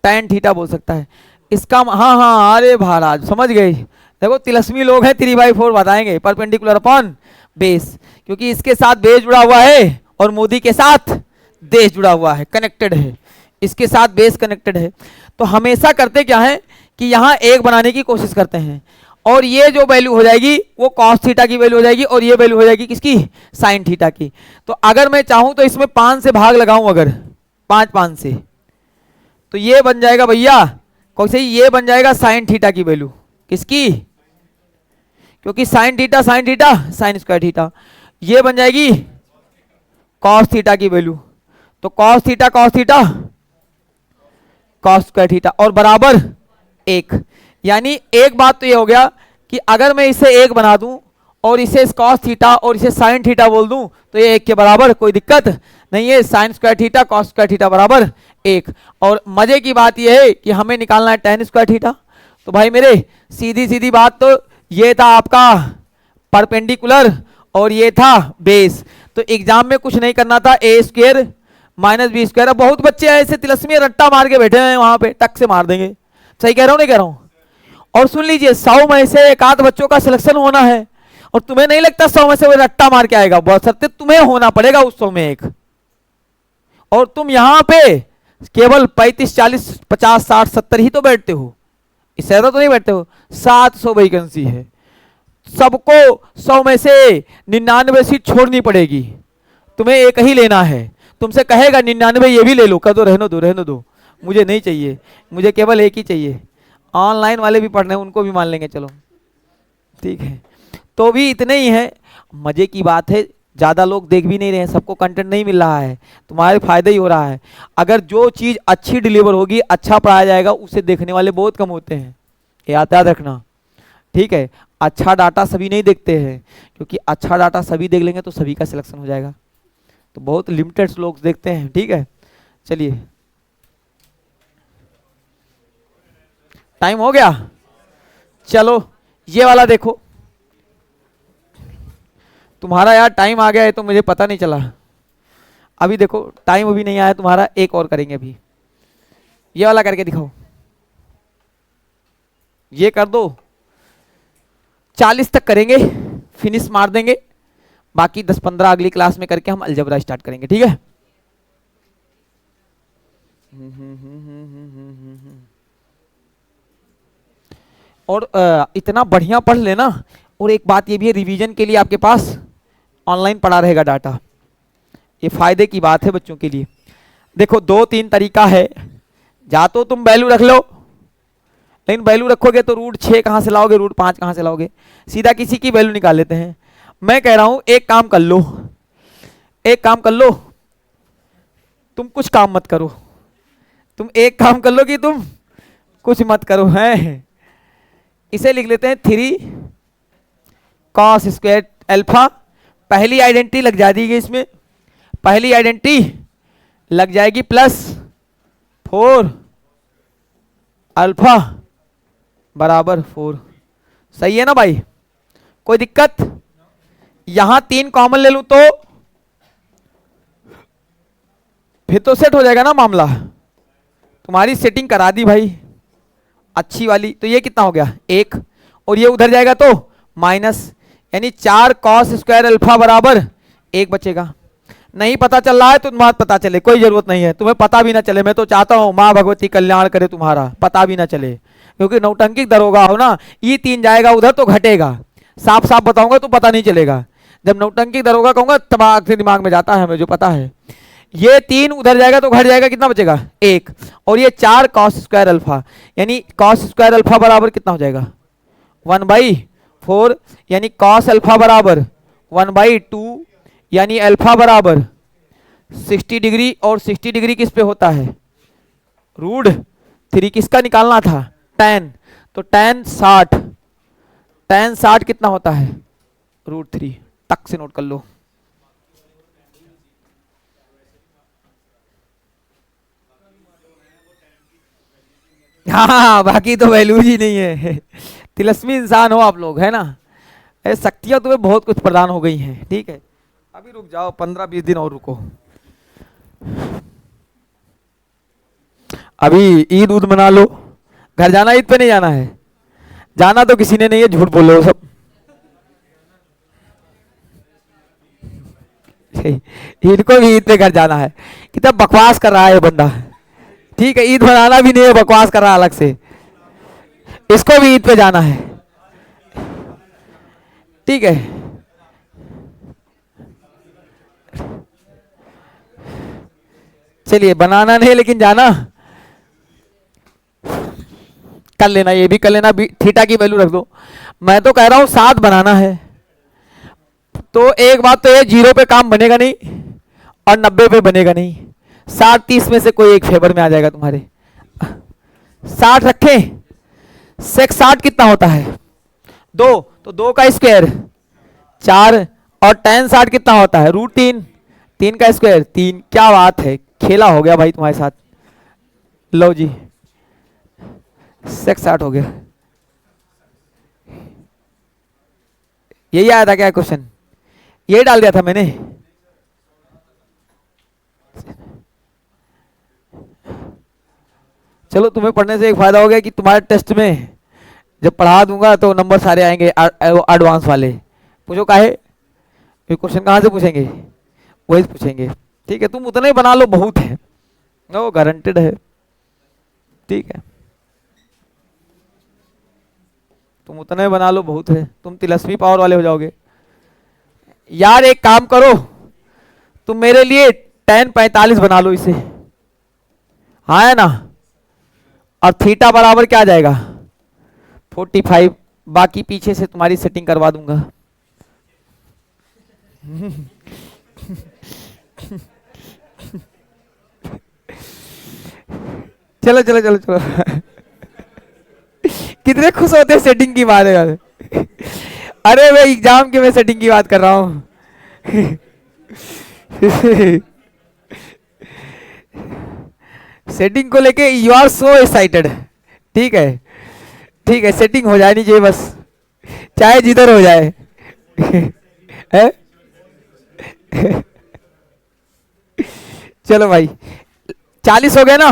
tan थीटा बोल सकता है इसका। हाँ हाँ अरे महाराज समझ गए, देखो तिलस्मी लोग हैं, 3/4 बताएंगे, परपेंडिकुलर अपॉन बेस, क्योंकि इसके साथ बेस जुड़ा हुआ है और मोदी के साथ देश जुड़ा हुआ है, कनेक्टेड है, इसके साथ बेस कनेक्टेड है। तो हमेशा करते क्या है कि यहाँ एक बनाने की कोशिश करते हैं, और ये जो वैल्यू हो जाएगी वो कॉस थीटा की वैल्यू हो जाएगी, और ये वैल्यू हो जाएगी किसकी, साइन थीटा की। तो अगर मैं चाहूं तो इसमें 5 से भाग लगाऊं, अगर 5 से, तो ये बन जाएगा भैया कौन से, ये बन जाएगा साइन थीटा की वैल्यू, किसकी, क्योंकि sine theta sine square theta, ये बन जाएगी कॉस थीटा की वैल्यू। तो cos theta cos square theta और बराबर 1। यानी एक बात तो ये हो गया कि अगर मैं इसे 1 बना दूं और इसे कॉस थीटा और इसे साइन थीटा बोल दूं तो ये 1 के बराबर, कोई दिक्कत नहीं है। Sine square theta cos square theta बराबर 1। और मजे की बात यह है कि हमें निकालना है tan स्क्वायर थीटा। तो भाई मेरे सीधी सीधी बात, तो ये था आपका परपेंडिकुलर और ये था बेस। तो एग्जाम में कुछ नहीं करना था, ए स्क्वायर माइनस बी स्क्वायर। बहुत बच्चे ऐसे तिलस्मी रट्टा मार के बैठे हैं वहां पे, टक से मार देंगे। सही कह रहा हूं नहीं कह रहा हूं? और सुन लीजिए 100 में से एक आध बच्चों का सिलेक्शन होना है, और तुम्हें नहीं लगता 100 में से वो रट्टा मार के आएगा, बहुत सत्य तुम्हें होना पड़ेगा उस 100 में एक। और तुम यहां पे केवल 35 40 50 60 70 ही तो बैठते हो, इससे ज्यादा तो नहीं बैठते हो। 700 वैकेंसी है, सबको 100 में से 99 सीट छोड़नी पड़ेगी, तुम्हें एक ही लेना है। तुमसे कहेगा 99 ये भी ले लो, कह दो रहने दो मुझे नहीं चाहिए, मुझे केवल एक ही चाहिए। ऑनलाइन वाले भी पढ़ रहे हैं, उनको भी मान लेंगे, चलो ठीक है। तो भी इतने ही है, मजे की बात है, ज़्यादा लोग देख भी नहीं रहे हैं, सबको कंटेंट नहीं मिल रहा है, तुम्हारे फायदा ही हो रहा है। अगर जो चीज़ अच्छी डिलीवर होगी, अच्छा पढ़ाया जाएगा, उसे देखने वाले बहुत कम होते हैं, याद रखना, ठीक है। अच्छा डाटा सभी नहीं देखते हैं, क्योंकि अच्छा डाटा सभी देख लेंगे तो सभी का सिलेक्शन हो जाएगा, तो बहुत लिमिटेड लोग देखते हैं, ठीक है। चलिए टाइम हो गया, चलो ये वाला देखो। तुम्हारा यार टाइम आ गया है तो मुझे पता नहीं चला, अभी देखो टाइम अभी नहीं आया तुम्हारा, एक और करेंगे अभी। ये वाला करके दिखाओ, ये कर दो, 40 तक करेंगे, फिनिश मार देंगे, बाकी 10-15 अगली क्लास में करके हम अलजबरा स्टार्ट करेंगे, ठीक है। और इतना बढ़िया पढ़ लेना। और एक बात ये भी है, रिवीजन के लिए आपके पास ऑनलाइन पड़ा रहेगा डाटा, ये फायदे की बात है बच्चों के लिए। देखो 2-3 तरीका है, या तो तुम वैल्यू रख लो, लेकिन वैल्यू रखोगे तो √6 कहाँ से लाओगे, √5 कहाँ से लाओगे, सीधा किसी की वैल्यू निकाल लेते हैं। मैं कह रहा हूं एक काम कर लो, तुम कुछ काम मत करो, तुम एक काम कर लो कि तुम कुछ मत करो, है इसे लिख लेते हैं 3 cos स्क्वायर अल्फा। पहली आइडेंटिटी लग जाएगी इसमें, पहली आइडेंटिटी लग जाएगी +4 अल्फा बराबर 4। सही है ना भाई, कोई दिक्कत? यहां 3 कॉमन ले लूं तो फिर तो सेट हो जाएगा ना मामला। तुम्हारी सेटिंग करा दी भाई अच्छी वाली। तो ये कितना हो गया 1, और ये उधर जाएगा तो माइनस, यानी 4 cos स्क्वायर अल्फा बराबर 1 बचेगा। नहीं पता चल रहा है तो तुम्हारा पता चले, कोई जरूरत नहीं है, तुम्हें पता भी ना चले। मैं तो चाहता हूं माँ भगवती कल्याण करे, तुम्हारा पता भी ना चले, क्योंकि नौटंकी दरोगा हो ना, ये 3 जाएगा उधर तो घटेगा, साफ साफ बताऊंगा तो पता नहीं चलेगा। जब नौटंकी दरोगा कहूंगा तब दिमाग में जाता है, हमें जो पता है। ये 3 उधर जाएगा तो घट जाएगा, कितना बचेगा 1, और ये 4 cos स्क्वायर अल्फा, यानी cos स्क्वायर अल्फा बराबर कितना हो जाएगा 1/4, यानी cos अल्फा बराबर 1/2, यानी अल्फा बराबर 60 डिग्री, और 60 डिग्री किस पे होता है √3। किसका निकालना था tan, तो tan 60 कितना होता है √3, तक से नोट कर लो। हाँ बाकी तो वैल्यू ही नहीं है, तिलस्मी इंसान हो आप लोग, है ना, शक्तियां तुम्हें बहुत कुछ प्रदान हो गई हैं, ठीक है। अभी रुक जाओ, 15-20 दिन और रुको, अभी ईद उद मना लो। घर जाना, ईद पे नहीं जाना है, जाना तो किसी ने नहीं है, झूठ बोलो सब। इनको भी ईद पे घर जाना है, कितना बकवास कर रहा है ये बंदा, ठीक है, ईद मनाना भी नहीं है, बकवास कर रहा अलग से। इसको भी ईद पे जाना है, ठीक है। चलिए, बनाना नहीं लेकिन जाना कर लेना, ये भी कर लेना, थीटा की वैल्यू रख दो। मैं तो कह रहा हूं 7 बनाना है, तो एक बात तो ये, 0 पे काम बनेगा नहीं और 90 पे बनेगा नहीं। 60-30 में से कोई एक फेवर में आ जाएगा तुम्हारे। 60 रखें, सेक 60 कितना होता है 2, तो 2 का स्क्वायर 4, और tan 60 कितना होता है √3, 3 का स्क्वायर 3। क्या बात है, खेला हो गया भाई तुम्हारे साथ। लो जी, सेक 60 हो गया। यही आया था क्या क्वेश्चन, यही डाल दिया था मैंने। चलो, तुम्हें पढ़ने से एक फायदा हो गया कि तुम्हारे टेस्ट में जब पढ़ा दूंगा तो नंबर सारे आएंगे एडवांस वाले। पूछो काहे, ये क्वेश्चन कहाँ से पूछेंगे, वही पूछेंगे। ठीक है, तुम उतना ही बना लो, बहुत है, वो गारंटेड है। ठीक है, तुम उतना ही बना लो, बहुत है, तुम तिलस्मी पावर वाले हो जाओगे। यार एक काम करो, तुम मेरे लिए tan 45 बना लो इसे, हाँ है ना, और थीटा बराबर क्या आ जाएगा 45। बाकी पीछे से तुम्हारी सेटिंग करवा दूंगा। चलो चलो चलो चलो। कितने खुश होते हैं सेटिंग की बात है यार। अरे मैं एग्जाम की, मैं सेटिंग की बात कर रहा हूँ। सेटिंग को लेके यू आर सो एक्साइटेड। ठीक है, ठीक है, सेटिंग हो जानी चाहिए बस, चाहे जिधर हो जाए। है? चलो भाई, 40 हो गए ना,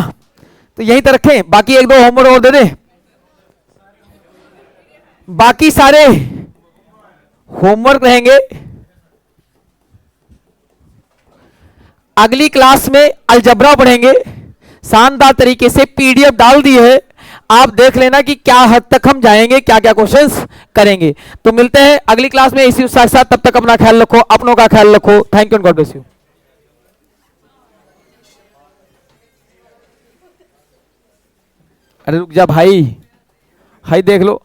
तो यहीं तक रखें, बाकी 1-2 होमवर्क और दे दे। बाकी सारे होमवर्क रहेंगे अगली क्लास में, अलजबरा पढ़ेंगे शानदार तरीके से, पीडीएफ डाल दी है, आप देख लेना कि क्या हद तक हम जाएंगे, क्या क्या क्वेश्चंस करेंगे। तो मिलते हैं अगली क्लास में इसी उत्साह के साथ, तब तक अपना ख्याल रखो, अपनों का ख्याल रखो। Thank you and God bless you. अरे रुक जा भाई, हाई देख लो।